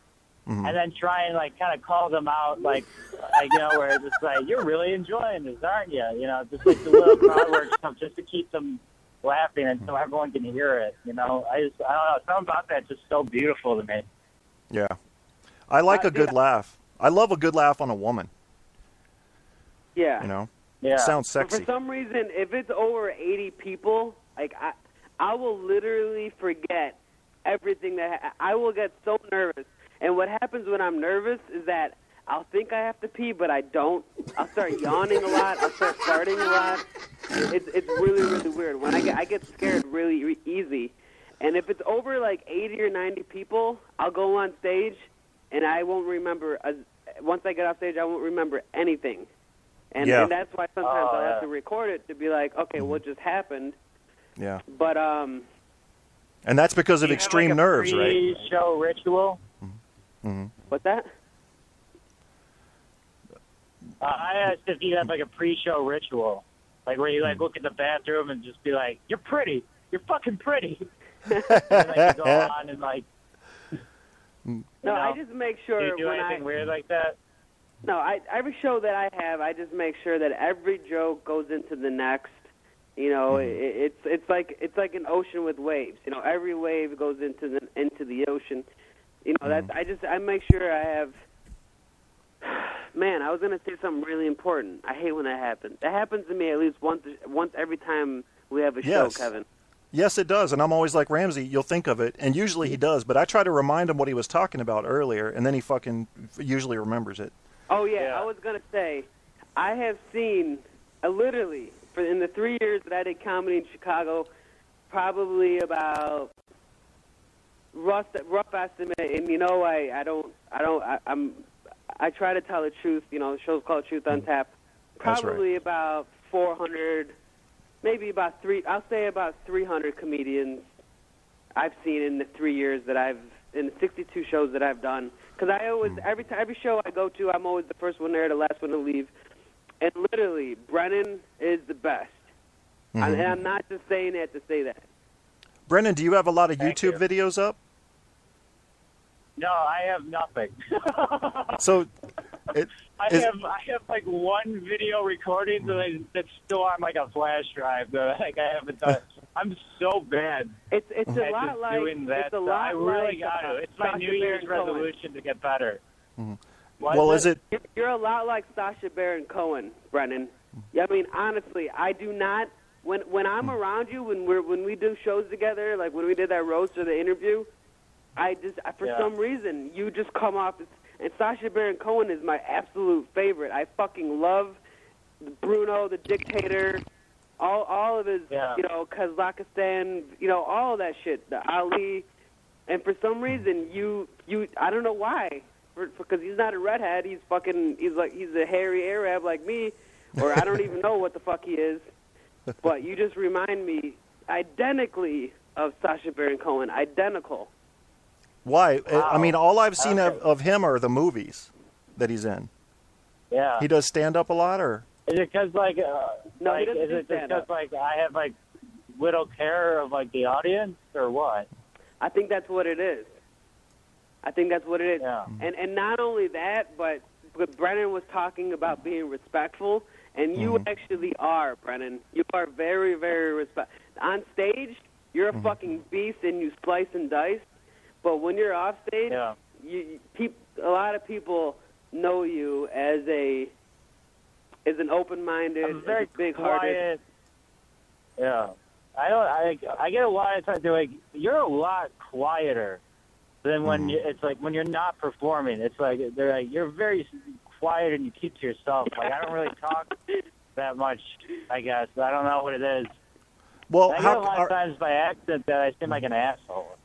and then try and like kind of call them out, like where it's just like you're really enjoying this, aren't you? Just like the little crowd work stuff, just to keep them laughing and so everyone can hear it. I don't know, something about that just so beautiful to me. Yeah. I like a good laugh. I love a good laugh on a woman. Yeah. Yeah. It sounds sexy. But for some reason, if it's over 80 people, like I will literally forget everything I will get so nervous. And what happens when I'm nervous is that I'll think I have to pee, but I don't. I'll start yawning a lot. I'll start farting a lot. It's really, really weird. When I get scared really easy. And if it's over like 80 or 90 people, I'll go on stage, and I won't remember. Once I get off stage, I won't remember anything. And that's why sometimes I'll have to record it to be like, okay, what just happened? Yeah. But and that's because of extreme nerves, right? Pre-show ritual. What's that? I asked if you have like a pre-show ritual, like where you like look at the bathroom and just be like, "You're pretty. You're fucking pretty." And like you go on and like. No, I just make sure. Do you do anything weird like that? No, every show that I have, I just make sure that every joke goes into the next. It's like an ocean with waves. Every wave goes into the ocean. I make sure I have. Man, I was gonna say something really important. I hate when that happens. That happens to me at least once every time we have a show, Kevin. Yes, it does, and I'm always like, Ramsey, you'll think of it, and usually he does, but I try to remind him what he was talking about earlier, and then he fucking usually remembers it. Oh, yeah. I was going to say, I have seen, literally, in the 3 years that I did comedy in Chicago, probably about, rough estimate, and I try to tell the truth, the show's called Truth Untapped, probably about 400, maybe about I'll say about 300 comedians I've seen in the 3 years in the 62 shows that I've done. Because I always, every show I go to, I'm always the first one there, the last one to leave. And literally, Brennan is the best. And I'm not just saying that to say that. Brennan, do you have a lot of YouTube videos up? No, I have nothing. So, I have like one video recording that's still on like a flash drive that like I haven't done. I'm so bad. It's a lot like doing that. It's a lot I really like, got to. It's my Sacha New Year's Baron Cohen. resolution to get better. Well, is it? You're a lot like Sacha Baron Cohen, Brennan. Yeah, I mean, honestly, I do not. When I'm around you, when we do shows together, like when we did that roast or the interview, for some reason you just come off as. And Sacha Baron Cohen is my absolute favorite. I fucking love Bruno, the Dictator, all of his, Kazakhstan, all of that shit, the Ali. And for some reason, you I don't know why, because he's not a redhead. He's a hairy Arab like me, or I don't even know what the fuck he is. But you just remind me identically of Sacha Baron Cohen, identical. Why? Wow. I mean, all I've seen of him are the movies that he's in. Yeah. He does stand up a lot, or? Is it because like no? He doesn't is it just because like I have like little care of like the audience or what? I think that's what it is. Yeah. And not only that, but Brennan was talking about being respectful, and you actually are, Brennan. You are very, very respectful. On stage, you're a fucking beast, and you slice and dice. But when you're off stage, a lot of people know you as an open-minded, very big-hearted. Yeah, I get a lot of times. They're like, you're a lot quieter than when it's like when you're not performing. It's like they're like you're very quiet and you keep to yourself. Like I don't really talk that much. I guess I don't know what it is. Well, I get a lot of times by accident that I seem like an asshole.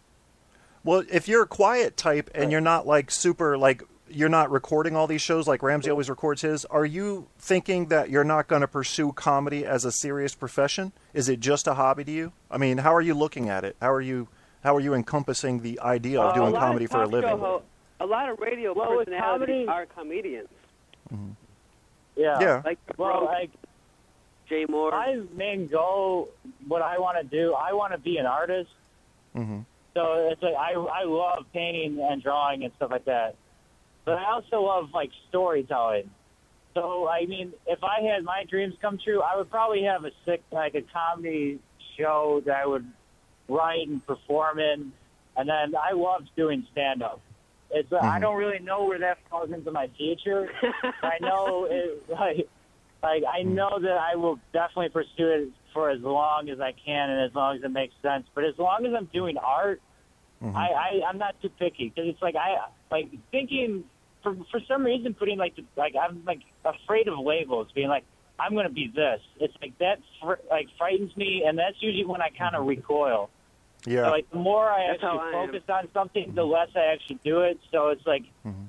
Well, if you're a quiet type and you're not like super, like you're not recording all these shows like Ramsey always records his, are you thinking that you're not going to pursue comedy as a serious profession? Is it just a hobby to you? I mean, how are you looking at it? How are you encompassing the idea of doing comedy for a living? A lot of radio personalities are comedians. Yeah. Like Jay Moore. My main goal, what I want to do, I want to be an artist. So it's like I love painting and drawing and stuff like that. But I also love like storytelling. So I mean, if I had my dreams come true, I would probably have a comedy show that I would write and perform in. And then I love doing stand up. It's I don't really know where that falls into my future. I know I know that I will definitely pursue it for as long as I can and as long as it makes sense. But as long as I'm doing art, I'm not too picky because it's like I like thinking for some reason putting I'm like afraid of labels, being like I'm going to be this. It's like that frightens me, and that's usually when I kind of recoil. Yeah. So, like the more I actually focus on something, the less I actually do it. So it's like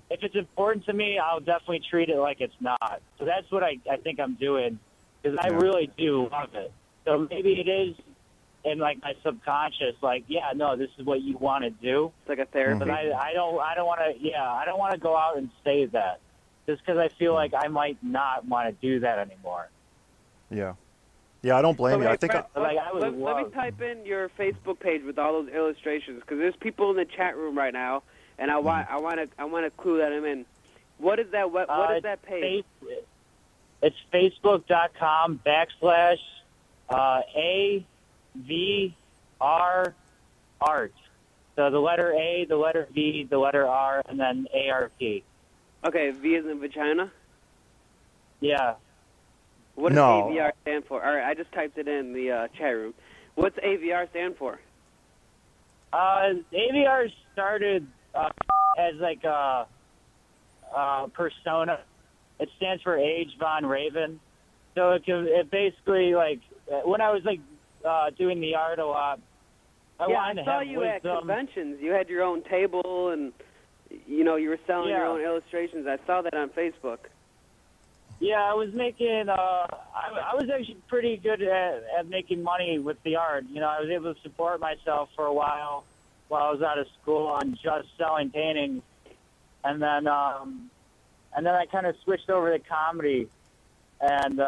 if it's important to me, I'll definitely treat it like it's not. So that's what I think I'm doing because I really do love it. So maybe it is in like my subconscious, like, yeah, no, this is what you want to do. It's like a therapy. But I don't want to. I don't want to go out and say that just because I feel like I might not want to do that anymore. Yeah. Yeah, I don't blame you. I think let me type in your Facebook page with all those illustrations because there's people in the chat room right now, and I want to clue them in. What is that? What is that page? It's facebook.com/AVR art. So the letter A, the letter V, the letter R, and then ART. Okay, V is in vagina. Yeah. What does AVR stand for? All right, I just typed it in the chat room. What's AVR stand for? AVR started as like a persona. It stands for Age Von Raven. So it basically, like, when I was, like, doing the art a lot, I wanted to have I saw you at conventions. You had your own table and, you were selling your own illustrations. I saw that on Facebook. Yeah, I was making, I was actually pretty good at making money with the art. I was able to support myself for a while I was out of school on just selling paintings. And then I kind of switched over to comedy. And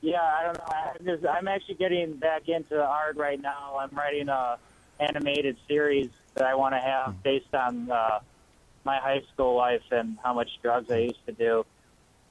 Yeah, I don't know. I'm actually getting back into art right now. I'm writing a animated series that I want to have based on my high school life and how much drugs I used to do.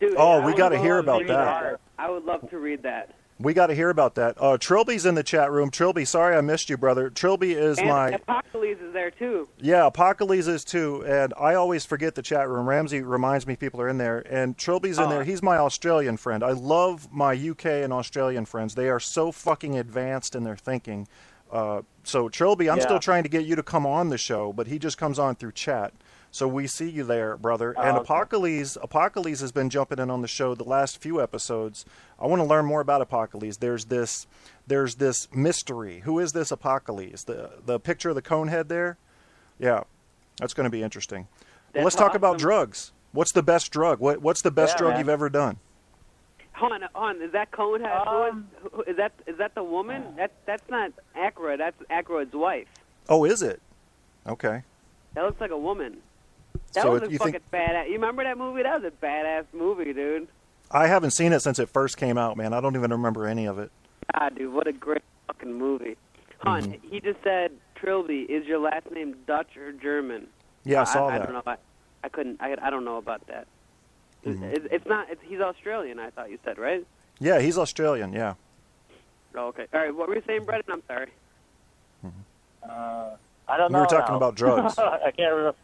Dude, we got to hear about that. I would love to read that. We got to hear about that. Trilby's in the chat room. Trilby, sorry I missed you, brother. Trilby is and my... Apocalypse is there, too. Yeah, Apocalypse is, too. And I always forget the chat room. Ramsey reminds me people are in there. And Trilby's in there. He's my Australian friend. I love my UK and Australian friends. They are so fucking advanced in their thinking. So, Trilby, I'm still trying to get you to come on the show, but he just comes on through chat. So we see you there, brother. And Apocalypse has been jumping in on the show the last few episodes. I want to learn more about Apocalypse. There's this mystery. Who is this Apocalypse? The picture of the cone head there? Yeah, that's going to be interesting. Well, let's talk about drugs. What's the best drug? What's the best drug you've ever done? Hold on. Is that cone head? Is that the woman? That's not Aykroyd. That's Aykroyd's wife. Oh, is it? Okay. That looks like a woman. That was a fucking badass. You remember that movie? That was a badass movie, dude. I haven't seen it since it first came out, man. I don't even remember any of it. Ah, dude, what a great fucking movie. Hon, he just said, Trilby, is your last name Dutch or German? Yeah, I saw that. I don't know. I don't know about that. It's not. He's Australian, I thought you said, right? Yeah, he's Australian, yeah. Oh, okay. All right, what were you saying, Brennan? I'm sorry. I don't know. We were talking about drugs. I can't remember.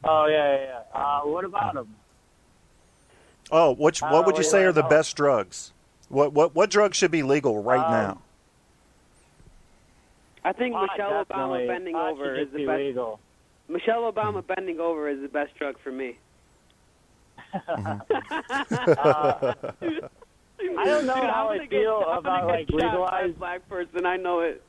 Oh, yeah. What about him? Oh, what would you say are the best drugs? What drugs should be legal right now? I think Michelle Obama bending over is the best. Legal. Michelle Obama bending over is the best drug for me. I don't know how I feel about legalized black person. I know it.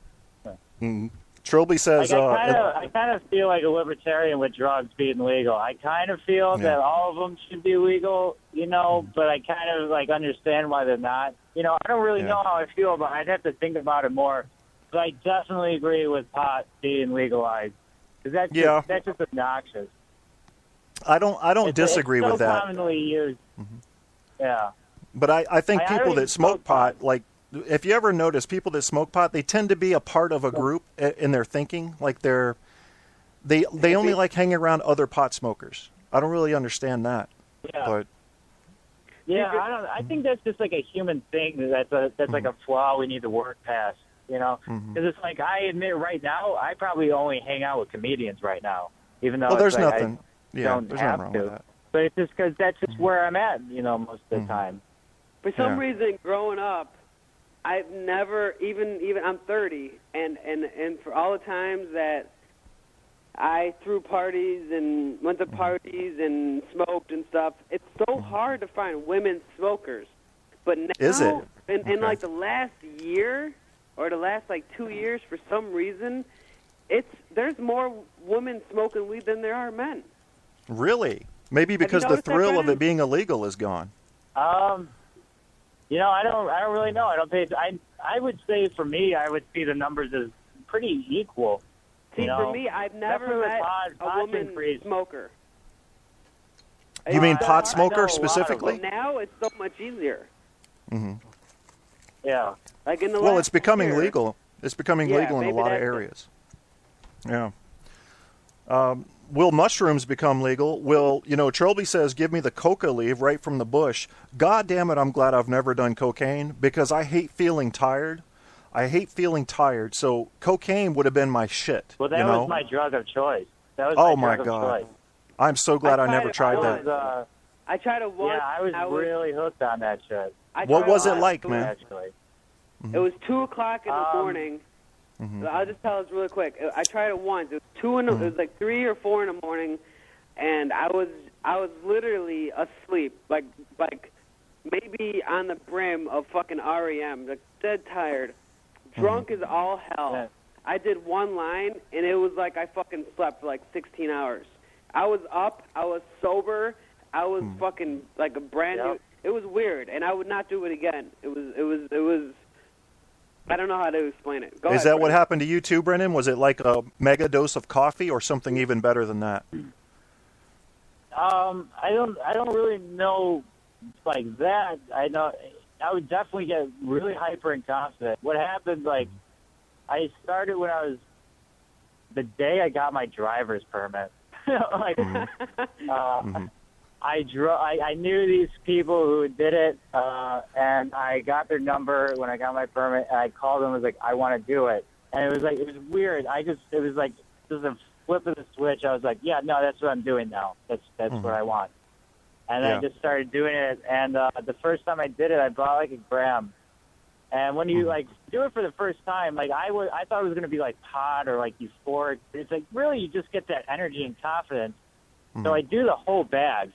Trilby says, I kind of feel like a libertarian with drugs being legal. I kind of feel that all of them should be legal, but I kind of understand why they're not. I don't really know how I feel about it. I'd have to think about it more. But I definitely agree with pot being legalized. Because that's just obnoxious. I don't disagree with that. It's so commonly used. Yeah. But I think people that smoke pot, if you ever notice, people that smoke pot, they tend to be a part of a group in their thinking. They only like hanging around other pot smokers. I don't really understand that. Yeah. But I think that's just like a human thing. That's like a flaw we need to work past. Because it's like I admit right now, I probably only hang out with comedians right now, even though there's it's like nothing. don't there's have nothing wrong to. with that. But it's just because that's just where I'm at, most of the time. For some reason, growing up, I've never even I'm 30, and for all the times that I threw parties and went to parties and smoked and stuff, it's so hard to find women smokers. But now, is it? In the last year or the last 2 years, for some reason, there's more women smoking weed than there are men. Really? Maybe because the thrill of it being illegal is gone. I don't really know. I would say for me, I would see the numbers as pretty equal. See, for me, I've never met a woman smoker. You mean pot smoker specifically? Now it's so much easier. Yeah. It's becoming legal. It's becoming legal in a lot of areas. Yeah. Will mushrooms become legal? Trilby says, give me the coca leaf right from the bush. God damn it, I'm glad I've never done cocaine because I hate feeling tired. So cocaine would have been my shit. Well, that was my drug of choice. My God. I'm so glad I never tried that. I tried it once. Yeah, I was really hooked on that shit. What was it like, man? Actually. It was 2 o'clock in the morning. I'll just tell us really quick. I tried it once. It was it was 3 or 4 in the morning, and I was literally asleep, like maybe on the brim of fucking REM, dead tired, drunk as all hell. Yeah. I did one line, and it was like I fucking slept for 16 hours. I was up. I was sober. I was fucking like a brand new. It was weird, and I would not do it again. It was. I don't know how to explain it. Is that what happened to you too, Brennan? Was it like a mega dose of coffee or something even better than that? I don't really know like that. I know I would definitely get really hyper and confident. What happened, like, I started when I was the day I got my driver's permit. Like, I knew these people who did it, and I got their number when I got my permit. And I called them. I was like, I want to do it, and it was weird. It was like just a flip of the switch. I was like, yeah, no, that's what I'm doing now. That's what I want. And then I just started doing it. And the first time I did it, I bought like a gram. And when you like do it for the first time, like I thought it was gonna be like pot or like euphoric. It's like really you just get that energy and confidence. So I do the whole bag.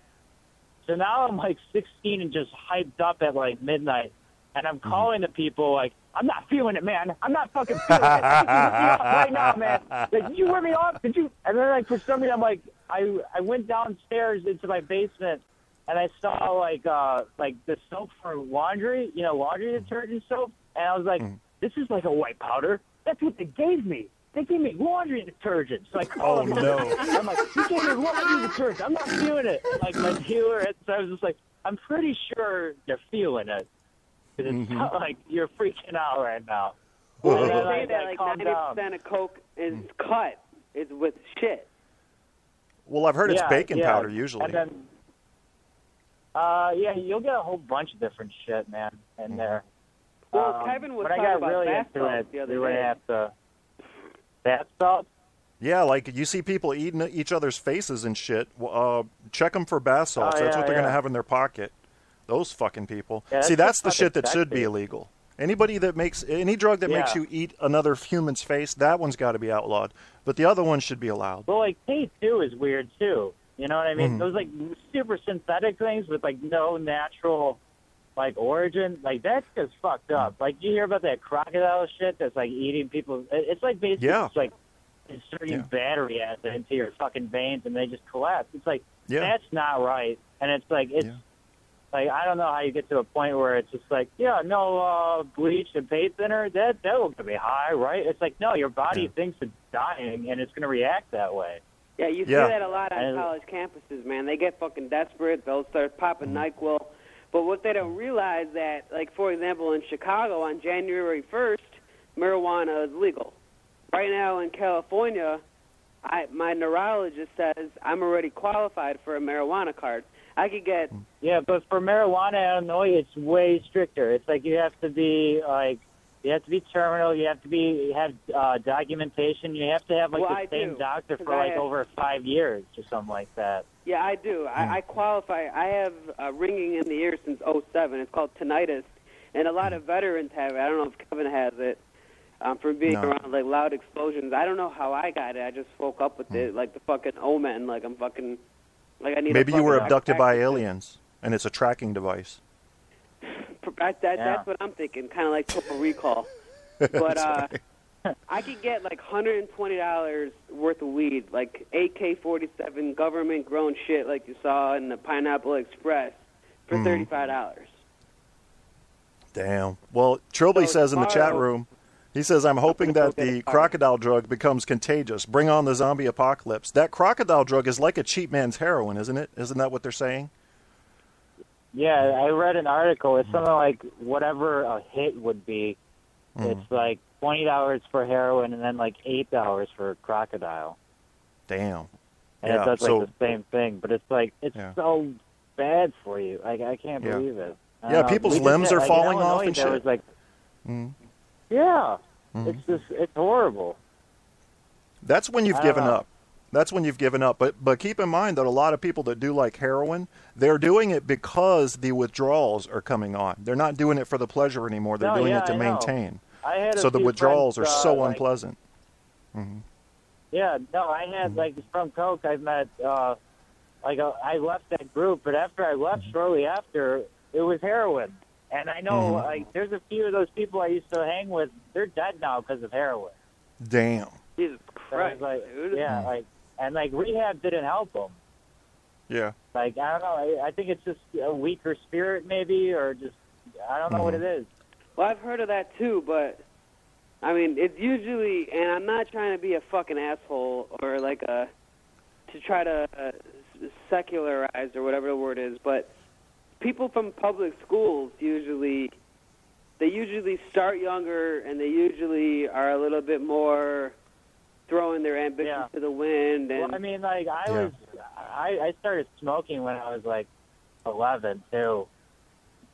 So now I'm like 16 and just hyped up at like midnight, and I'm calling the people like, I'm not feeling it, man. I'm not fucking feeling it. You whip me off right now, man. Like, you whip me off? Did you? And then like for some reason I'm like, I went downstairs into my basement, and I saw like the soap for laundry, laundry detergent soap, and I was like, this is like a white powder. That's what they gave me. They gave me laundry detergent. So I called them. No. I'm like, you gave me laundry detergent. I'm not feeling it. Like my dealer, so I was just like, I'm pretty sure they're feeling it. Because it's not like you're freaking out right now. Well, they say that like 90% of Coke is cut. Is with shit. Well, I've heard it's baking powder usually. And then, you'll get a whole bunch of different shit, man, in there. Well, Kevin was talking about really bath into salts it, the other we would day. have to bath salts. Yeah, like you see people eating each other's faces and shit. Check them for bath salts. That's what they're going to have in their pocket. Those fucking people. Yeah, see, that's the fucking shit that should be sexy. illegal. Anybody that makes any drug that makes you eat another human's face, that one's got to be outlawed. But the other one should be allowed. Well, like K2 is weird too. You know what I mean? Those like super synthetic things with like no natural like origin, like that's just fucked up. Like you hear about that crocodile shit that's like eating people. It's like basically just like inserting battery acid into your fucking veins and they just collapse. It's like that's not right. And it's like like I don't know how you get to a point where it's just like no bleach and paint thinner. That will get me high, right? It's like no, your body thinks it's dying and it's going to react that way. Yeah, you see that a lot on college campuses, man. They get fucking desperate. They'll start popping NyQuil. But what they don't realize that, like, for example, in Chicago on January 1st, marijuana is legal. Right now in California, my neurologist says I'm already qualified for a marijuana card. I could get... Yeah, but for marijuana in Illinois, it's way stricter. It's like you have to be, like... You have to be terminal. You have to have documentation. You have to have like the same doctor for like over 5 years or something like that. Yeah, I do. I qualify. I have ringing in the ear since '07. It's called tinnitus, and a lot of veterans have it. I don't know if Kevin has it from being around like loud explosions. I don't know how I got it. I just woke up with it, like the fucking omen. Like I'm fucking, like I need. Maybe you were abducted by aliens, and it's a tracking device. That's what I'm thinking, kind of like Total Recall. But I could get like $120 worth of weed, like AK-47 government-grown shit like you saw in the Pineapple Express for $35. Damn. Well, Trilby says in the chat room, he says, I'm hoping that the crocodile drug becomes contagious. Bring on the zombie apocalypse. That crocodile drug is like a cheap man's heroin, isn't it? Isn't that what they're saying? Yeah, I read an article. It's something like whatever a hit would be. It's like $20 for heroin and then like $8 for crocodile. Damn. And it does like the same thing, but it's like it's so bad for you. Like I can't believe it. People's limbs are falling off and shit. Was like, it's horrible. That's when you've given up. That's when you've given up. But keep in mind that a lot of people that do like heroin, they're doing it because the withdrawals are coming on. They're not doing it for the pleasure anymore. They're doing it to maintain. So the withdrawals are so unpleasant. Yeah, no, I had like from Coke. I met I left that group, but after I left, shortly after, it was heroin. And I know like there's a few of those people I used to hang with. They're dead now because of heroin. Damn. Jesus Christ, dude. Yeah, and rehab didn't help them. Yeah. Like, I don't know. I think it's just a weaker spirit, maybe, or just, I don't know what it is. Well, I've heard of that, too, but, I mean, it's usually, and I'm not trying to be a fucking asshole or, like, to try to secularize or whatever the word is, but people from public schools usually start younger, and they usually are a little bit more throwing their ambitions to the wind. And well, I mean, like I started smoking when I was like 11 too.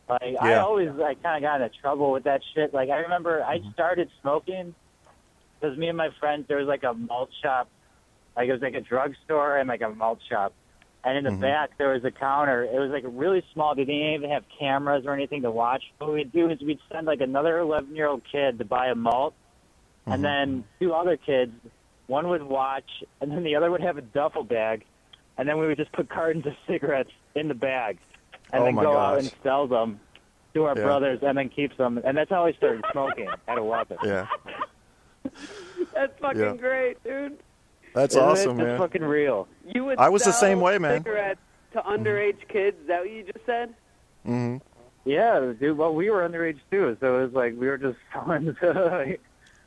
Like I always like kind of got into trouble with that shit. Like I remember I started smoking because me and my friends, there was like a malt shop, like it was like a drugstore and like a malt shop, and in the back there was a counter. It was like really small. They didn't even have cameras or anything to watch. What we'd do is we'd send like another 11-year-old kid to buy a malt, and then 2 other kids. One would watch, and then the other would have a duffel bag, and then we would just put cartons of cigarettes in the bag, and then go out and sell them to our brothers, and then keep them. And that's how I started smoking at 11. Yeah. That's fucking great, dude. That's awesome, It's man. fucking real. You would I was the sell same way, man. cigarettes to underage kids. Is that what you just said? Mm-hmm. Yeah, dude. Well, we were underage too, so it was like we were just selling to.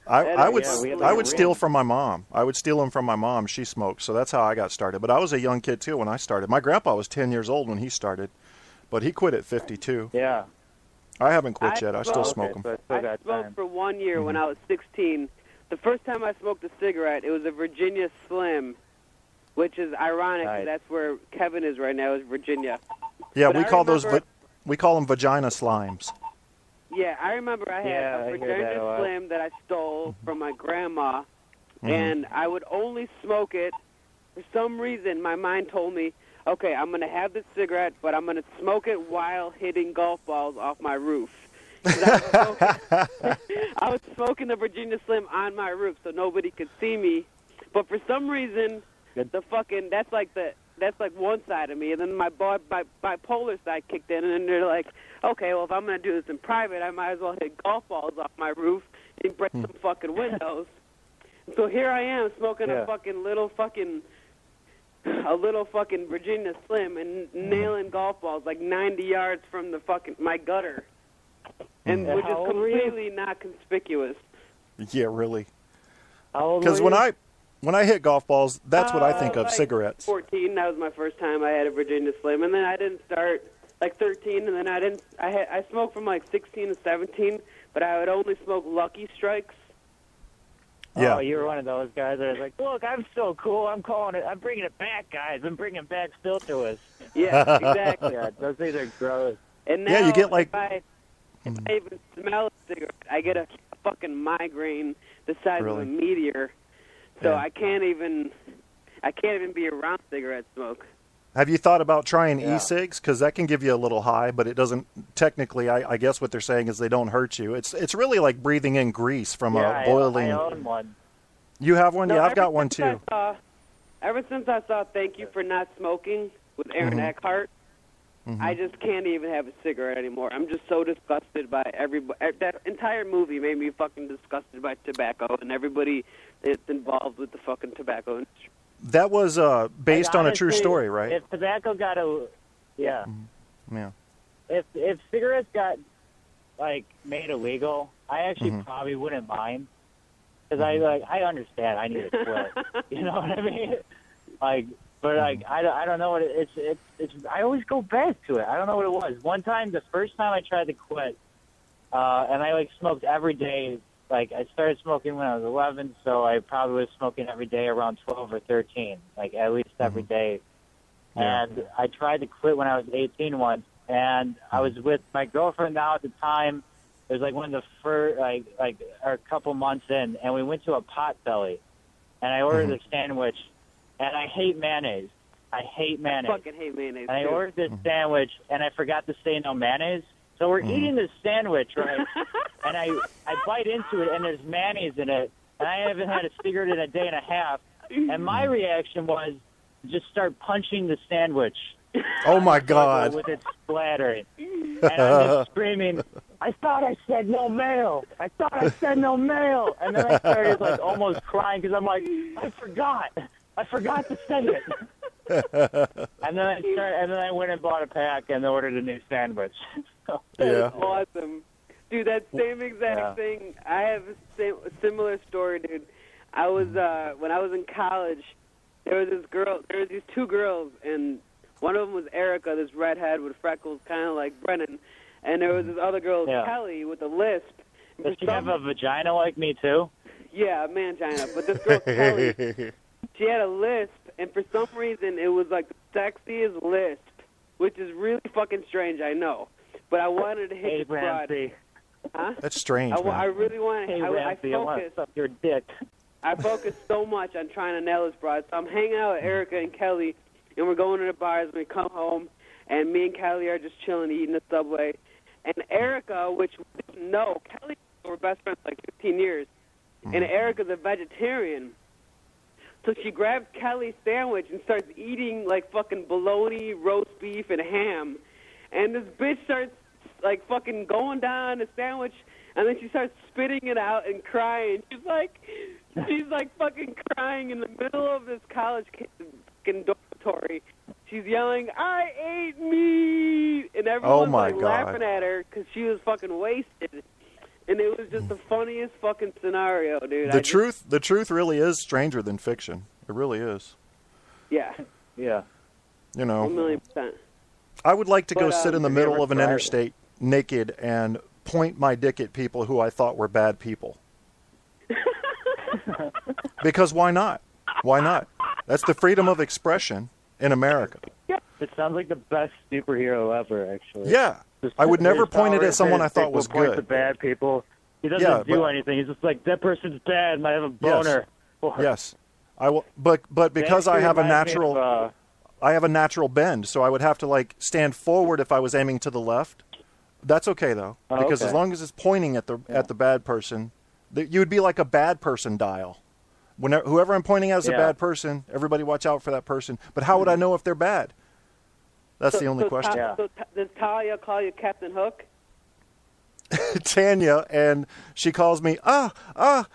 I would steal from my mom. I would steal them from my mom. She smoked, so that's how I got started. But I was a young kid too when I started. My grandpa was 10 years old when he started, but he quit at 52. Yeah. I haven't quit yet. I still smoke them. I smoked for 1 year when I was 16. The first time I smoked a cigarette, it was a Virginia Slim, which is ironic. Nice. That's where Kevin is right now, is Virginia. Yeah, but we call them vagina slimes. Yeah, I remember I had a Virginia Slim that I stole from my grandma, and I would only smoke it. For some reason, my mind told me, okay, I'm going to have this cigarette, but I'm going to smoke it while hitting golf balls off my roof. I was smoking the Virginia Slim on my roof so nobody could see me. But for some reason, that's like one side of me, and then my bipolar side kicked in, and they're like, okay, well, if I'm going to do this in private, I might as well hit golf balls off my roof and break some fucking windows. So here I am smoking a little fucking Virginia Slim and nailing golf balls like 90 yards from my gutter, and which is completely not conspicuous. Yeah, really. Because when I hit golf balls, that's what I think of, cigarettes. 14, that was my first time I had a Virginia Slim, and then I didn't start like 13, and then I smoked from like 16 to 17, but I would only smoke Lucky Strikes. Yeah. Oh, you were one of those guys that was like, look, I'm so cool. I'm bringing it back, guys. I'm bringing back still to us. Yeah, exactly. Yeah, those things are gross. And now, you get like... if I even smell a cigarette, I get a fucking migraine the size of a meteor. So I can't even be around cigarette smoke. Have you thought about trying e-cigs? Because that can give you a little high, but it doesn't. Technically, I guess what they're saying is they don't hurt you. It's really like breathing in grease from a boiling. I own one. You have one? No, yeah, I've got one too. Ever since I saw "Thank You for Not Smoking" with Aaron Eckhart, I just can't even have a cigarette anymore. I'm just so disgusted by everybody. That entire movie made me fucking disgusted by tobacco and everybody that's involved with the fucking tobacco industry. That was based on a true story, right? If tobacco got yeah. If cigarettes got like made illegal, I actually probably wouldn't mind, because I understand I need to quit. You know what I mean? Like, but like I don't know what it's. I always go back to it. I don't know what it was. One time, the first time I tried to quit, and I like smoked every day. Like, I started smoking when I was 11, so I probably was smoking every day around 12 or 13, like at least every day. Yeah. And I tried to quit when I was 18 once, and I was with my girlfriend now at the time. It was like one of the first, like a couple months in, and we went to a Potbelly, and I ordered a sandwich, and I hate mayonnaise. I hate mayonnaise. Fucking hate mayonnaise. And I ordered this sandwich, and I forgot to say no mayonnaise. So we're eating this sandwich, right? And I bite into it, and there's mayonnaise in it. And I haven't had a cigarette in a day and a half. And my reaction was just start punching the sandwich. Oh, my God. With it splattering. And I'm just screaming, I thought I said no mayo. I thought I said no mayo. And then I started like almost crying because I'm like, I forgot to say it. And then I went and bought a pack and ordered a new sandwich. That's awesome. Dude, that same exact thing. I have a similar story, dude. I was when I was in college, there was these two girls, and One of them was Erica, this redhead with freckles, kind of like Brennan. And there was this other girl, Kelly, with a lisp. Does she have a vagina like me, too? Yeah, a mangina. But this girl, Kelly, she had a lisp, and for some reason it was like the sexiest lisp, which is really fucking strange, I know. But I wanted to hit the broad. Huh? That's strange, I really want to. I want to suck your dick. I focused so much on trying to nail this broad. So I'm hanging out with Erica and Kelly, and we're going to the bars, and we come home, and me and Kelly are just chilling, eating at Subway. And Erica, which we didn't know, Kelly, we're best friends for like 15 years, and Erica's a vegetarian. So she grabs Kelly's sandwich and starts eating like fucking bologna, roast beef, and ham. And this bitch starts like fucking going down the sandwich, and then she starts spitting it out and crying. She's like fucking crying in the middle of this college fucking dormitory. She's yelling, "I ate meat!" And everyone's laughing at her because she was fucking wasted. And it was just the funniest fucking scenario, dude. The truth really is stranger than fiction. It really is. Yeah. Yeah. You know. 1,000,000%. I would like to go sit in the middle of an interstate naked and point my dick at people who I thought were bad people. Because why not? Why not? That's the freedom of expression in America. It sounds like the best superhero ever, actually. Yeah. I would never point it at someone I thought was Point good. to bad people. He doesn't do anything. He's just like, that person's bad, and I have a boner. Yes. I will, but because I have a natural, I have a natural bend, so I would have to like stand forward if I was aiming to the left. That's okay though, because as long as it's pointing at the bad person, you would be like a bad person dial. Whoever I'm pointing at is a bad person, everybody watch out for that person. But how would I know if they're bad? That's the only question. So does Talia call you Captain Hook? Tanya, and she calls me, so I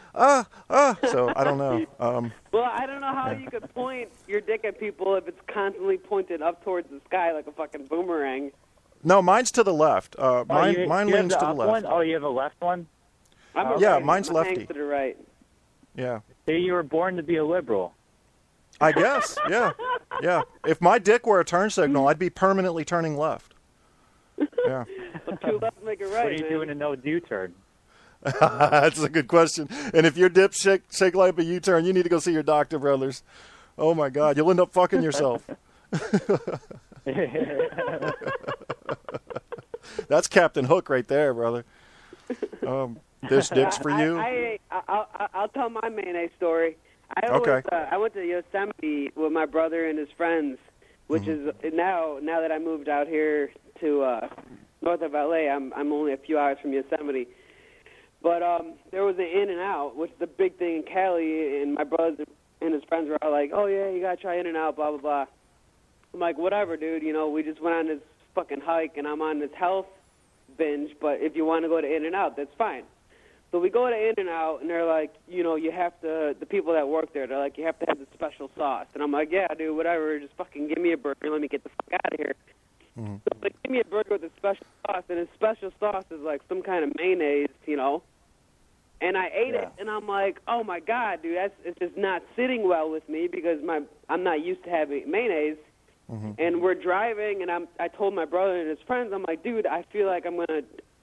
don't know. Well, I don't know how you could point your dick at people if it's constantly pointed up towards the sky like a fucking boomerang. No, mine's to the left. Mine leans to the left. One? Oh, you have a left one? Mine's lefty. Hangs to the right. Yeah. See, you were born to be a liberal. I guess, yeah. If my dick were a turn signal, I'd be permanently turning left. Yeah. Two left make it right. What are you doing a no U-turn? That's a good question. And if your dip shake like a U-turn, you need to go see your doctor, brothers. Oh my God, you'll end up fucking yourself. That's Captain Hook right there, brother. This dick's for you. I'll tell my mayonnaise story. I went to Yosemite with my brother and his friends, which is now that I moved out here to north of LA, I'm only a few hours from Yosemite. But there was an In-N-Out, which is a big thing in Cali, and my brothers and his friends were all like, "Oh yeah, you gotta try In-N-Out, blah blah blah." I'm like, "Whatever, dude. You know, we just went on this fucking hike, and I'm on this health binge. But if you want to go to In-N-Out, that's fine." So we go to In-N-Out, and they're like, you know, you have to, the people that work there, they're like, you have to have the special sauce. And I'm like, yeah, dude, whatever, just fucking give me a burger and let me get the fuck out of here. So they give me a burger with a special sauce, and the special sauce is like some kind of mayonnaise, you know. And I ate it, and I'm like, oh my God, dude, it's just not sitting well with me because I'm not used to having mayonnaise. And we're driving, and I told my brother and his friends, I'm like, dude, I feel like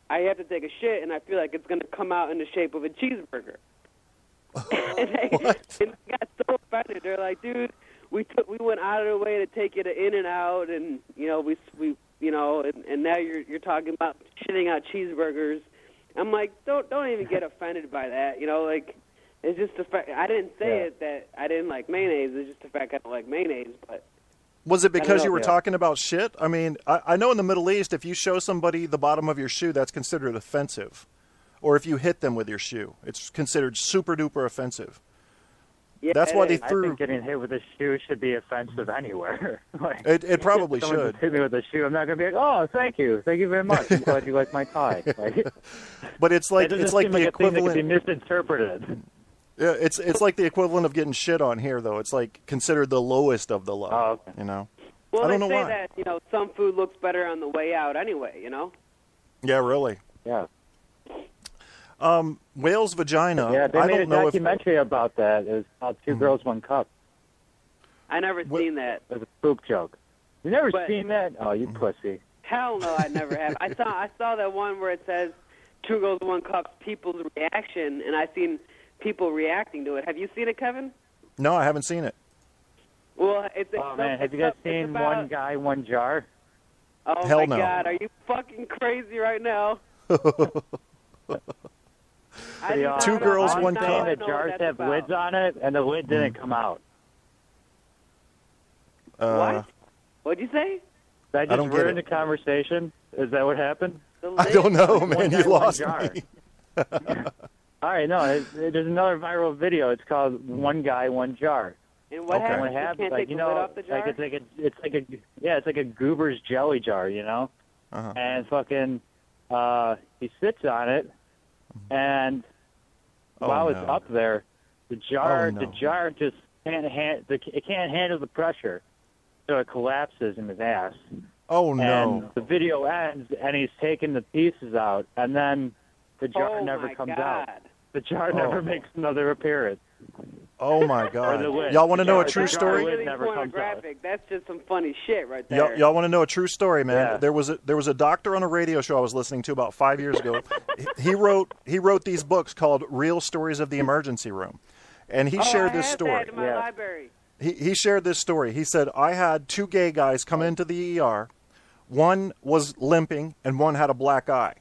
I have to take a shit, and I feel like it's going to come out in the shape of a cheeseburger. And they got so offended. They're like, dude, we went out of the way to take you to In-N-Out, and you know and now you're talking about shitting out cheeseburgers. I'm like, don't even get offended by that. You know, like it's just the fact. I didn't say it that I didn't like mayonnaise. It's just the fact I don't like mayonnaise, but. Was it because you were talking about shit? I mean, I know in the Middle East, if you show somebody the bottom of your shoe, that's considered offensive. Or if you hit them with your shoe, it's considered super duper offensive. Yeah, that's why they threw. I think getting hit with a shoe should be offensive anywhere. Like, it probably should. Just hit me with a shoe, I'm not going to be like, oh, thank you very much. I'm glad you like my tie. Like, but it's like the equivalent. It could be misinterpreted. Yeah, it's like the equivalent of getting shit on here, though. It's like considered the lowest of the low. Oh, okay. You know. Well, I don't know they say why. that some food looks better on the way out anyway. You know. Yeah, really. Yeah. Whale's vagina. Yeah, they made a documentary about that. It was called Two Girls, One Cup. I never seen that. It was a poop joke. You never seen that? Oh, you pussy. Hell no, I never have. I saw that one where it says 2 Girls, 1 Cup, people's reaction, and I've seen people reacting to it. Have you seen it, Kevin? No, I haven't seen it. Well, man, have you guys seen about, 1 Guy, 1 Jar? Oh, Hell my no. God. Are you fucking crazy right now? 2 girls, 1 cup. The jars have lids on it, and the lid didn't come out. What? What'd you say? Did I just don't get ruin it. the conversation? Is that what happened? I don't know, man. You lost jar. me. All right, no, there's another viral video. It's called 1 Guy, 1 Jar. And what happens? What You happens, can't like, take you the know, lid off the jar? like it's like a Goober's jelly jar, you know? Uh-huh. And fucking, he sits on it, and while it's up there, the jar just it can't handle the pressure, so it collapses in his ass. Oh no! And the video ends, and he's taking the pieces out, and then the jar never comes out. The jar never makes another appearance. Oh my God! Y'all want to know a true story? Really pornographic. That's just some funny shit right there. Y'all want to know a true story, man? Yeah. There was a doctor on a radio show I was listening to about 5 years ago. he wrote these books called Real Stories of the Emergency Room, and he shared this story. That in my library. He shared this story. He said, I had 2 gay guys come into the ER. One was limping and one had a black eye.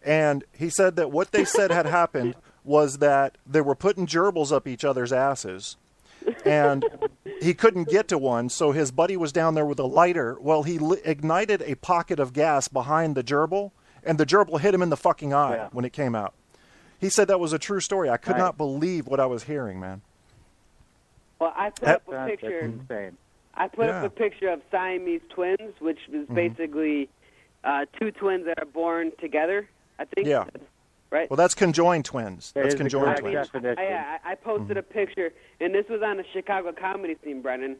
And he said that what they said had happened was that they were putting gerbils up each other's asses. And he couldn't get to one, so his buddy was down there with a lighter. Well, he ignited a pocket of gas behind the gerbil, and the gerbil hit him in the fucking eye when it came out. He said that was a true story. I could not believe what I was hearing, man. Well, I put up a picture. I put up a picture of Siamese twins, which is basically 2 twins that are born together. I think. Yeah. Right. Well, that's conjoined twins. That's conjoined twins. I posted a picture, and this was on the Chicago comedy scene, Brennan.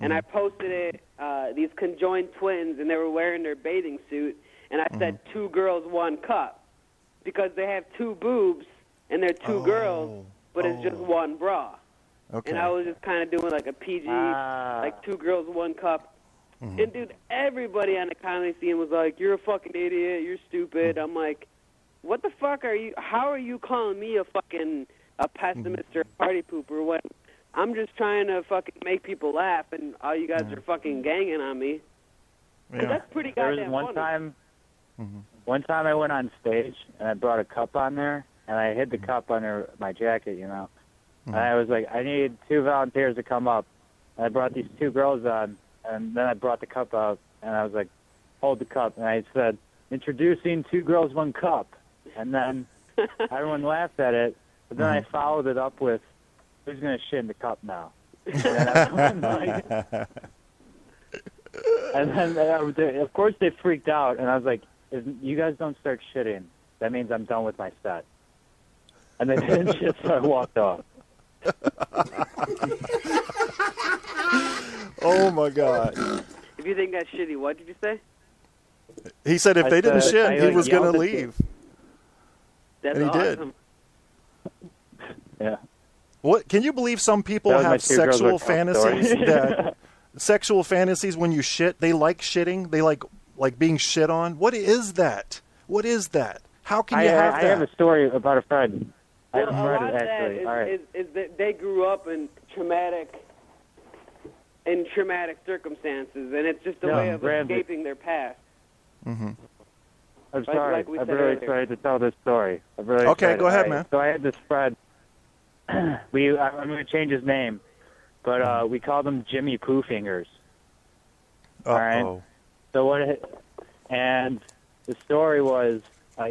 And I posted it, these conjoined twins, and they were wearing their bathing suit. And I said 2 girls, 1 cup, because they have 2 boobs and they're 2 girls, but it's just 1 bra. Okay. And I was just kind of doing like a PG, like 2 girls, 1 cup. And dude, everybody on the comedy scene was like, "You're a fucking idiot. You're stupid." I'm like, "What the fuck are you? How are you calling me a pessimist or a party pooper when I'm just trying to fucking make people laugh and all you guys are fucking ganging on me?" Yeah. That's pretty There goddamn was one funny. time. One time I went on stage and I brought a cup on there and I hid the cup under my jacket, you know. And I was like, I need 2 volunteers to come up. And I brought these 2 girls on, and then I brought the cup out and I was like, hold the cup, and I said, introducing 2 girls, 1 cup. And then everyone laughed at it, but then I followed it up with, who's going to shit in the cup now? And then, of course, they freaked out, and I was like, if you guys don't start shitting, that means I'm done with my set. And they didn't shit, so I walked off. Oh, my God. If you think that's shitty, what did you say? He said if they didn't shit, he was going to leave. That's and he awesome. did. Yeah. What? Can you believe some people That was my have 2 girls, 1 sexual cup fantasies story. that sexual fantasies when you shit? They like shitting. They like being shit on. What is that? What is that? How can you have that? I have a story about a friend. I Well, haven't a read lot it, of that actually. is that they grew up in traumatic circumstances, and it's just a way of escaping their past. I'm Like- sorry. like we I'm said really earlier. sorry to tell this story. I'm really Okay, sorry. go ahead, All man. So I had this friend. I'm going to change his name, but we called him Jimmy Poo Fingers. All right. So and the story was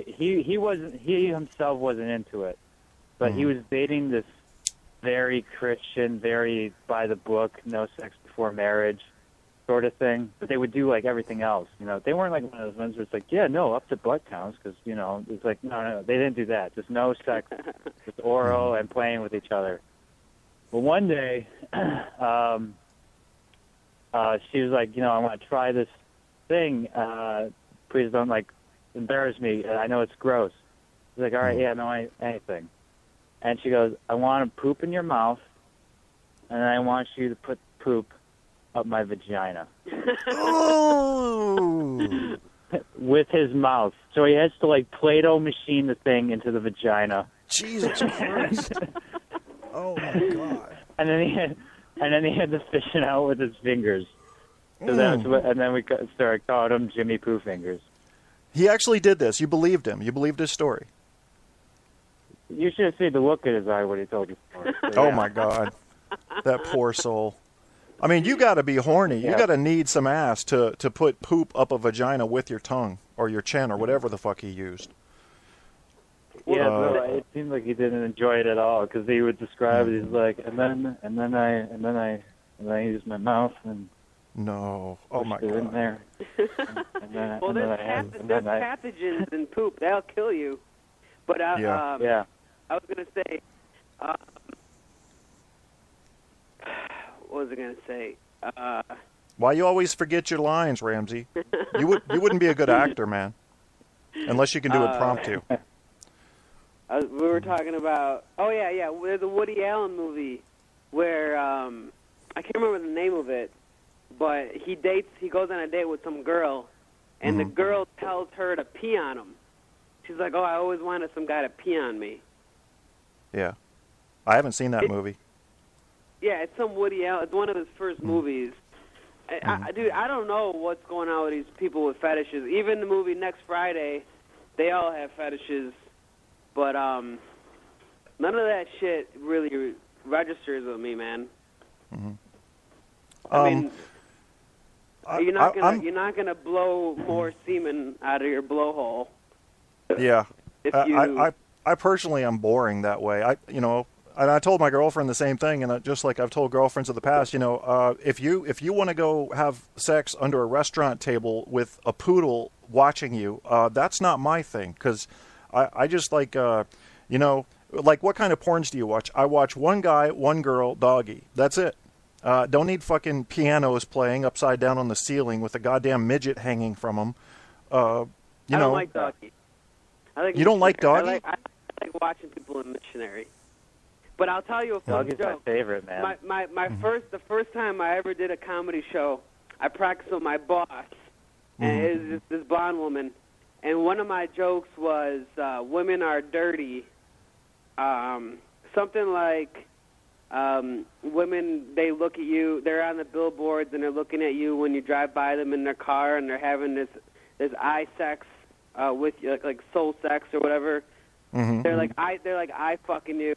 he himself wasn't into it, but he was dating this very Christian, very by the book, no sex before marriage sort of thing. But they would do like everything else, you know. They weren't like one of those ones where it's like, yeah, no, up to butt counts, because you know it's like no, they didn't do that. Just no sex, just oral and playing with each other. But one day, she was like, you know, I want to try this thing. Please don't like embarrass me. I know it's gross. I was like, all right, yeah, no, anything. And she goes, I want to poop in your mouth, and I want you to put poop up my vagina. Oh! With his mouth. So he has to, like, Play-Doh machine the thing into the vagina. Jesus Christ. Oh, my God. And then he had to fish it out with his fingers. So that's what, and then we started calling him Jimmy Poo Fingers. He actually did this. You believed him. You believed his story. You should have seen the look in his eye when he told the story. So, Oh, my God. That poor soul. I mean, you got to be horny. You got to need some ass to put poop up a vagina with your tongue or your chin or whatever the fuck he used. Yeah, but it seemed like he didn't enjoy it at all because he would describe it. He's like, and then I used my mouth and no, oh my God, in there. Well, there's pathogens in poop that'll kill you. But I was gonna say, what was I gonna say? Why you always forget your lines, Ramsey? You wouldn't be a good actor, man, unless you can do it promptu. We were talking about there's a Woody Allen movie where I can't remember the name of it, but he goes on a date with some girl, and the girl tells her to pee on him. She's like, "Oh, I always wanted some guy to pee on me." Yeah, I haven't seen that movie. Yeah, it's some Woody Allen. It's one of his first movies. Dude, I don't know what's going on with these people with fetishes. Even the movie Next Friday, they all have fetishes. But none of that shit really registers with me, man. I mean, you're not gonna blow more semen out of your blowhole. Yeah, I personally am boring that way. And I told my girlfriend the same thing, and just like I've told girlfriends of the past, if you want to go have sex under a restaurant table with a poodle watching you, that's not my thing, because I just like, like what kind of porns do you watch? I watch one guy, one girl, doggy. That's it. Don't need fucking pianos playing upside down on the ceiling with a goddamn midget hanging from them. I don't like doggy. You don't like doggy? I like watching people in Missionary. But I'll tell you a funny joke. Doggy's my favorite, man. The first time I ever did a comedy show, I practiced with my boss, and it was just this blonde woman. And one of my jokes was, women are dirty. Something like, women, they look at you, they're on the billboards, and they're looking at you when you drive by them in their car, and they're having this eye sex with you, like soul sex or whatever. They're like, I fucking you.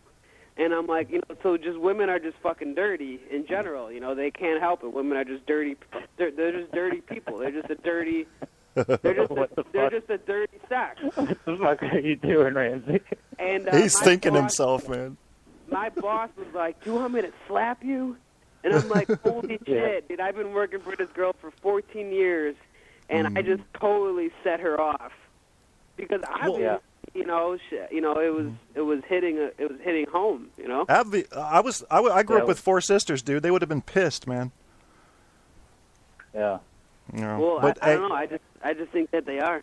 And I'm like, so just women are just fucking dirty in general. They can't help it. Women are just dirty. They're just dirty people. They're just a dirty... They're just a dirty sack. What the fuck are you doing, Ramsey? And he's thinking himself, man. My boss was like, "Do you want me to slap you?" And I'm like, "Holy shit, dude! I've been working for this girl for 14 years, and I just totally set her off because I it was hitting home, I grew up with four sisters, dude. They would have been pissed, man. Yeah. Well, but I don't know. I just think that they are.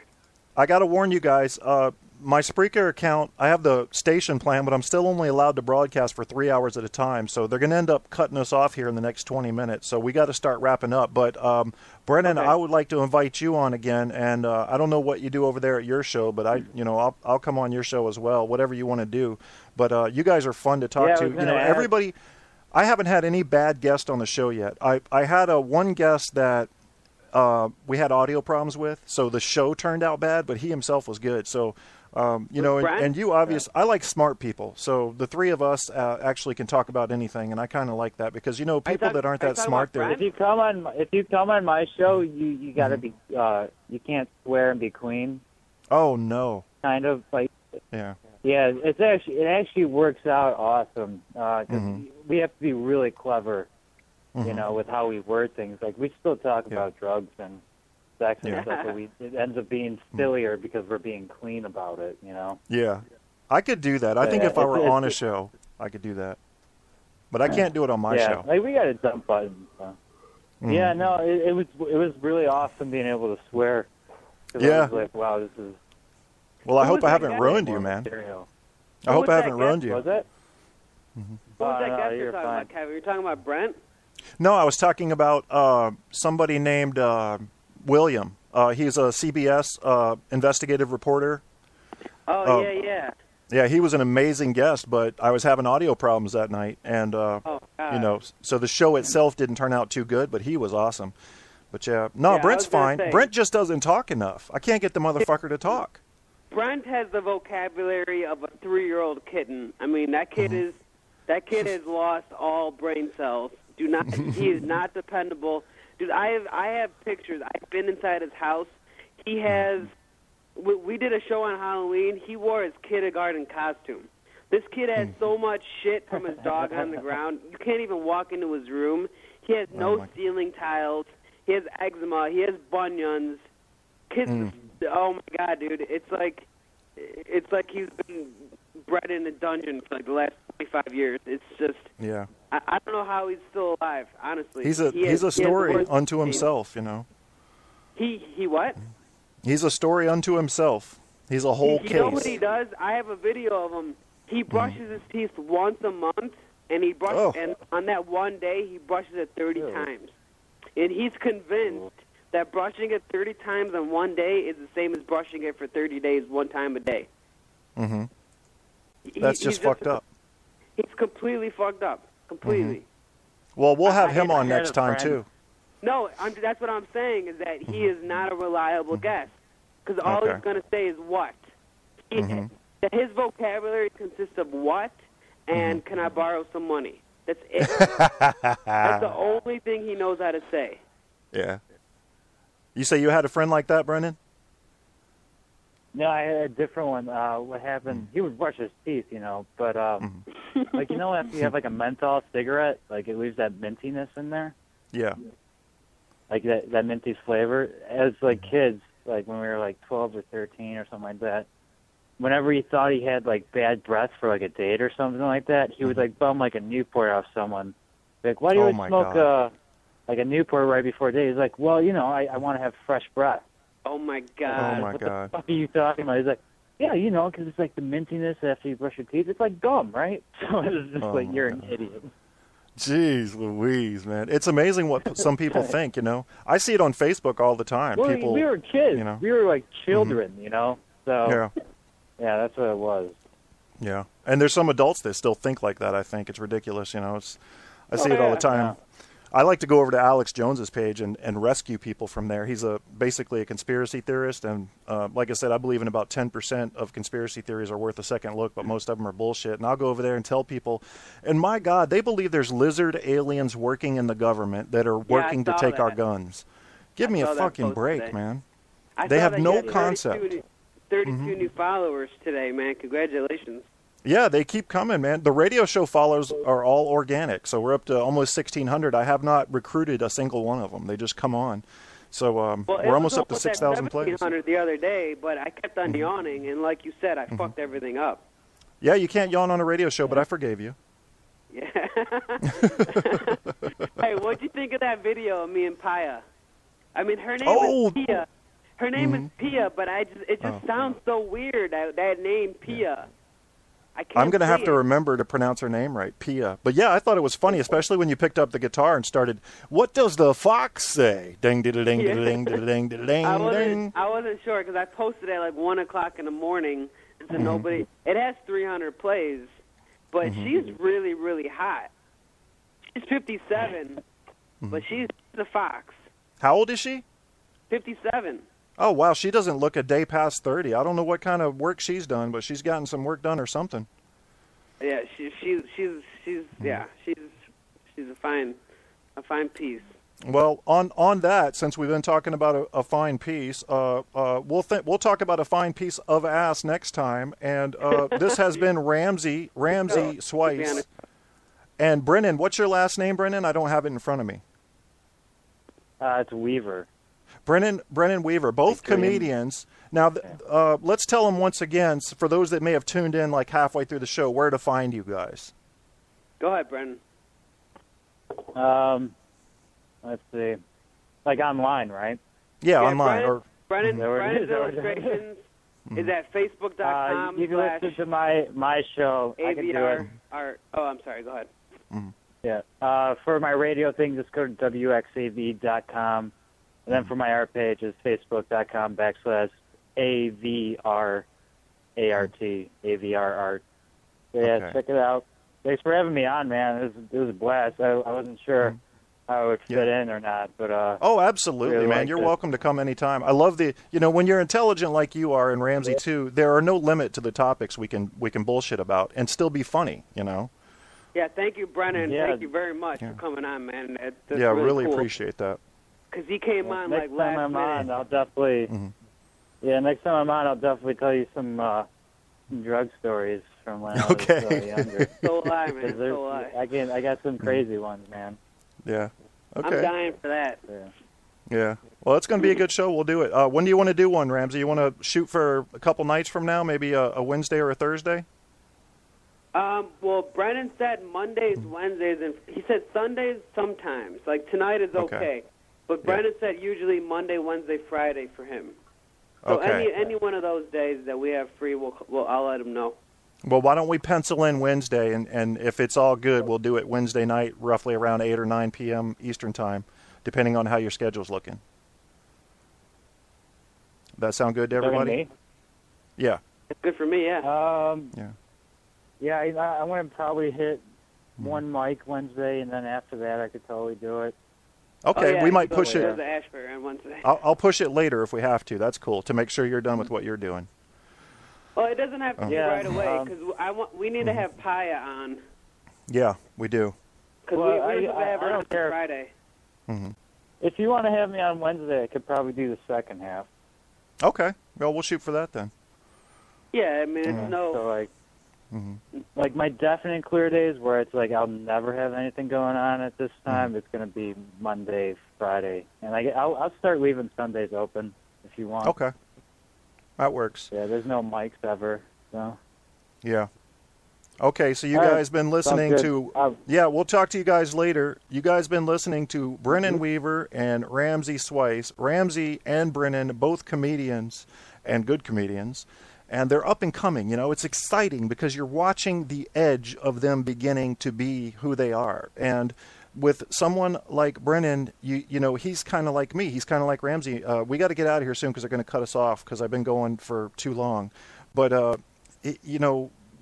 I got to warn you guys. My Spreaker account, I have the station plan, but I'm still only allowed to broadcast for 3 hours at a time. So they're going to end up cutting us off here in the next 20 minutes. So we got to start wrapping up. But Brennan, I would like to invite you on again. And I don't know what you do over there at your show, but I'll come on your show as well. Whatever you want to do. But you guys are fun to talk to. Everybody. I haven't had any bad guest on the show yet. I had one guest that we had audio problems with, so the show turned out bad, but he himself was good. So, and you obviously, I like smart people. So the three of us actually can talk about anything, and I kind of like that because people that aren't that smart, they're. If you come on my show, you got to be you can't swear and be clean. Oh no. Kind of like. Yeah. Yeah, it actually works out awesome because we have to be really clever. With how we word things. Like, we still talk about drugs and sex and stuff, but it ends up being sillier because we're being clean about it, Yeah. I could do that. I think if I were on a show, I could do that. But I can't do it on my show. Like, we got a dump button. So. Yeah, no, it was really awesome being able to swear. Yeah. I was like, wow, this is... Well, I hope I haven't ruined you, man. I hope I haven't ruined you. Was it? Who was that guest you're talking about, Kevin? You're talking about Brent? No, I was talking about somebody named William. He's a CBS investigative reporter. Oh, yeah. Yeah, he was an amazing guest, but I was having audio problems that night, and so the show itself didn't turn out too good, but he was awesome. But yeah, no, Brent's fine. Brent just doesn't talk enough. I can't get the motherfucker to talk. Brent has the vocabulary of a 3-year-old kitten. I mean, that kid has lost all brain cells. He is not dependable. Dude, I have pictures. I've been inside his house. He has. We did a show on Halloween. He wore his kindergarten costume. This kid has so much shit from his dog on the ground. You can't even walk into his room. He has no ceiling tiles. He has eczema. He has bunions. Kids, oh my god, dude! It's like he's been bred in a dungeon for like the last 25 years. It's just I don't know how he's still alive. Honestly, he's a story unto himself. You know. He what? He's a story unto himself. He's a whole case. You know what he does? I have a video of him. He brushes his teeth once a month, and and on that one day, he brushes it 30 times. And he's convinced that brushing it 30 times on one day is the same as brushing it for 30 days, one time a day. Mm-hmm. That's just fucked up. He's completely fucked up. Completely. Mm-hmm. Well, we'll have him on next time, too. No, that's what I'm saying, is that he is not a reliable guest. Because all he's going to say is what. His vocabulary consists of what and can I borrow some money. That's it. That's the only thing he knows how to say. Yeah. You say you had a friend like that, Brennan? No, I had a different one. What happened, he would brush his teeth, but, like, after you have, like, a menthol cigarette, like, it leaves that mintiness in there? Yeah. Like, that minty flavor. As, like, kids, like, when we were, like, 12 or 13 or something like that, whenever he thought he had, like, bad breath for, like, a date or something like that, he would, like, bum, like, a Newport off someone. Like, why do you smoke, like, a Newport right before a date? He's like, well, I want to have fresh breath. Oh, my God. What the fuck are you talking about? He's like, yeah, because it's, like, the mintiness after you brush your teeth. It's like gum, right? So it's just like, you're an idiot. Jeez Louise, man. It's amazing what some people think, I see it on Facebook all the time. Well, people, we were kids. We were like children, So, yeah, that's what it was. Yeah. And there's some adults that still think like that, I think. It's ridiculous, I see it all the time. Yeah. I like to go over to Alex Jones's page and rescue people from there. He's basically a conspiracy theorist, and like I said, I believe in about 10% of conspiracy theories are worth a second look, but most of them are bullshit. And I'll go over there and tell people, and my God, they believe there's lizard aliens working in the government that are working to take our guns. Give me a fucking break, man. They have no concept. 32 new followers today, man. Congratulations. Yeah, they keep coming, man. The radio show followers are all organic, so we're up to almost 1,600. I have not recruited a single one of them. They just come on. So we're almost up to 6,000 plays. 1,700 the other day, but I kept on yawning, and like you said, I fucked everything up. Yeah, you can't yawn on a radio show, but I forgave you. Yeah. Hey, what'd you think of that video of me and Pia? I mean, her name is Pia. Her name is Pia, but it just sounds so weird, that name, Pia. I'm going to have to remember to pronounce her name right, Pia. But yeah, I thought it was funny, especially when you picked up the guitar and started, what does the fox say? Ding, ding, ding, ding, ding, ding, ding, ding. I wasn't sure because I posted at like 1 o'clock in the morning, and so nobody. It has 300 plays, but she's really, really hot. She's 57, but she's a fox. How old is she? 57. Oh, wow, she doesn't look a day past 30. I don't know what kind of work she's done, but she's gotten some work done or something. Yeah, she's a fine piece. Well, on that, since we've been talking about a fine piece, we'll talk about a fine piece of ass next time. And this has been Ramsey Swice. And Brennan, what's your last name, Brennan? I don't have it in front of me. It's Weaver. Brennan Weaver, both comedians. Now, let's tell them once again, for those that may have tuned in like halfway through the show, where to find you guys. Go ahead, Brennan. Let's see. Like online, right? Yeah, online. Brennan's Illustrations is at Facebook.com. You can listen to my show. AVR art. Oh, I'm sorry. Go ahead. Yeah. For my radio thing, just go to wxav.com. And then for my art page, it's facebook.com/AVRART, AVR art. So yeah, check it out. Thanks for having me on, man. It was a blast. I wasn't sure how it would fit in or not, but oh, absolutely, really man. You're welcome to come anytime. I love when you're intelligent like you are, and Ramsey too. There are no limit to the topics we can bullshit about and still be funny. Yeah, thank you, Brennan. Thank you very much for coming on, man. That's really cool. appreciate that. Because he came on next like last time I'm minute. on, I'll definitely. Yeah, next time I'm on, I'll definitely tell you some drug stories from when I was younger. So will I, man. So will I. I got some crazy ones, man. Yeah. Okay. I'm dying for that. Yeah. Well, it's going to be a good show. We'll do it. When do you want to do one, Ramsey? You want to shoot for a couple nights from now, maybe a Wednesday or a Thursday? Well, Brennan said Mondays, Wednesdays, and he said Sundays sometimes. Like tonight is okay. But Brennan said usually Monday, Wednesday, Friday for him. So any one of those days that we have free, I'll let him know. Well, why don't we pencil in Wednesday, and if it's all good, we'll do it Wednesday night, roughly around 8 or 9 p.m. Eastern Time, depending on how your schedule's looking. That sound good to everybody? Yeah. It's good for me, yeah. Yeah, I want to probably hit one mic Wednesday, and then after that I could totally do it. Okay, we might push it. Ashford on Wednesday. I'll push it later if we have to. That's cool, to make sure you're done with what you're doing. Well, it doesn't have to be right away, because we need to have Paya on. Yeah, we do. Because we're supposed to have her on Friday. If you want to have me on Wednesday, I could probably do the second half. Okay. Well, we'll shoot for that then. Yeah, I mean, it's no... So, like my definite clear days where it's like I'll never have anything going on at this time, it's going to be Monday, Friday. And I'll start leaving Sundays open if you want. Okay. That works. Yeah, there's no mics ever, so... Yeah. Okay, so you guys been listening to... yeah, we'll talk to you guys later. You guys been listening to Brennan Weaver and Ramsey Swice. Ramsey and Brennan, both comedians and good comedians. And they're up and coming. It's exciting because you're watching the edge of them beginning to be who they are. And with someone like Brennan, he's kind of like me. He's kind of like Ramsey. We got to get out of here soon because they're going to cut us off because I've been going for too long. But,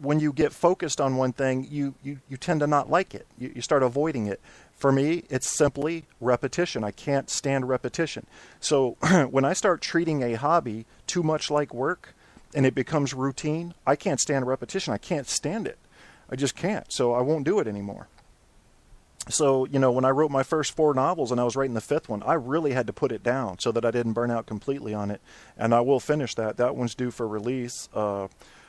when you get focused on one thing, you tend to not like it. You start avoiding it. For me, it's simply repetition. I can't stand repetition. So when I start treating a hobby too much like work, and it becomes routine, I can't stand repetition. I can't stand it. I just can't. So I won't do it anymore. So, when I wrote my first 4 novels and I was writing the 5th one, I really had to put it down so that I didn't burn out completely on it. And I will finish that. That one's due for release.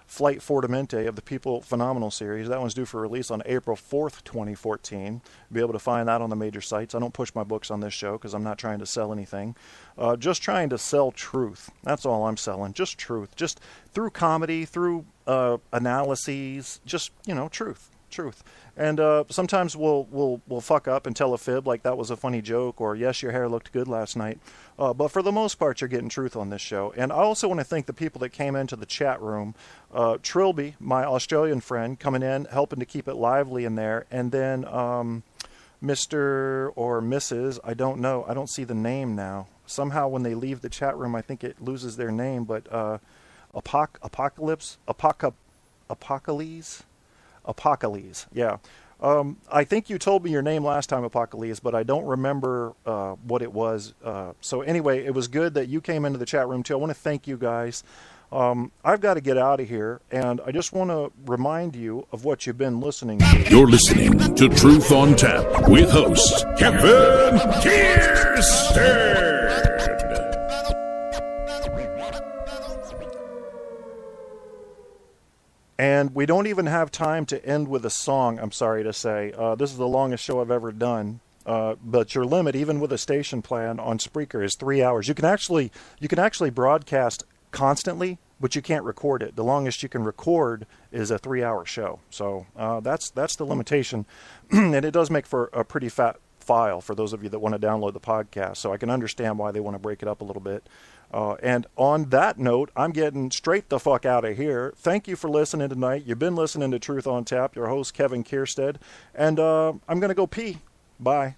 Flight Fortemente of the People Phenomenal series. That one's due for release on April 4th, 2014. You'll be able to find that on the major sites. I don't push my books on this show because I'm not trying to sell anything. Just trying to sell truth. That's all I'm selling. Just truth. Just through comedy, through analyses, just, truth. And sometimes we'll fuck up and tell a fib like that was a funny joke or yes, your hair looked good last night. But for the most part, you're getting truth on this show. And I also want to thank the people that came into the chat room. Trilby, my Australian friend, coming in, helping to keep it lively in there. And then Mr. or Mrs., I don't know. I don't see the name now. Somehow when they leave the chat room, I think it loses their name. But Apocalypse, yeah. I think you told me your name last time, Apocalypse, but I don't remember what it was. So anyway, it was good that you came into the chat room too. I want to thank you guys. I've got to get out of here, and I just want to remind you of what you've been listening to. You're listening to Truth on Tap with host Kevin Kierstead. And we don't even have time to end with a song, I'm sorry to say. This is the longest show I've ever done. But your limit, even with a station plan on Spreaker, is 3 hours. You can actually broadcast constantly, but you can't record it. The longest you can record is a 3-hour show. So that's the limitation. And it does make for a pretty fat file for those of you that want to download the podcast. So I can understand why they want to break it up a little bit. And on that note, I'm getting straight the fuck out of here. Thank you for listening tonight. You've been listening to Truth on Tap, your host, Kevin Kierstead. And I'm going to go pee. Bye.